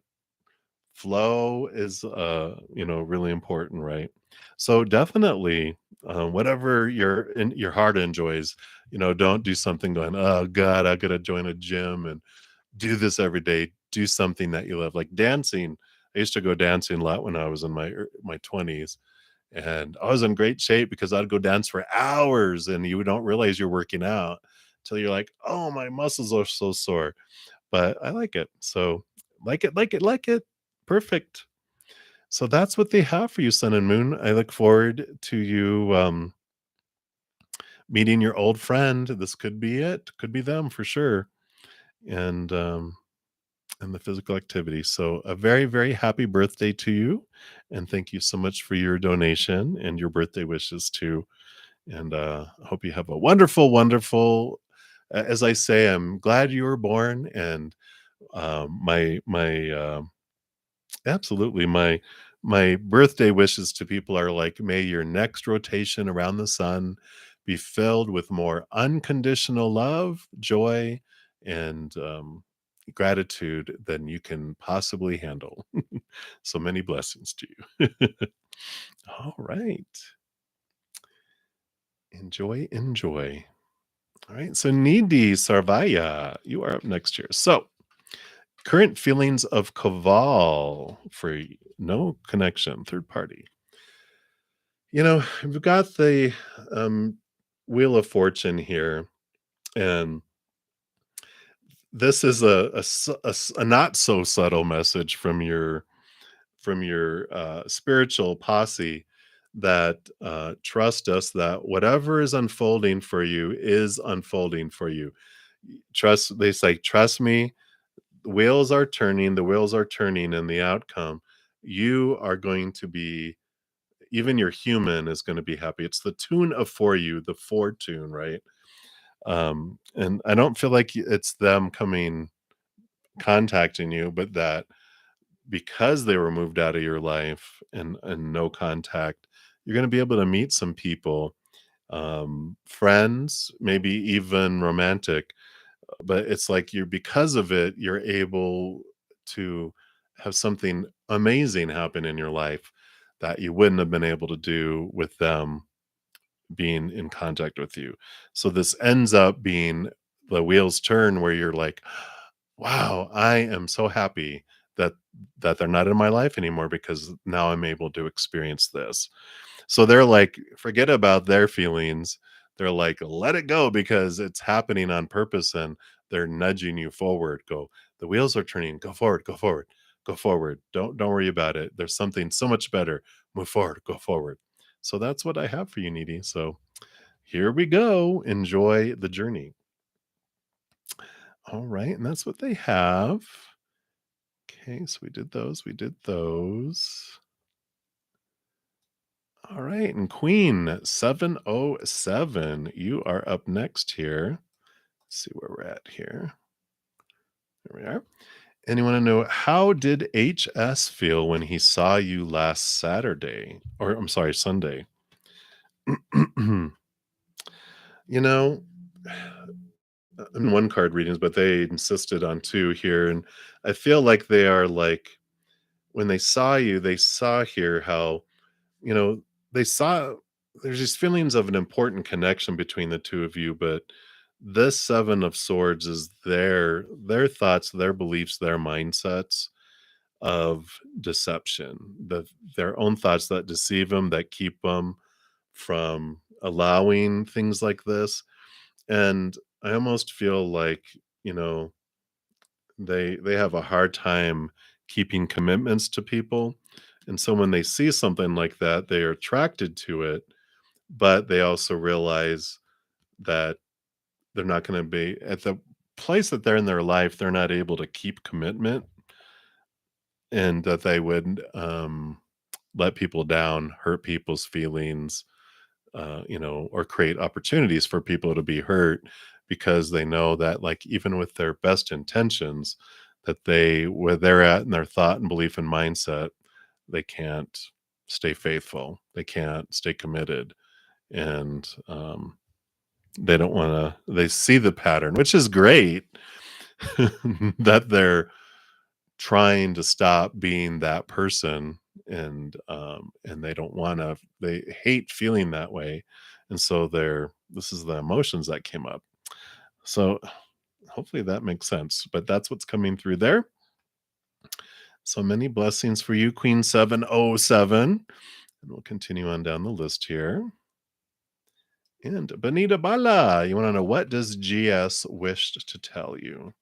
flow is really important, right? So definitely, whatever your heart enjoys, don't do something going, oh god, I gotta join a gym and do this every day. Do something that you love, like dancing. I used to go dancing a lot when I was in my 20s, and I was in great shape because I'd go dance for hours and you don't realize you're working out till you're like, oh, my muscles are so sore. But I like it. So like it, like it, like it. Perfect. So that's what they have for you, Sun and Moon. I look forward to you meeting your old friend. This could be it. Could be them for sure. And the physical activity. So a very, very happy birthday to you. And thank you so much for your donation and your birthday wishes too. And I hope you have a wonderful, wonderful, as I say, I'm glad you were born. And my absolutely. My birthday wishes to people are like, may your next rotation around the sun be filled with more unconditional love, joy, and gratitude than you can possibly handle. So many blessings to you. All right. Enjoy, enjoy. All right. So Nidhi Sarvaya, you are up next here. So current feelings of Kaval for no connection, third party. We've got the um, Wheel of Fortune here, and this is a not so subtle message from your spiritual posse that trust us that whatever is unfolding for you is unfolding for you. Trust, they say, trust me. The wheels are turning, and the outcome. You are going to be even your human is going to be happy. It's the tune of for you, the for tune, right? And I don't feel like it's them coming contacting you, but that because they were moved out of your life and no contact, you're going to be able to meet some people, friends, maybe even romantic. But it's like you're because of it, you're able to have something amazing happen in your life that you wouldn't have been able to do with them being in contact with you. So this ends up being the wheels turn where you're like, wow, I am so happy that they're not in my life anymore because now I'm able to experience this. So they're like, forget about their feelings. They're like, let it go because it's happening on purpose and they're nudging you forward. Go, the wheels are turning. Go forward, go forward, go forward. Don't worry about it. There's something so much better. Move forward, go forward. So that's what I have for you, Needy. So here we go. Enjoy the journey. All right, and that's what they have. Okay, so we did those. We did those. All right, and Queen 707, you are up next here. Let's see where we're at here. There we are. And you want to know, how did HS feel when he saw you last Saturday? Or I'm sorry, Sunday. you know, in one card readings, but they insisted on two here. And I feel like they are like when they saw you, they saw here how, you know, they saw there's these feelings of an important connection between the two of you, but this seven of swords is their thoughts, their beliefs, their mindsets of deception, their own thoughts that deceive them, that keep them from allowing things like this. And I almost feel like, you know, they have a hard time keeping commitments to people. And so when they see something like that, they are attracted to it, but they also realize that they're not going to be at the place that they're in their life, they're not able to keep commitment, and that they would let people down, hurt people's feelings, or create opportunities for people to be hurt because they know that, like, even with their best intentions, that where they're at in their thought and belief and mindset, they can't stay faithful, they can't stay committed, and they don't want to. They see the pattern, which is great, that they're trying to stop being that person, and they don't want to, they hate feeling that way, and so this is the emotions that came up. So hopefully that makes sense, but that's what's coming through there. So many blessings for you, Queen 707, and we'll continue on down the list here. And Benita Bala, you want to know, what does GS wish to tell you?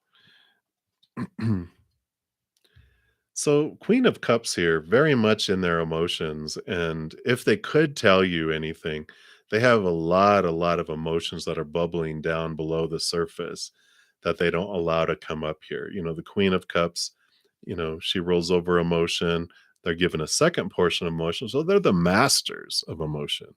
So, Queen of Cups here, very much in their emotions. And if they could tell you anything, they have a lot of emotions that are bubbling down below the surface that they don't allow to come up here. The Queen of Cups, she rolls over emotion. They're given a second portion of emotion. So they're the masters of emotion.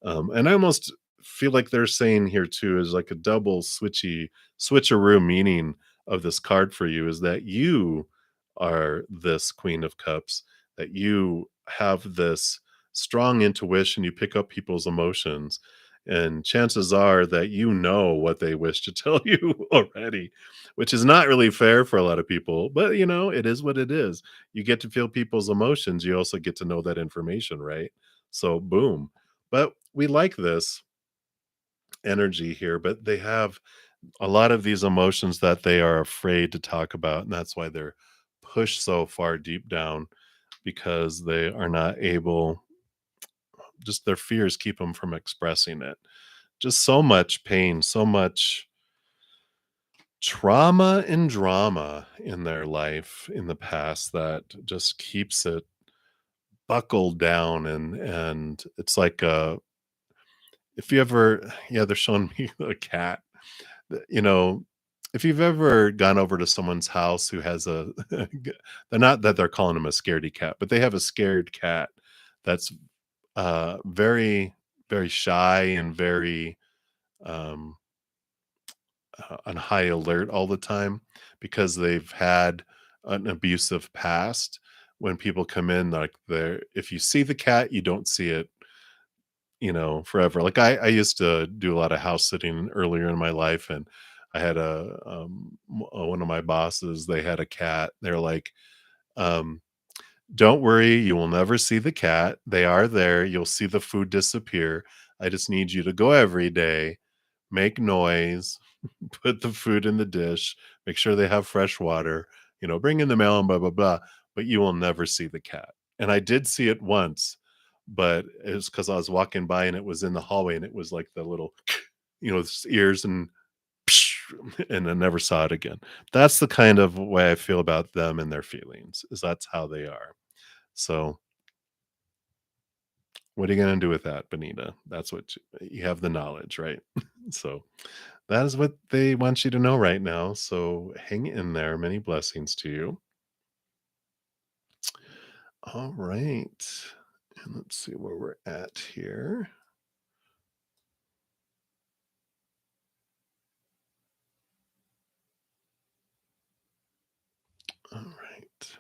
And I almost feel like they're saying here too is like a double switcheroo meaning of this card for you is that you are this Queen of Cups, that you have this strong intuition, you pick up people's emotions, and chances are that you know what they wish to tell you already, which is not really fair for a lot of people, but it is what it is. You get to feel people's emotions, you also get to know that information, right? So boom. But we like this. energy here, but they have a lot of these emotions that they are afraid to talk about, and that's why they're pushed so far deep down because they are not able, just their fears keep them from expressing it. Just so much pain, so much trauma and drama in their life in the past that just keeps it buckled down, and it's like, if you ever yeah, they're showing me a cat. You know, if you've ever gone over to someone's house who has a they're not that they're calling him a scaredy cat, but they have a scared cat that's, very, very shy and very, um, on high alert all the time because they've had an abusive past. When people come in, like, they're if you see the cat, you don't see it, forever. Like I used to do a lot of house sitting earlier in my life, and I had one of my bosses. They had a cat. They're like, um, "Don't worry, you will never see the cat. They are there. You'll see the food disappear. I just need you to go every day, make noise, put the food in the dish, make sure they have fresh water. Bring in the mail and blah blah blah. But you will never see the cat." And I did see it once, but it was because I was walking by and it was in the hallway and it was like the little, ears and and I never saw it again. That's the kind of way I feel about them and their feelings, is that's how they are. So, what are you gonna do with that, Benita? That's what you have the knowledge, right? So, that is what they want you to know right now. So, hang in there. Many blessings to you. All right. And let's see where we're at here. All right.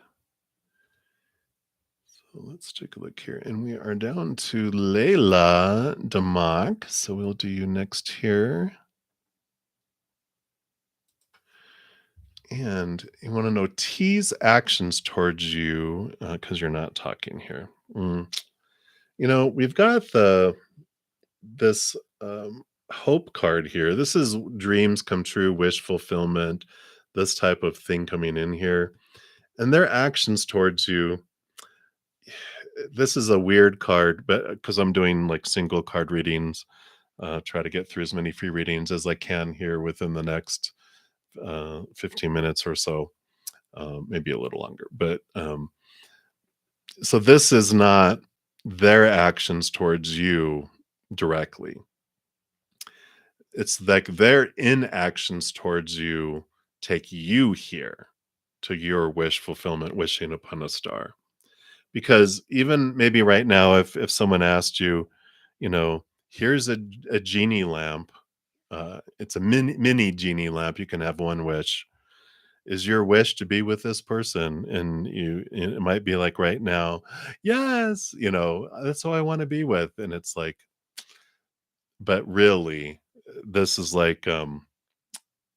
So let's take a look here. And we are down to Layla Damak. So we'll do you next here. And you want to know T's actions towards you because you're not talking here. We've got this hope card here. This is dreams come true, wish fulfillment, this type of thing coming in here. And their actions towards you, this is a weird card, but because I'm doing like single card readings, try to get through as many free readings as I can here within the next 15 minutes or so, maybe a little longer. But so this is not their actions towards you directly. It's like their inactions towards you take you here to your wish fulfillment, wishing upon a star. Because even maybe right now, if someone asked you, here's a genie lamp, it's a mini genie lamp, you can have one wish. Is your wish to be with this person? And it might be like right now, yes, that's who I want to be with. And it's like, but really, this is like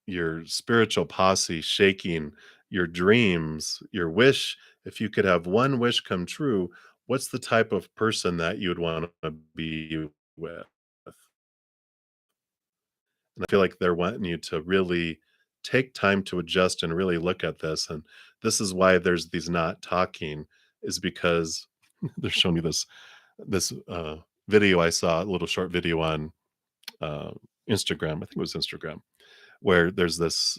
your spiritual posse shaking your dreams, your wish. If you could have one wish come true, what's the type of person that you would want to be with? And I feel like they're wanting you to really take time to adjust and really look at this. And this is why there's these not talking, is because they're showing me this video I saw, a little short video on uh, Instagram. I think it was Instagram, where there's this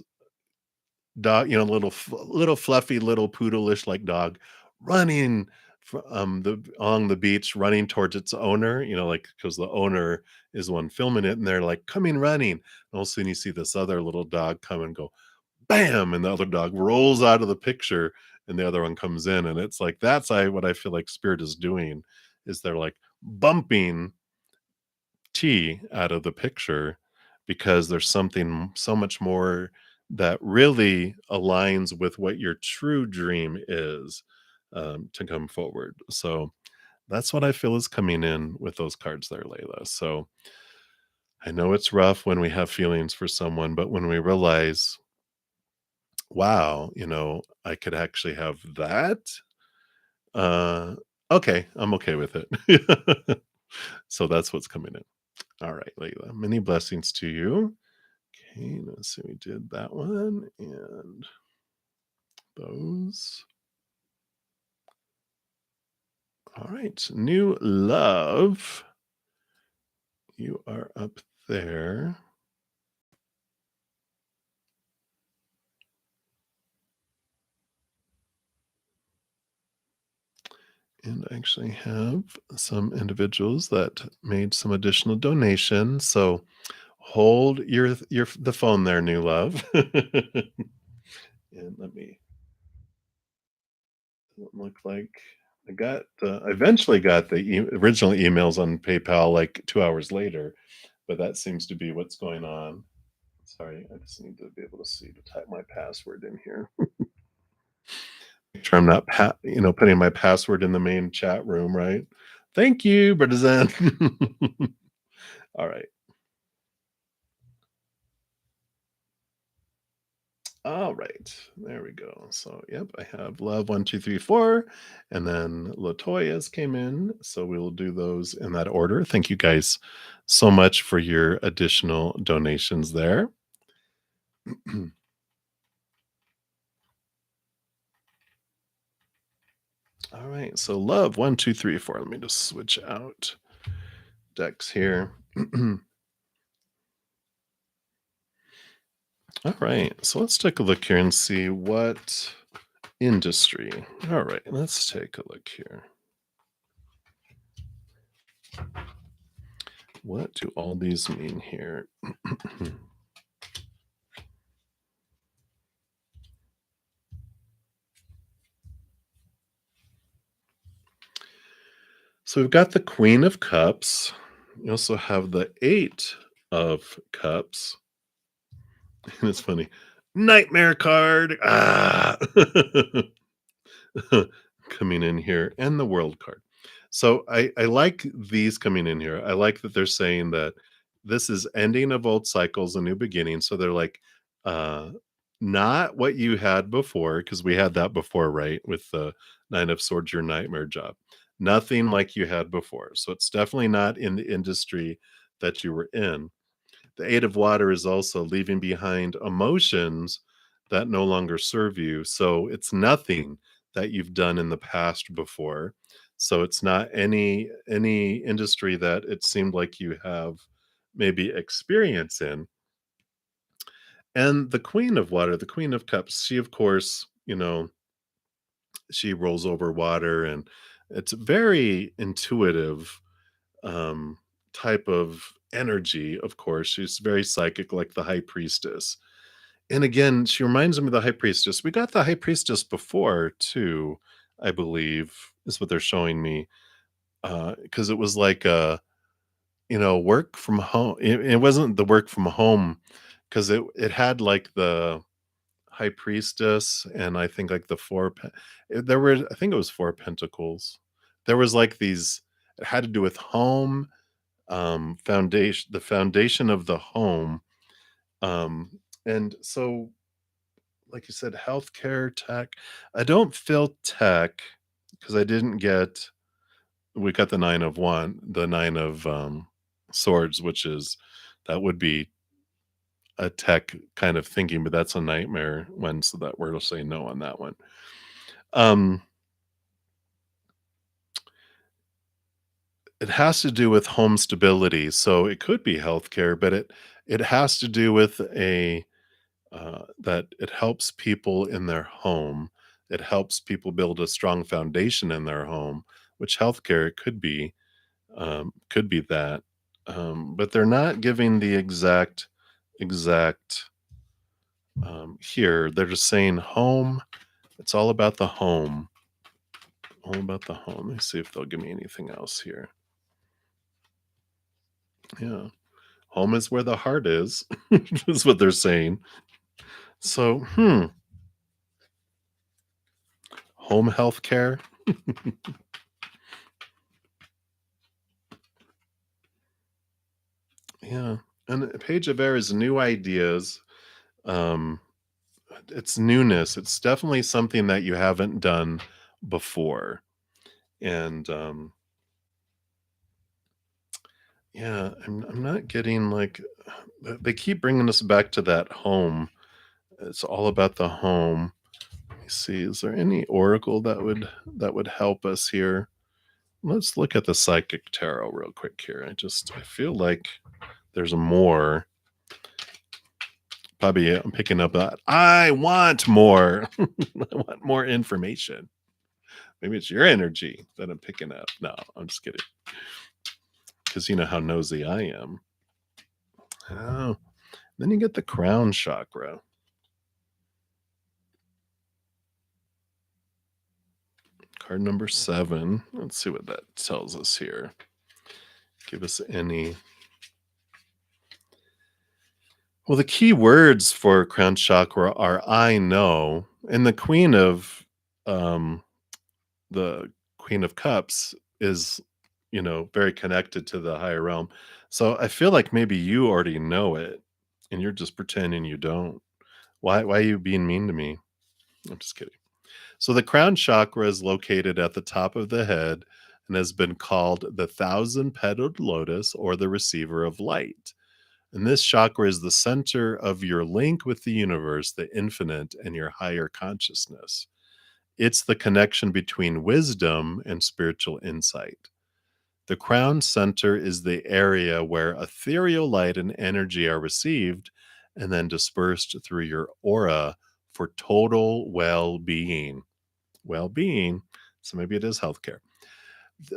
dog, little fluffy, little poodleish like dog running along the beach, running towards its owner, like because the owner is the one filming it, and they're like coming running. And all of a sudden, you see this other little dog come and go, bam, and the other dog rolls out of the picture, and the other one comes in, and it's like what I feel like spirit is doing, is they're like bumping T out of the picture because there's something so much more that really aligns with what your true dream is, to come forward. So that's what I feel is coming in with those cards there, Layla. So I know it's rough when we have feelings for someone, but when we realize, wow, I could actually have that. Uh, okay, I'm okay with it. So that's what's coming in. All right, Layla. Many blessings to you. Okay, let's see. We did that one and those. All right. New love. You are up there. And I actually have some individuals that made some additional donations. So hold your the phone there, new love. And let me look like I eventually got the original emails on PayPal like 2 hours later, but that seems to be what's going on. Sorry, I just need to be able to see to type my password in here. Make sure I'm not putting my password in the main chat room, right? Thank you, bruddaZEN. All right. All right. There we go. So, yep, I have love 1, 2, 3, 4, and then Latoya's came in. So we will do those in that order. Thank you guys so much for your additional donations there. All right. So love 1, 2, 3, 4. Let me just switch out decks here. All right. So let's take a look here and see what industry. All right. Let's take a look here. What do all these mean here? So we've got the Queen of Cups. You also have the Eight of Cups. And it's funny. Nightmare card. Ah. Coming in here, and the World card. So I like these coming in here. I like that they're saying that this is ending of old cycles, a new beginning. So they're like, uh, not what you had before, because we had that before, right? With the Nine of Swords, your nightmare job. Nothing like you had before. So it's definitely not in the industry that you were in. The Eight of Water is also leaving behind emotions that no longer serve you. So it's nothing that you've done in the past before. So it's not any industry that it seemed like you have maybe experience in. And the Queen of Water, the Queen of Cups, she of course, she rolls over water, and it's very intuitive um type of energy. Of course, she's very psychic, like the high priestess. And again, she reminds me of the high priestess. We got the high priestess before too, I believe, is what they're showing me. Because it was like work from home. It wasn't the work from home, because it had like the high priestess, and I think like the there were, I think it was four pentacles. There was like these, it had to do with home, foundation, the foundation of the home. And so, like you said, healthcare, tech. I don't feel tech, because I didn't get. We got the the nine of swords, which is, that would be a tech kind of thinking, but that's a nightmare one. So that we're to say no on that one. Um, it has to do with home stability, so it could be healthcare, but it has to do with a that it helps people in their home. It helps people build a strong foundation in their home, which healthcare could be that. But they're not giving the exact here. They're just saying home. It's all about the home. All about the home. Let me see if they'll give me anything else here. Yeah. Home is where the heart is, is what they're saying. So, home health care. Yeah. And a page of air is new ideas. Um, it's newness. It's definitely something that you haven't done before. And Yeah, I'm not getting like they keep bringing us back to that home. It's all about the home. Let me see. Is there any oracle that would help us here? Let's look at the psychic tarot real quick here. I feel like there's more. Probably I'm picking up that I want more. I want more information. Maybe it's your energy that I'm picking up. No, I'm just kidding. Because you know how nosy I am. Oh, then you get the crown chakra. Card number 7. Let's see what that tells us here. Give us any. Well, the key words for crown chakra are I know, and um the Queen of Cups is, very connected to the higher realm. So I feel like maybe you already know it and you're just pretending you don't. Why are you being mean to me? I'm just kidding. So the crown chakra is located at the top of the head and has been called the thousand petaled lotus or the receiver of light. And this chakra is the center of your link with the universe, the infinite, and your higher consciousness. It's the connection between wisdom and spiritual insight. The crown center is the area where ethereal light and energy are received and then dispersed through your aura for total well being. Well being. So maybe it is healthcare.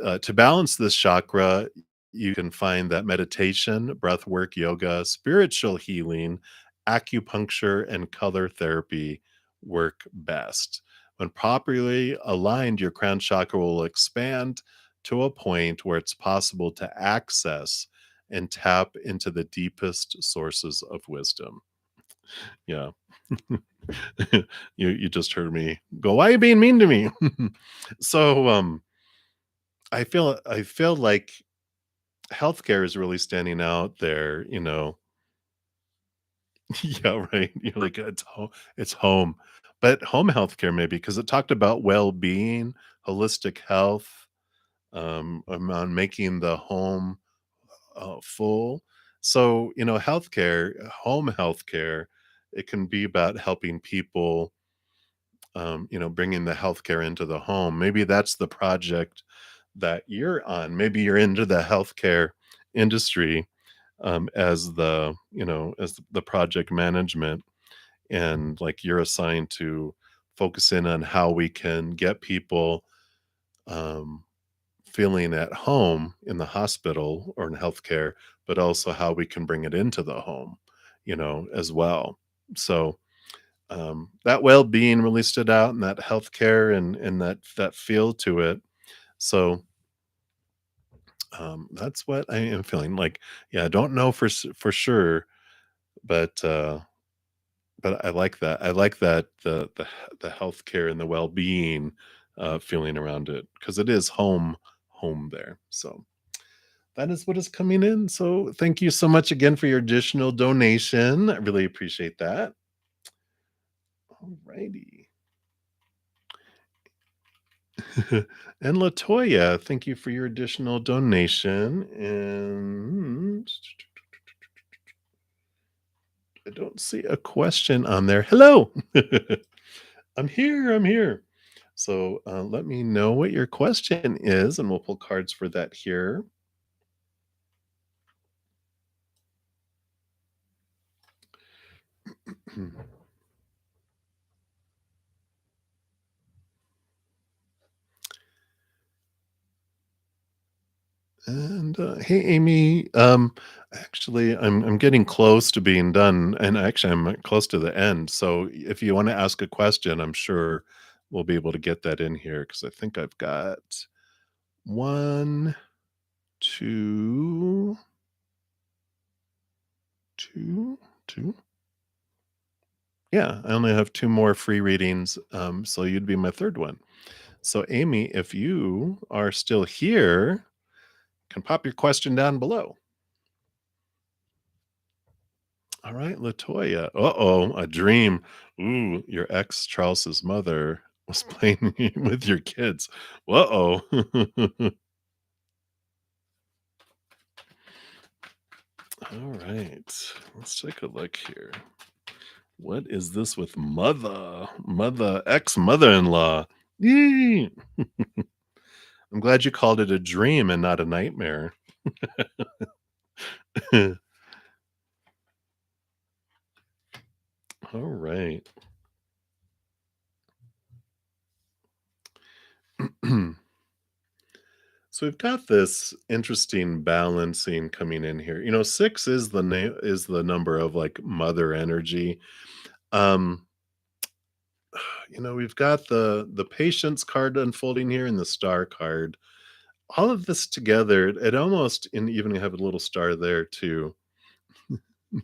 To balance this chakra, you can find that meditation, breath work, yoga, spiritual healing, acupuncture, and color therapy work best. When properly aligned, your crown chakra will expand to a point where it's possible to access and tap into the deepest sources of wisdom. Yeah. You just heard me go, why are you being mean to me? So I feel like healthcare is really standing out there, Yeah, right. You're like, it's home. But home healthcare maybe because it talked about well-being, holistic health, on making the home, full. So, healthcare, home healthcare, it can be about helping people, bringing the healthcare into the home. Maybe that's the project that you're on. Maybe you're into the healthcare industry, as the project management, and like you're assigned to focus in on how we can get people um, feeling at home in the hospital or in healthcare, but also how we can bring it into the home, as well. So that well-being really stood out, and that healthcare and that feel to it. So that's what I am feeling like. Yeah, I don't know for sure, but I like that. I like that the healthcare and the well-being feeling around it because it is home there. So that is what is coming in. So thank you so much again for your additional donation. I really appreciate that. All righty. And Latoya, thank you for your additional donation. And I don't see a question on there. Hello. I'm here. I'm here. So let me know what your question is, and we'll pull cards for that here. And hey, Amy. Actually, I'm getting close to being done, and actually, I'm close to the end. So if you want to ask a question, I'm sure we'll be able to get that in here because I think I've got one, two, two, two. Yeah, I only have two more free readings, so you'd be my third one. So, Amy, if you are still here, can pop your question down below. All right, Latoya. Uh-oh, a dream. Ooh, your ex Charles's mother was playing with your kids. Uh-oh. All right. Let's take a look here. What is this with ex-mother-in-law? Yee. I'm glad you called it a dream and not a nightmare. All right. So we've got this interesting balancing coming in here. 6 is the number of like mother energy. Um, we've got the patience card unfolding here and the star card. All of this together, it almost and even have a little star there too.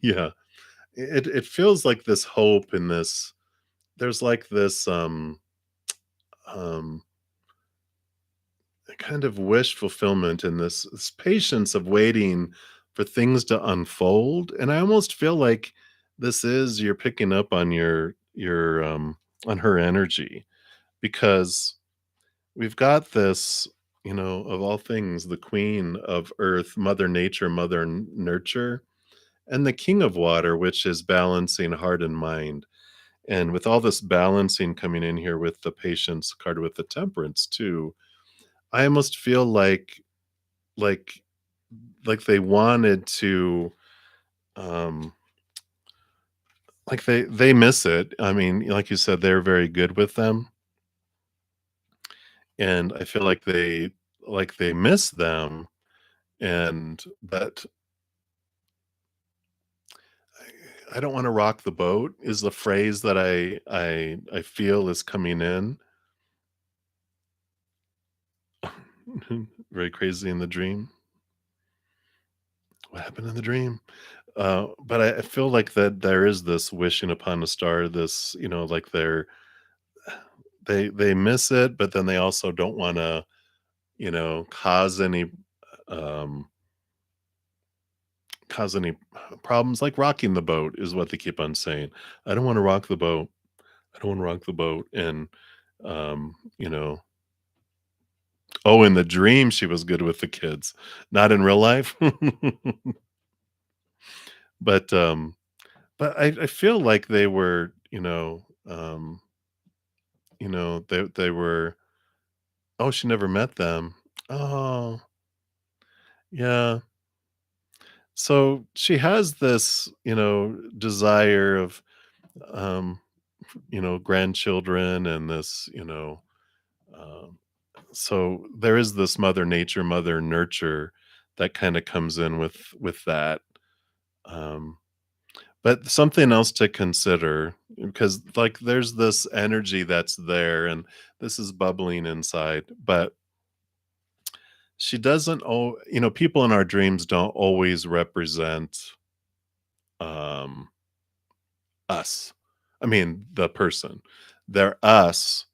Yeah. It feels like this hope and this there's like this um kind of wish fulfillment and this patience of waiting for things to unfold. And I almost feel like this is you're picking up on your on her energy because we've got this, of all things, the queen of earth, mother nature, nurture, and the king of water, which is balancing heart and mind. And with all this balancing coming in here with the patience card with the temperance too, I almost feel like like they wanted to, um like they miss it. I mean, like you said, they're very good with them, and I feel like they miss them, and but I don't wanna rock the boat is the phrase that I feel is coming in. Very crazy in the dream. What happened in the dream? But I feel like that there is this wishing upon a star, this, like they miss it, but then they also don't wanna, cause um any problems, like rocking the boat is what they keep on saying. "I don't wanna rock the boat. I don't wanna rock the boat," and, um, you know oh, in the dream, she was good with the kids, not in real life? But, but I feel like they were, they were oh, she never met them. Oh, yeah. So she has this, desire of, um, grandchildren and this, um, so there is this mother nature, mother nurture that kind of comes in with that. Um, but something else to consider because like there's this energy that's there and this is bubbling inside, but she doesn't people in our dreams don't always represent um us. I mean, the person. They're us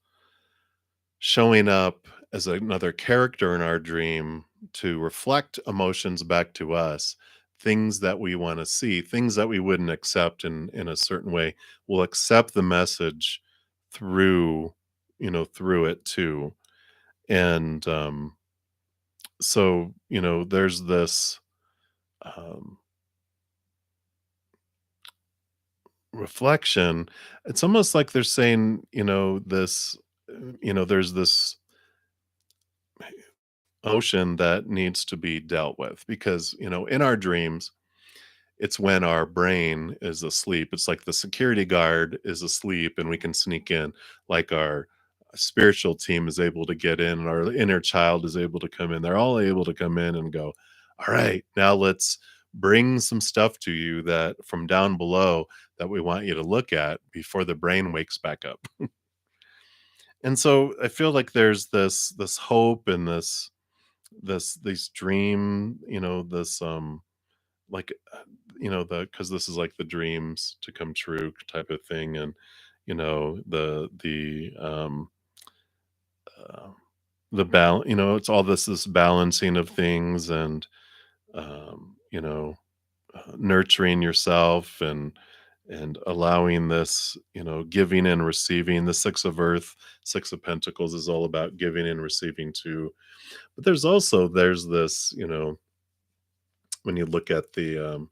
showing up as another character in our dream to reflect emotions back to us, things that we want to see, things that we wouldn't accept in a certain way. We'll accept the message through, through it too. And so, there's this um reflection. It's almost like they're saying, there's this ocean that needs to be dealt with because, in our dreams, it's when our brain is asleep. It's like the security guard is asleep and we can sneak in, like our spiritual team is able to get in, and our inner child is able to come in. They're all able to come in and go, all right, now let's bring some stuff to you that from down below that we want you to look at before the brain wakes back up. And so I feel like there's this hope and this dream, this like because this is like the dreams to come true type of thing, and uh, the balance, it's all this balancing of things and nurturing yourself and allowing this, giving and receiving. The six of earth, six of pentacles is all about giving and receiving too. But there's this, when you look at the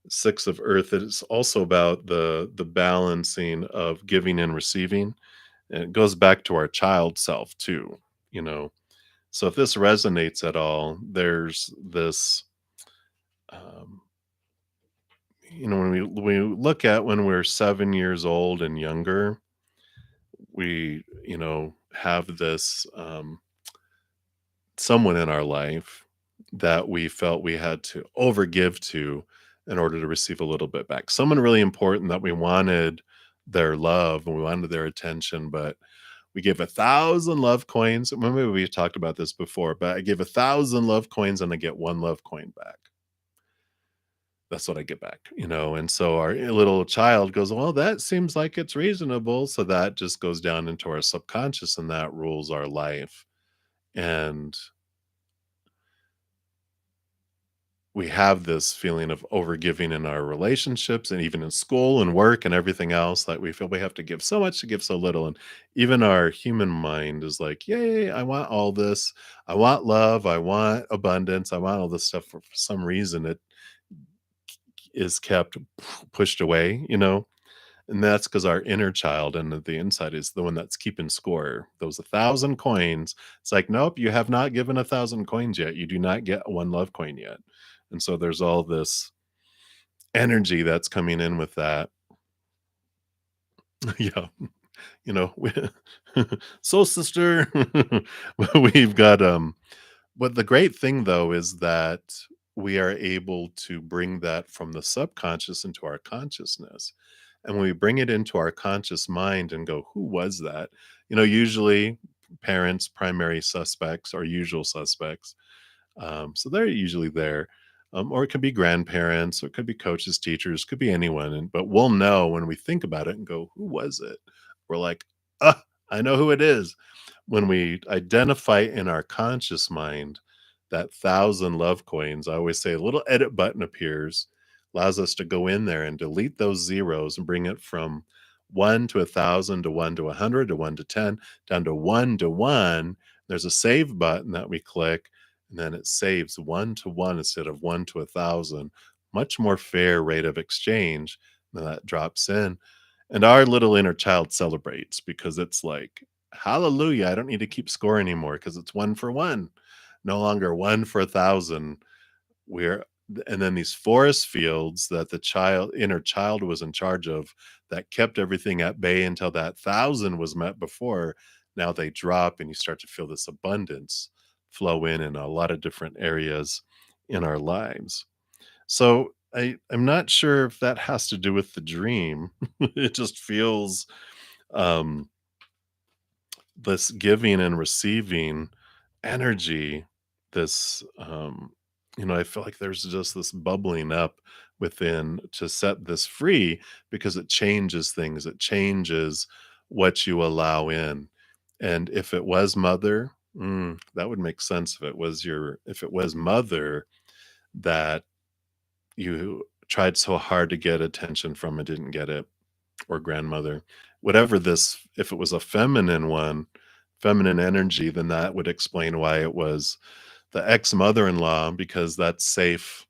Six of Earth, it's also about the balancing of giving and receiving, and it goes back to our child self too, you know? So if this resonates at all, there's this, um, when we look at when we're 7 years old and younger, we, have this, someone in our life that we felt we had to overgive to in order to receive a little bit back. Someone really important that we wanted their love and we wanted their attention, but we gave 1,000 love coins. Maybe we talked about this before, but I gave 1,000 love coins and I get one love coin back. That's what I get back, and so our little child goes, well, that seems like it's reasonable. So that just goes down into our subconscious and that rules our life. And we have this feeling of overgiving in our relationships and even in school and work and everything else that we feel we have to give so much to give so little. And even our human mind is like, yay, I want all this. I want love. I want abundance. I want all this stuff. For some reason, it is kept pushed away, And that's because our inner child and the inside is the one that's keeping score. Those 1,000 coins, it's like, nope, you have not given 1,000 coins yet. You do not get one love coin yet. And so there's all this energy that's coming in with that. Yeah, we soul sister. We've got, but the great thing though is that we are able to bring that from the subconscious into our consciousness. And when we bring it into our conscious mind and go, who was that? Usually parents, primary suspects, or usual suspects. So they're usually there. Or it could be grandparents, or it could be coaches, teachers, could be anyone. But we'll know when we think about it and go, who was it? We're like, I know who it is. When we identify in our conscious mind that 1,000 love coins, I always say a little edit button appears, allows us to go in there and delete those zeros and bring it from 1 to 1,000 to 1 to 100 to 1 to 10 down to 1 to 1. There's a save button that we click, and then it saves 1 to 1 instead of 1 to 1,000. Much more fair rate of exchange. And that drops in. And our little inner child celebrates because it's like, hallelujah, I don't need to keep score anymore because it's 1 for 1. No longer 1 for 1,000. We're and then these forest fields that the inner child was in charge of that kept everything at bay until that 1,000 was met before, now they drop and you start to feel this abundance flow in a lot of different areas in our lives. So I'm not sure if that has to do with the dream. It just feels, um, this giving and receiving energy, this, I feel like there's just this bubbling up within to set this free because it changes things. It changes what you allow in. And if it was mother, that would make sense if it was mother that you tried so hard to get attention from and didn't get it, or grandmother. Whatever this, if it was a feminine one, feminine energy, then that would explain why it was the ex-mother-in-law, because that's safe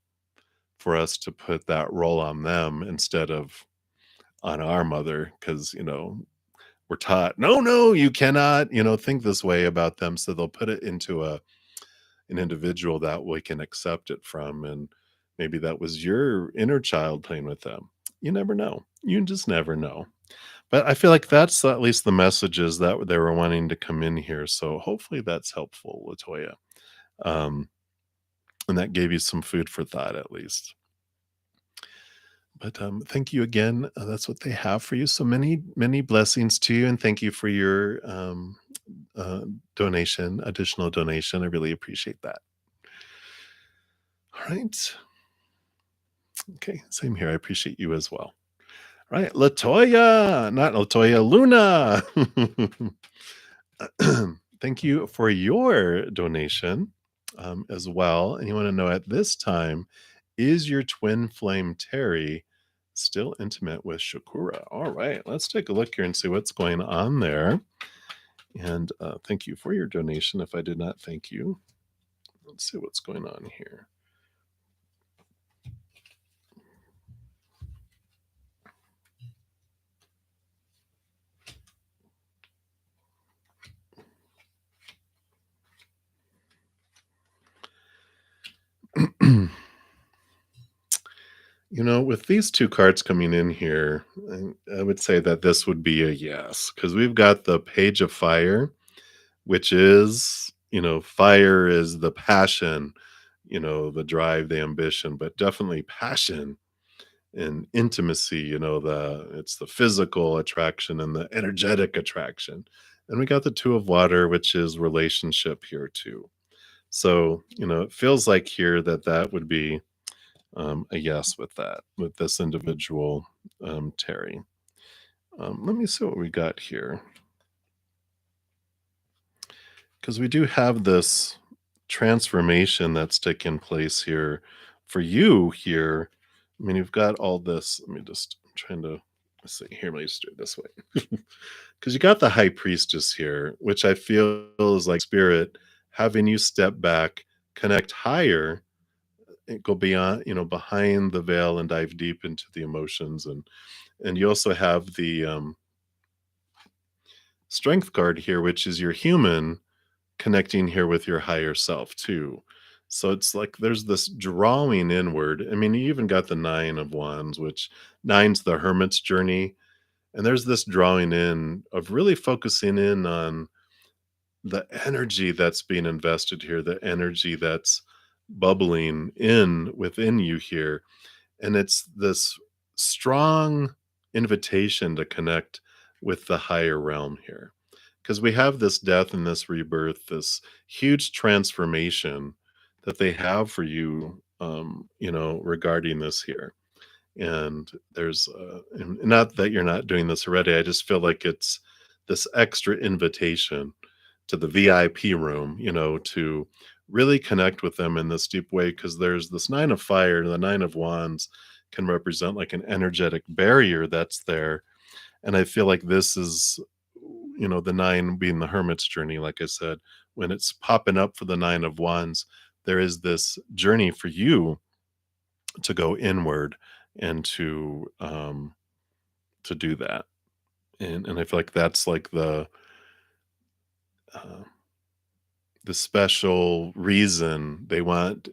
for us to put that role on them instead of on our mother, because, we're taught, no, no, you cannot, think this way about them. So they'll put it into an individual that we can accept it from. And maybe that was your inner child playing with them. You never know. You just never know. But I feel like that's at least the messages that they were wanting to come in here. So hopefully that's helpful, Latoya. Um, and that gave you some food for thought at least. But thank you again. That's what they have for you. So many, many blessings to you. And thank you for your uh, additional donation. I really appreciate that. All right. Okay. Same here. I appreciate you as well. All right. Latoya, not Latoya, Luna. Thank you for your donation as well. And you want to know at this time, is your twin flame Terry still intimate with Shakura? All right, let's take a look here and see what's going on there. And thank you for your donation. If I did not thank you, let's see what's going on here. With these two cards coming in here, I would say that this would be a yes, because we've got the Page of Fire, which is, fire is the passion, the drive, the ambition, but definitely passion and intimacy, it's the physical attraction and the energetic attraction. And we got the Two of Water, which is relationship here too. So, it feels like here that would be a yes with that, with this individual, Terry. Let me see what we got here. Because we do have this transformation that's taken place here for you here. I mean, you've got all this. Let me just, I'm trying to, let's see here. Let me just do it this way. Because you got the High Priestess here, which I feel is like spirit having you step back, connect higher, and go beyond, behind the veil and dive deep into the emotions. And you also have the strength card here, which is your human connecting here with your higher self too. So it's like there's this drawing inward. I mean, you even got the Nine of Wands, which nine's the hermit's journey. And there's this drawing in of really focusing in on the energy that's being invested here, the energy that's bubbling in within you here. And it's this strong invitation to connect with the higher realm here. Because we have this death and this rebirth, this huge transformation that they have for you, regarding this here. And there's, and not that you're not doing this already, I just feel like it's this extra invitation to the VIP room, to really connect with them in this deep way. Because there's this Nine of Fire, and the Nine of Wands can represent like an energetic barrier that's there. And I feel like this is, the nine being the hermit's journey, like I said, when it's popping up for the Nine of Wands, there is this journey for you to go inward and to do that. And I feel like that's like uh, the special reason they want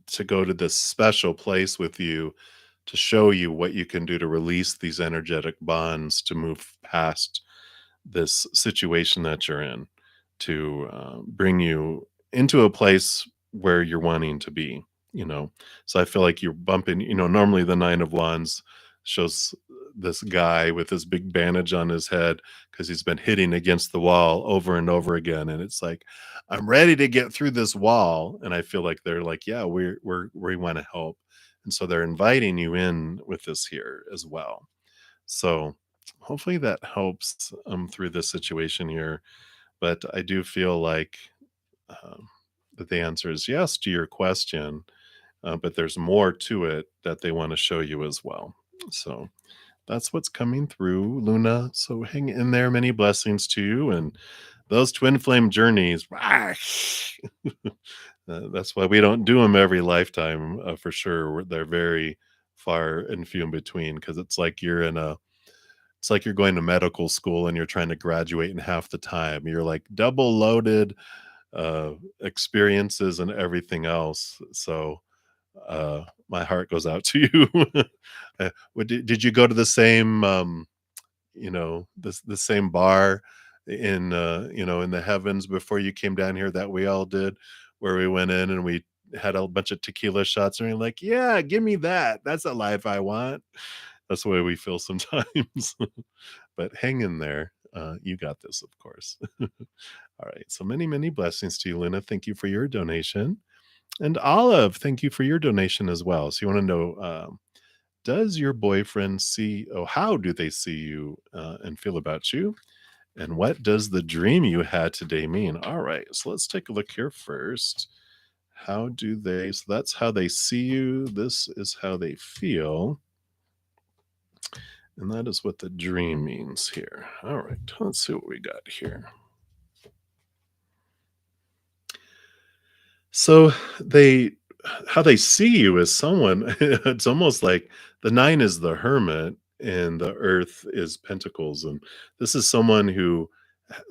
to go to this special place with you, to show you what you can do to release these energetic bonds, to move past this situation that you're in, to bring you into a place where you're wanting to be, you know. So I feel like you're bumping, normally the Nine of Wands shows this guy with this big bandage on his head because he's been hitting against the wall over and over again. And it's like, I'm ready to get through this wall. And I feel like they're like, yeah, we want to help. And so they're inviting you in with this here as well. So hopefully that helps through this situation here. But I do feel like um, that the answer is yes to your question, but there's more to it that they want to show you as well. So that's what's coming through, Luna. So hang in there. Many blessings to you and those twin flame journeys. That's why we don't do them every lifetime, for sure. They're very far and few in between, because it's like you're going to medical school and you're trying to graduate in half the time. You're like double loaded experiences and everything else. So my heart goes out to you. Did you go to the same the same bar in in the heavens before you came down here that we all did, where we went in and we had a bunch of tequila shots and we're like, yeah, give me that. That's a life I want. That's the way we feel sometimes. But hang in there. You got this, of course. All right. So many, many blessings to you, Luna. Thank you for your donation. And Olive, thank you for your donation as well. So you want to know, does your boyfriend see, oh, how do they see you and feel about you? And what does the dream you had today mean? All right. So let's take a look here first. How do they, so that's how they see you. This is how they feel. And that is what the dream means here. All right, let's see what we got here. So they how they see you as someone, it's almost like the nine is the hermit and the earth is pentacles. And this is someone who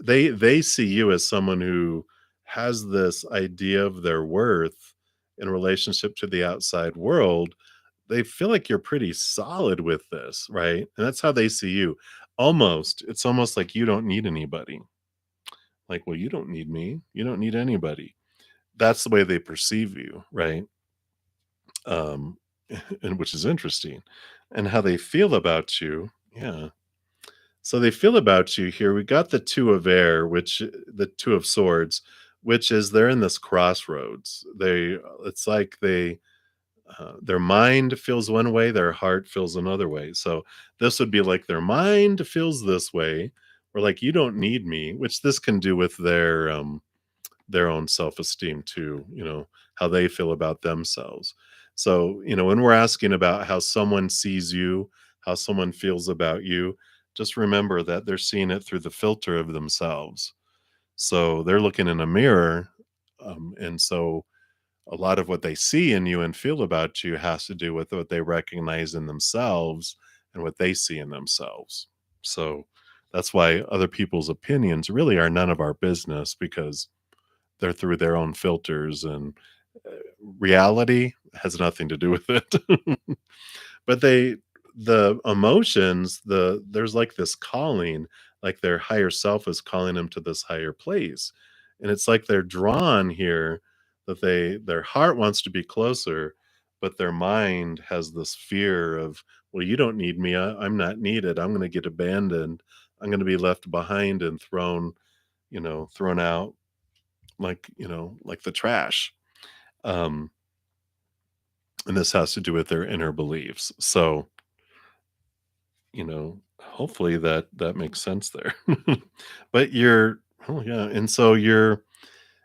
they see you as someone who has this idea of their worth in relationship to the outside world, they feel like you're pretty solid with this, right? And that's how they see you. Almost, it's almost like you don't need anybody. Like, well, you don't need me. You don't need anybody. That's the way they perceive you, right? Um, and which is interesting. And how they feel about you. Yeah. So they feel about you here. We got the two of air, which the two of swords, which is they're in this crossroads. It's like their mind feels one way, their heart feels another way. So this would be like their mind feels this way, or like you don't need me, which this can do with their own self-esteem too, how they feel about themselves. So, when we're asking about how someone sees you, how someone feels about you, just remember that they're seeing it through the filter of themselves. So they're looking in a mirror, and so a lot of what they see in you and feel about you has to do with what they recognize in themselves and what they see in themselves. So that's why other people's opinions really are none of our business, because they're through their own filters, and uh, reality has nothing to do with it. But the emotions, there's like this calling, like their higher self is calling them to this higher place. And it's like they're drawn here, that their heart wants to be closer, but their mind has this fear of, well, you don't need me. I'm not needed. I'm going to get abandoned. I'm going to be left behind and thrown out like the trash. Um, and this has to do with their inner beliefs. So, hopefully that makes sense there. But oh yeah, and so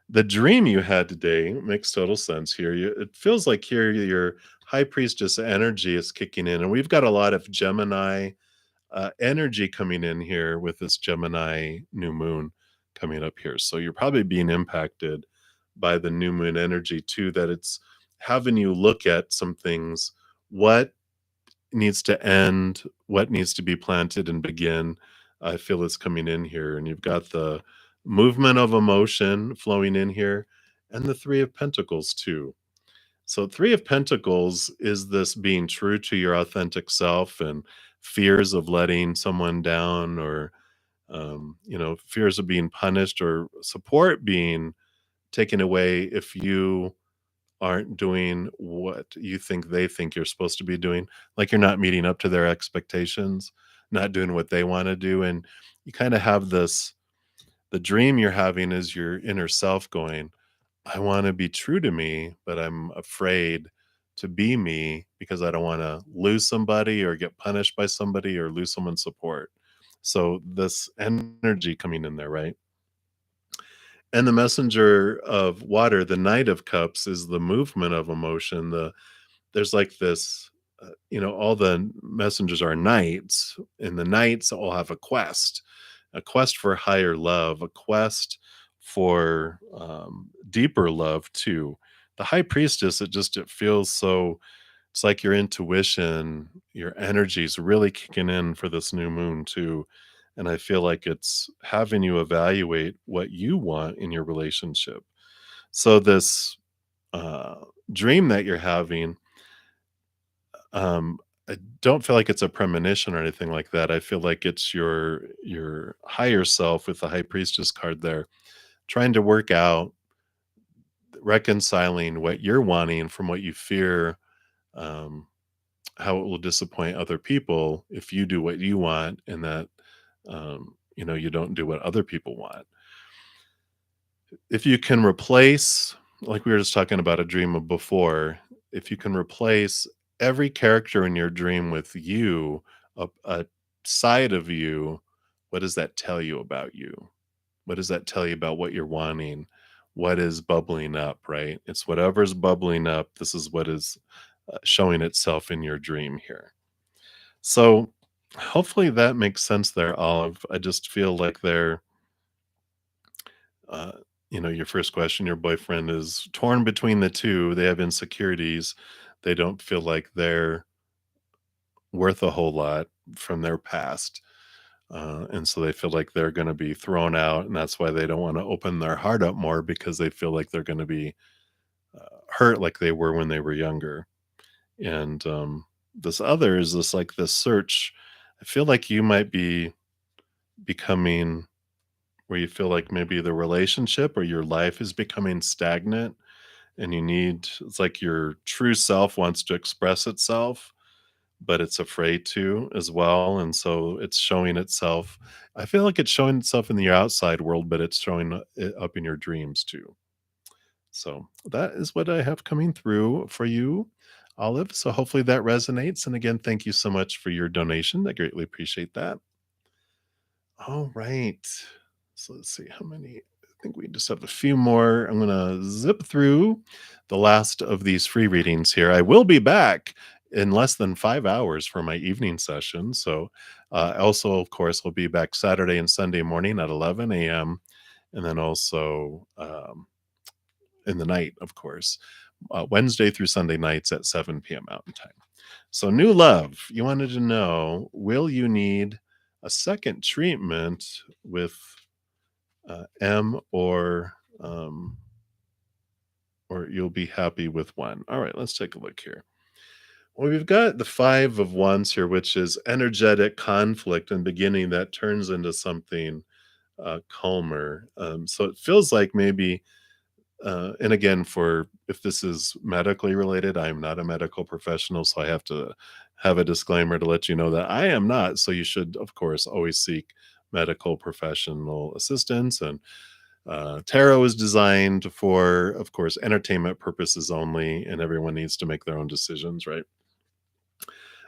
the dream you had today makes total sense here. It feels like here your high priestess energy is kicking in, and we've got a lot of Gemini energy coming in here with this Gemini new moon coming up here. So you're probably being impacted by the new moon energy too, that it's having you look at some things. What needs to end, what needs to be planted and begin, I feel is coming in here. And you've got the movement of emotion flowing in here, and the Three of Pentacles too. So, Three of Pentacles is this being true to your authentic self, and fears of letting someone down, or, fears of being punished, or support being taken away if you aren't doing what you think they think you're supposed to be doing. Like you're not meeting up to their expectations, not doing what they want to do. And you kind of have the dream you're having is your inner self going, I want to be true to me, but I'm afraid to be me because I don't want to lose somebody or get punished by somebody or lose someone's support. So this energy coming in there, right? And the messenger of water, the Knight of Cups, is the movement of emotion. There's like this, all the messengers are knights, and the knights all have a quest for higher love, a quest for deeper love too. The high priestess, it feels so. It's like your intuition, your energy's really kicking in for this new moon too. And I feel like it's having you evaluate what you want in your relationship. So this uh, dream that you're having, um, I don't feel like it's a premonition or anything like that. I feel like it's your higher self with the high priestess card there, trying to work out, reconciling what you're wanting from what you fear, um, how it will disappoint other people if you do what you want, and that you don't do what other people want. If you can replace, like we were just talking about a dream of before, if you can replace every character in your dream with you, a side of you, what does that tell you about you? What does that tell you about what you're wanting? What is bubbling up, right? It's whatever's bubbling up. This is what is showing itself in your dream here. So hopefully that makes sense there, Olive. I just feel like uh, your first question, your boyfriend is torn between the two. They have insecurities. They don't feel like they're worth a whole lot from their past. And so they feel like they're going to be thrown out. And that's why they don't want to open their heart up more, because they feel like they're going to be hurt like they were when they were younger. And this other is this like this search. I feel like you might be becoming where you feel like maybe the relationship or your life is becoming stagnant and you need it's like your true self wants to express itself, but it's afraid to as well, and so it's showing itself. I feel like it's showing itself in the outside world, but it's showing it up in your dreams too. So that is what I have coming through for you, Olive. So hopefully that resonates. And again, thank you so much for your donation. I greatly appreciate that. All right. So let's see how many. I think we just have a few more. I'm going to zip through the last of these free readings here. I will be back in less than 5 hours for my evening session. So, also, of course, we'll be back Saturday and Sunday morning at 11 a.m. And then also in the night, of course, Wednesday through Sunday nights at 7 p.m. Mountain Time. So, new love, you wanted to know, will you need a second treatment with M or you'll be happy with one? All right, let's take a look here. Well, we've got the Five of Wands here, which is energetic conflict and beginning that turns into something calmer. So it feels like maybe and again, for if this is medically related, I'm not a medical professional, so I have to have a disclaimer to let you know that I am not. So you should, of course, always seek medical professional assistance. And tarot is designed for, of course, entertainment purposes only, and everyone needs to make their own decisions, right?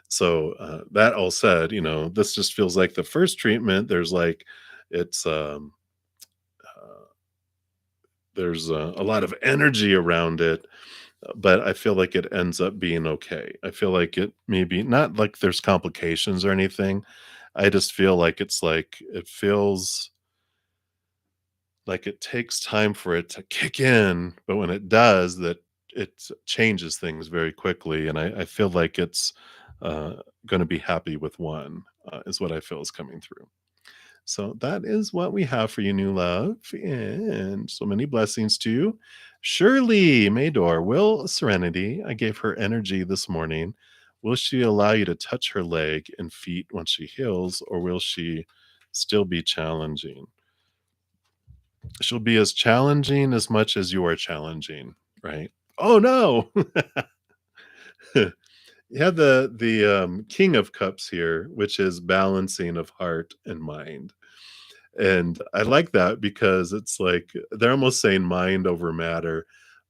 So that all said, this just feels like the first treatment. There's like it's uh, there's a lot of energy around it, but I feel like it ends up being okay. I feel like it maybe not like there's complications or anything. I just feel like it's like it feels like it takes time for it to kick in, but when it does, that it changes things very quickly. And I feel like it's going to be happy with one, is what I feel is coming through. So that is what we have for you, new love, and so many blessings to you. Shirley Mador, will Serenity, I gave her energy this morning. Will she allow you to touch her leg and feet once she heals, or will she still be challenging? She'll be as challenging as much as you are challenging, right? Oh no. You have the King of Cups here, which is balancing of heart and mind. And I like that because it's like they're almost saying mind over matter,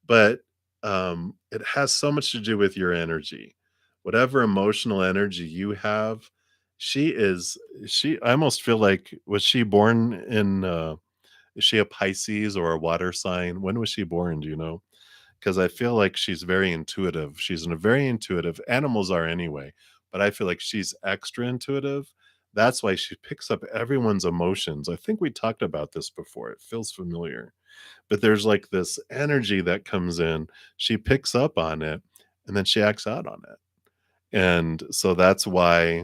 but it has so much to do with your energy. Whatever emotional energy you have, she is she I almost feel like was she born in is she a Pisces or a water sign? When was she born? Do you know? Because I feel like she's very intuitive. She's a very intuitive. Animals are anyway, but I feel like she's extra intuitive. That's why she picks up everyone's emotions. I think we talked about this before. It feels familiar. But there's like this energy that comes in. She picks up on it and then she acts out on it. And so that's why,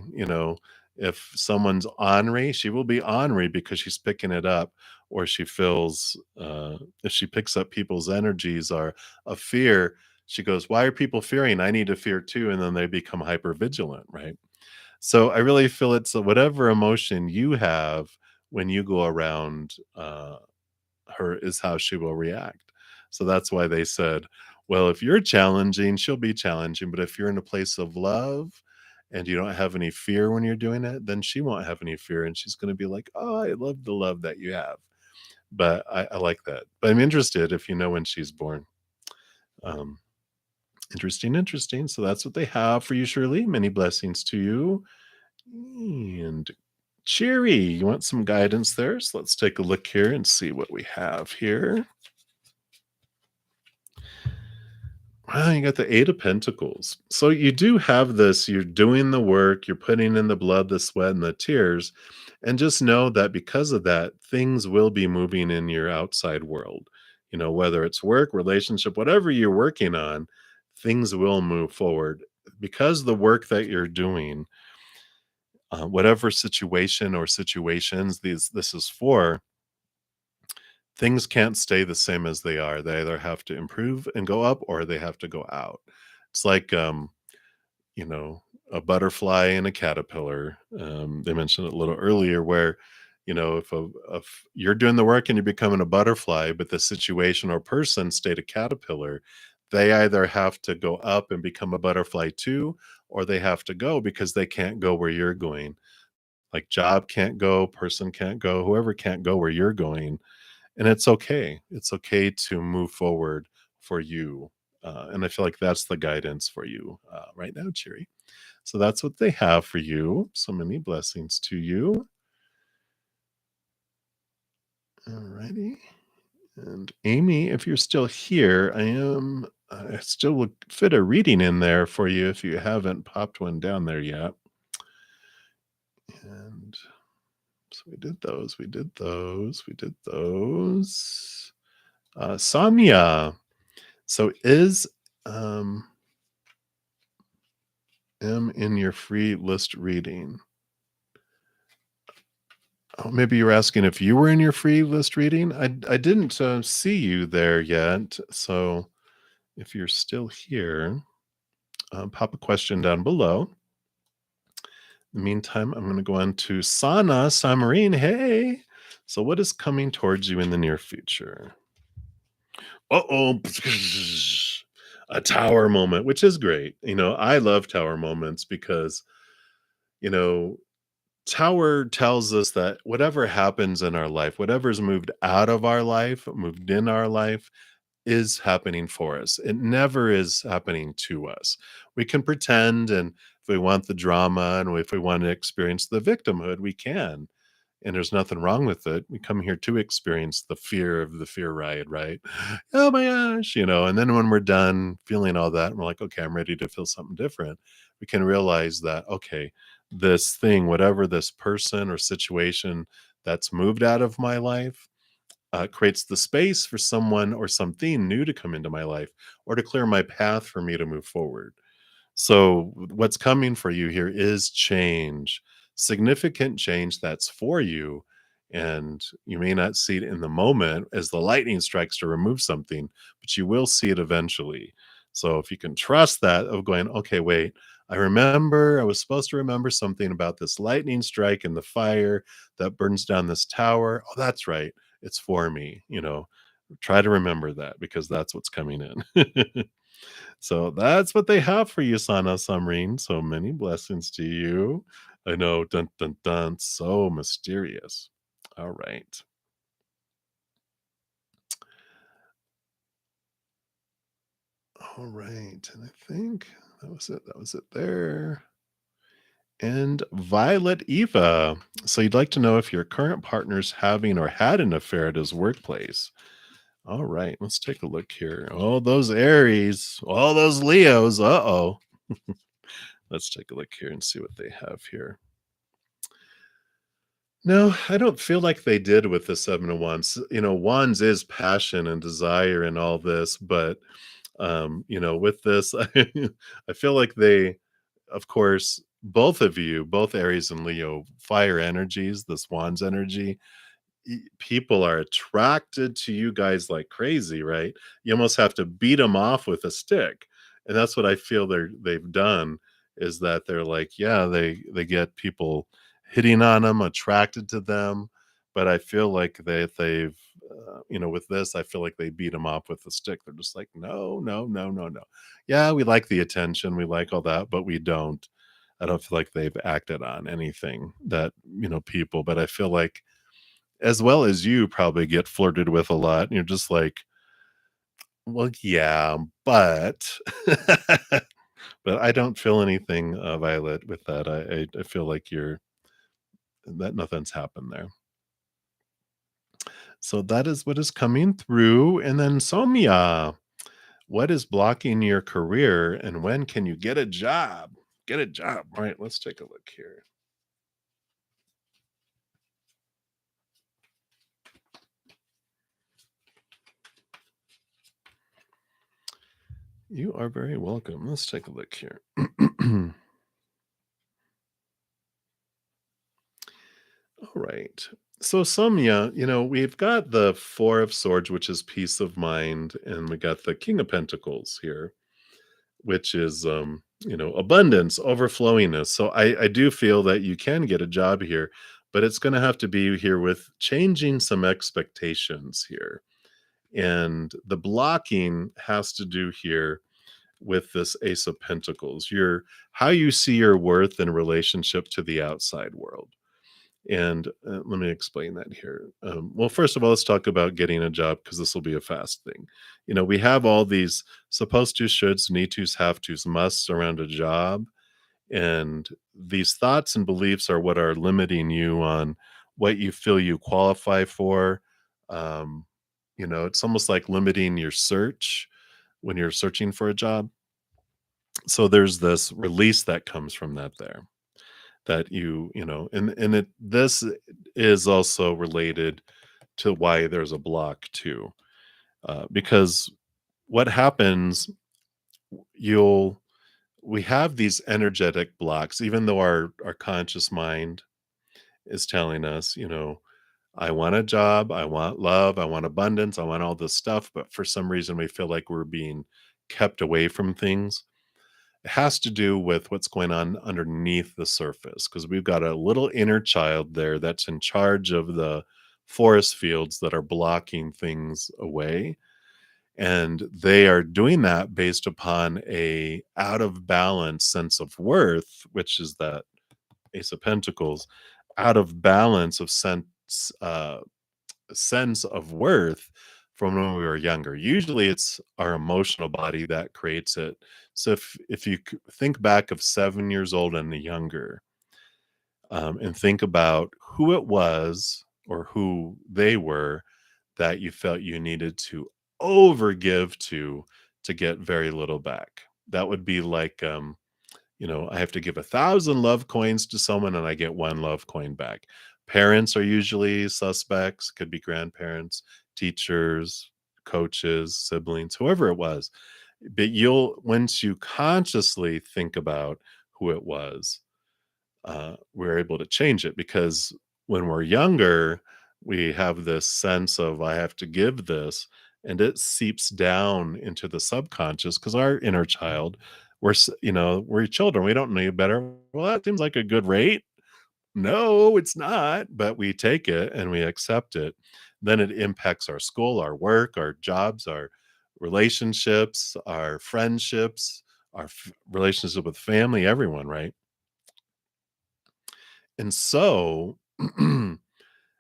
if someone's ornery, she will be ornery because she's picking it up, or she feels, if she picks up people's energies or a fear, she goes, why are people fearing? I need to fear too. And then they become hyper vigilant, right? So I really feel it's whatever emotion you have when you go around her is how she will react. So that's why they said, well, if you're challenging, she'll be challenging. But if you're in a place of love and you don't have any fear when you're doing it, then she won't have any fear. And she's going to be like, oh, I love the love that you have. But I like that. But I'm interested if you know when she's born. Um, interesting, interesting. So that's what they have for you, Shirley. Many blessings to you. And Cheery, you want some guidance there? So let's take a look here and see what we have here. Wow, you got the Eight of Pentacles. So you do have this, you're doing the work, you're putting in the blood, the sweat, and the tears. And just know that because of that, things will be moving in your outside world. Whether it's work, relationship, whatever you're working on, things will move forward. Because the work that you're doing, whatever situation or situations this is for, things can't stay the same as they are. They either have to improve and go up or they have to go out. It's like, you know, a butterfly and a caterpillar. They mentioned it a little earlier where, if you're doing the work and you're becoming a butterfly, but the situation or person stayed a caterpillar, they either have to go up and become a butterfly too, or they have to go because they can't go where you're going. Like job can't go, person can't go, whoever can't go where you're going, and it's okay. It's okay to move forward for you. And I feel like that's the guidance for you right now, Cheery. So that's what they have for you. So many blessings to you. Alrighty. And Amy, if you're still here, I still would fit a reading in there for you if you haven't popped one down there yet. And so we did those, we did those, we did those. Samya. So is M in your free list reading? Oh, maybe you were asking if you were in your free list reading? I didn't, see you there yet, so if you're still here, pop a question down below. In the meantime, I'm gonna go on to Sana Samarine, hey! So what is coming towards you in the near future? Uh-oh. A tower moment, which is great. I love tower moments because, you know, tower tells us that whatever happens in our life, whatever's moved out of our life, moved in our life, is happening for us. It never is happening to us. We can pretend, and if we want the drama and if we want to experience the victimhood, we can. And there's nothing wrong with it. We come here to experience the fear of the fear ride, right? Oh my gosh, and then when we're done feeling all that, and we're like, okay, I'm ready to feel something different. We can realize that, okay, this thing, whatever this person or situation that's moved out of my life, creates the space for someone or something new to come into my life or to clear my path for me to move forward. So, what's coming for you here is change, significant change that's for you. And you may not see it in the moment as the lightning strikes to remove something, but you will see it eventually. So, if you can trust that, of going, okay, wait, I was supposed to remember something about this lightning strike and the fire that burns down this tower. Oh, that's right. It's for me. Try to remember that because that's what's coming in. So that's what they have for you, Sana Samreen. So many blessings to you. I know, dun dun dun, so mysterious. All right. All right. And I think that was it. That was it there. And Violet Eva. So you'd like to know if your current partner's having or had an affair at his workplace. All right, let's take a look here. Oh, those Aries, all those Leos. Uh-oh. Let's take a look here and see what they have here. No, I don't feel like they did with the 7 of Wands. Wands is passion and desire and all this, but, with this, I feel like they, of course, both of you, both Aries and Leo, fire energies, this Wands energy, people are attracted to you guys like crazy, right? You almost have to beat them off with a stick. And that's what I feel they've done is that they're like, yeah, they get people hitting on them, attracted to them, but I feel like they've with this, I feel like they beat them off with a stick. They're just like, no, no, no, no, no. Yeah, we like the attention, we like all that, but we don't. I don't feel like they've acted on anything that people, but I feel like as well as you probably get flirted with a lot, and you're just like, "Well, yeah, but" but I don't feel anything, Violet, with that. I feel like you're that nothing's happened there. So that is what is coming through, and then Somya, what is blocking your career, and when can you get a job? Get a job. Alright, let's take a look here. You are very welcome. Let's take a look here. All right. So Samya, we've got the Four of Swords, which is peace of mind, and we got the King of Pentacles here, which is abundance, overflowingness. So I do feel that you can get a job here, but it's going to have to be here with changing some expectations here. And the blocking has to do here with this Ace of Pentacles, your how you see your worth in relationship to the outside world. And let me explain that here. Well, first of all, let's talk about getting a job because this will be a fast thing. We have all these supposed to, shoulds, need tos, have tos, musts around a job. And these thoughts and beliefs are what are limiting you on what you feel you qualify for. Um, it's almost like limiting your search when you're searching for a job. So there's this release that comes from that there. That and it this is also related to why there's a block too, because what happens, you'll we have these energetic blocks, even though our conscious mind is telling us, I want a job, I want love, I want abundance, I want all this stuff, but for some reason we feel like we're being kept away from things. It has to do with what's going on underneath the surface because we've got a little inner child there that's in charge of the forest fields that are blocking things away, and they are doing that based upon a out of balance sense of worth, which is that Ace of Pentacles, out of balance of sense of worth from when we were younger. Usually it's our emotional body that creates it. So if you think back of 7 years old and younger, and think about who it was or who they were that you felt you needed to overgive to get very little back. That would be like, I have to give 1,000 love coins to someone and I get one love coin back. Parents are usually suspects, could be grandparents, teachers, coaches, siblings, whoever it was. But once you consciously think about who it was, we're able to change it because when we're younger, we have this sense of, I have to give this, and it seeps down into the subconscious because our inner child, we're children. We don't know better. Well, that seems like a good rate. No, it's not, but we take it and we accept it. Then it impacts our school, our work, our jobs, our relationships, our friendships, our relationship with family, everyone, right? And so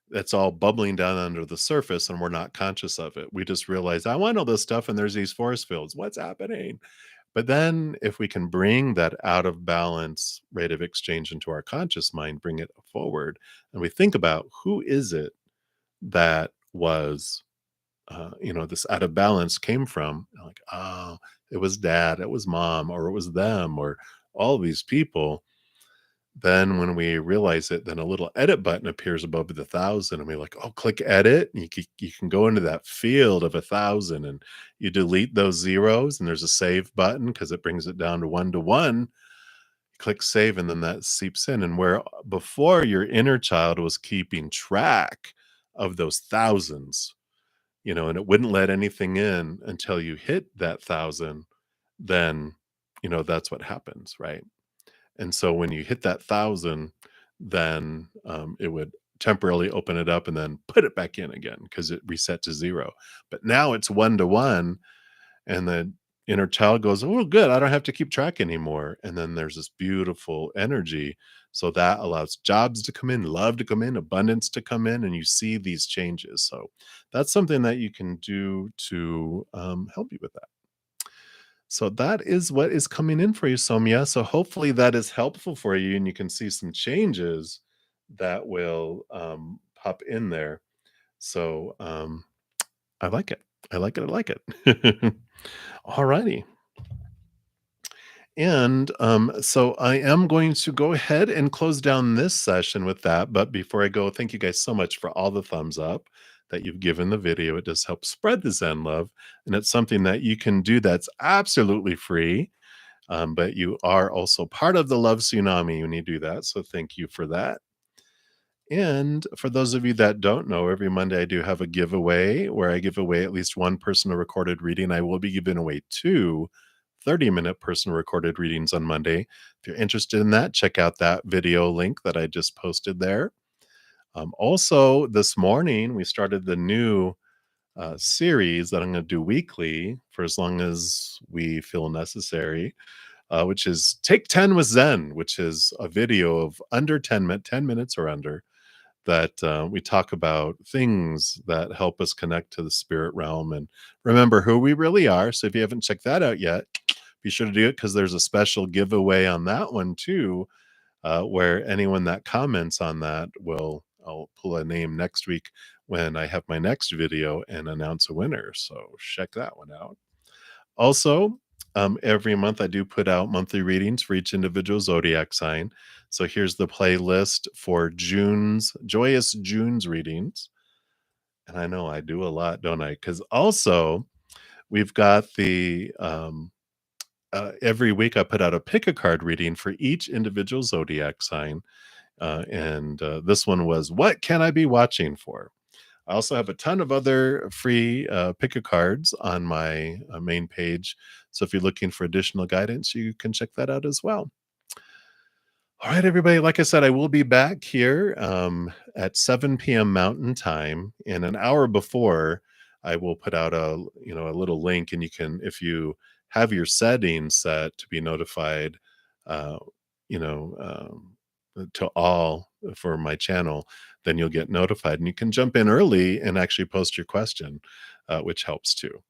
it's all bubbling down under the surface and we're not conscious of it. We just realize, I want all this stuff and there's these forest fields. What's happening? But then if we can bring that out of balance rate of exchange into our conscious mind, bring it forward, and we think about who is it that was, this out of balance came from, like, oh, it was dad, it was mom, or it was them, or all these people. Then when we realize it, then a little edit button appears above the 1,000 and we're like, "Oh, click edit." And you can go into that field of 1,000 and you delete those zeros and there's a save button because it brings it down to 1 to 1. Click save and then that seeps in, and where before your inner child was keeping track of those thousands, and it wouldn't let anything in until you hit that 1,000, then, that's what happens, right? And so when you hit that 1,000, then, it would temporarily open it up and then put it back in again because it reset to 0. But now it's 1 to 1, and the inner child goes, "Oh, good, I don't have to keep track anymore." And then there's this beautiful energy. So that allows jobs to come in, love to come in, abundance to come in, and you see these changes. So that's something that you can do to, help you with that. So that is what is coming in for you, Somya. So hopefully that is helpful for you and you can see some changes that will pop in there. So I like it. I like it. I like it. All righty. And so I am going to go ahead and close down this session with that. But before I go, thank you guys so much for all the thumbs up that you've given the video. It does help spread the Zen love. And it's something that you can do that's absolutely free. But you are also part of the love tsunami when you do that. So thank you for that. And for those of you that don't know, every Monday I do have a giveaway where I give away at least one personal recorded reading. I will be giving away two 30-minute personal recorded readings on Monday. If you're interested in that, check out that video link that I just posted there. Also, this morning we started the new series that I'm going to do weekly for as long as we feel necessary, which is Take 10 with Zen, which is a video of under 10 minutes or under that we talk about things that help us connect to the spirit realm and remember who we really are. So if you haven't checked that out yet, be sure to do it because there's a special giveaway on that one too, where anyone that comments on that will I'll pull a name next week when I have my next video and announce a winner. So check that one out. Also, every month I do put out monthly readings for each individual zodiac sign. So here's the playlist for June's joyous June's readings. And I know I do a lot, don't I? Because also we've got the every week I put out a pick a card reading for each individual zodiac sign. And this one was what can I be watching for? I also have a ton of other free pick a cards on my main page. So if you're looking for additional guidance, you can check that out as well. All right, everybody. Like I said, I will be back here at 7 p.m. Mountain Time, and an hour before, I will put out a little link, and you can, if you have your settings set to be notified, uh, you know, to all for my channel, then you'll get notified, and you can jump in early and actually post your question, which helps too.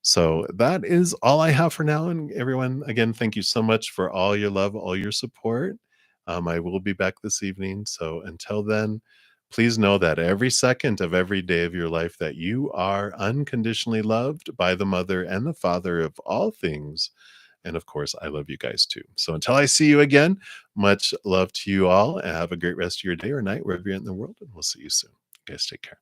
So that is all I have for now. And everyone, again, thank you so much for all your love, all your support. I will be back this evening. So until then, please know that every second of every day of your life that you are unconditionally loved by the mother and the father of all things. And of course, I love you guys too. So until I see you again, much love to you all and have a great rest of your day or night, wherever you're in the world. And we'll see you soon. You guys take care.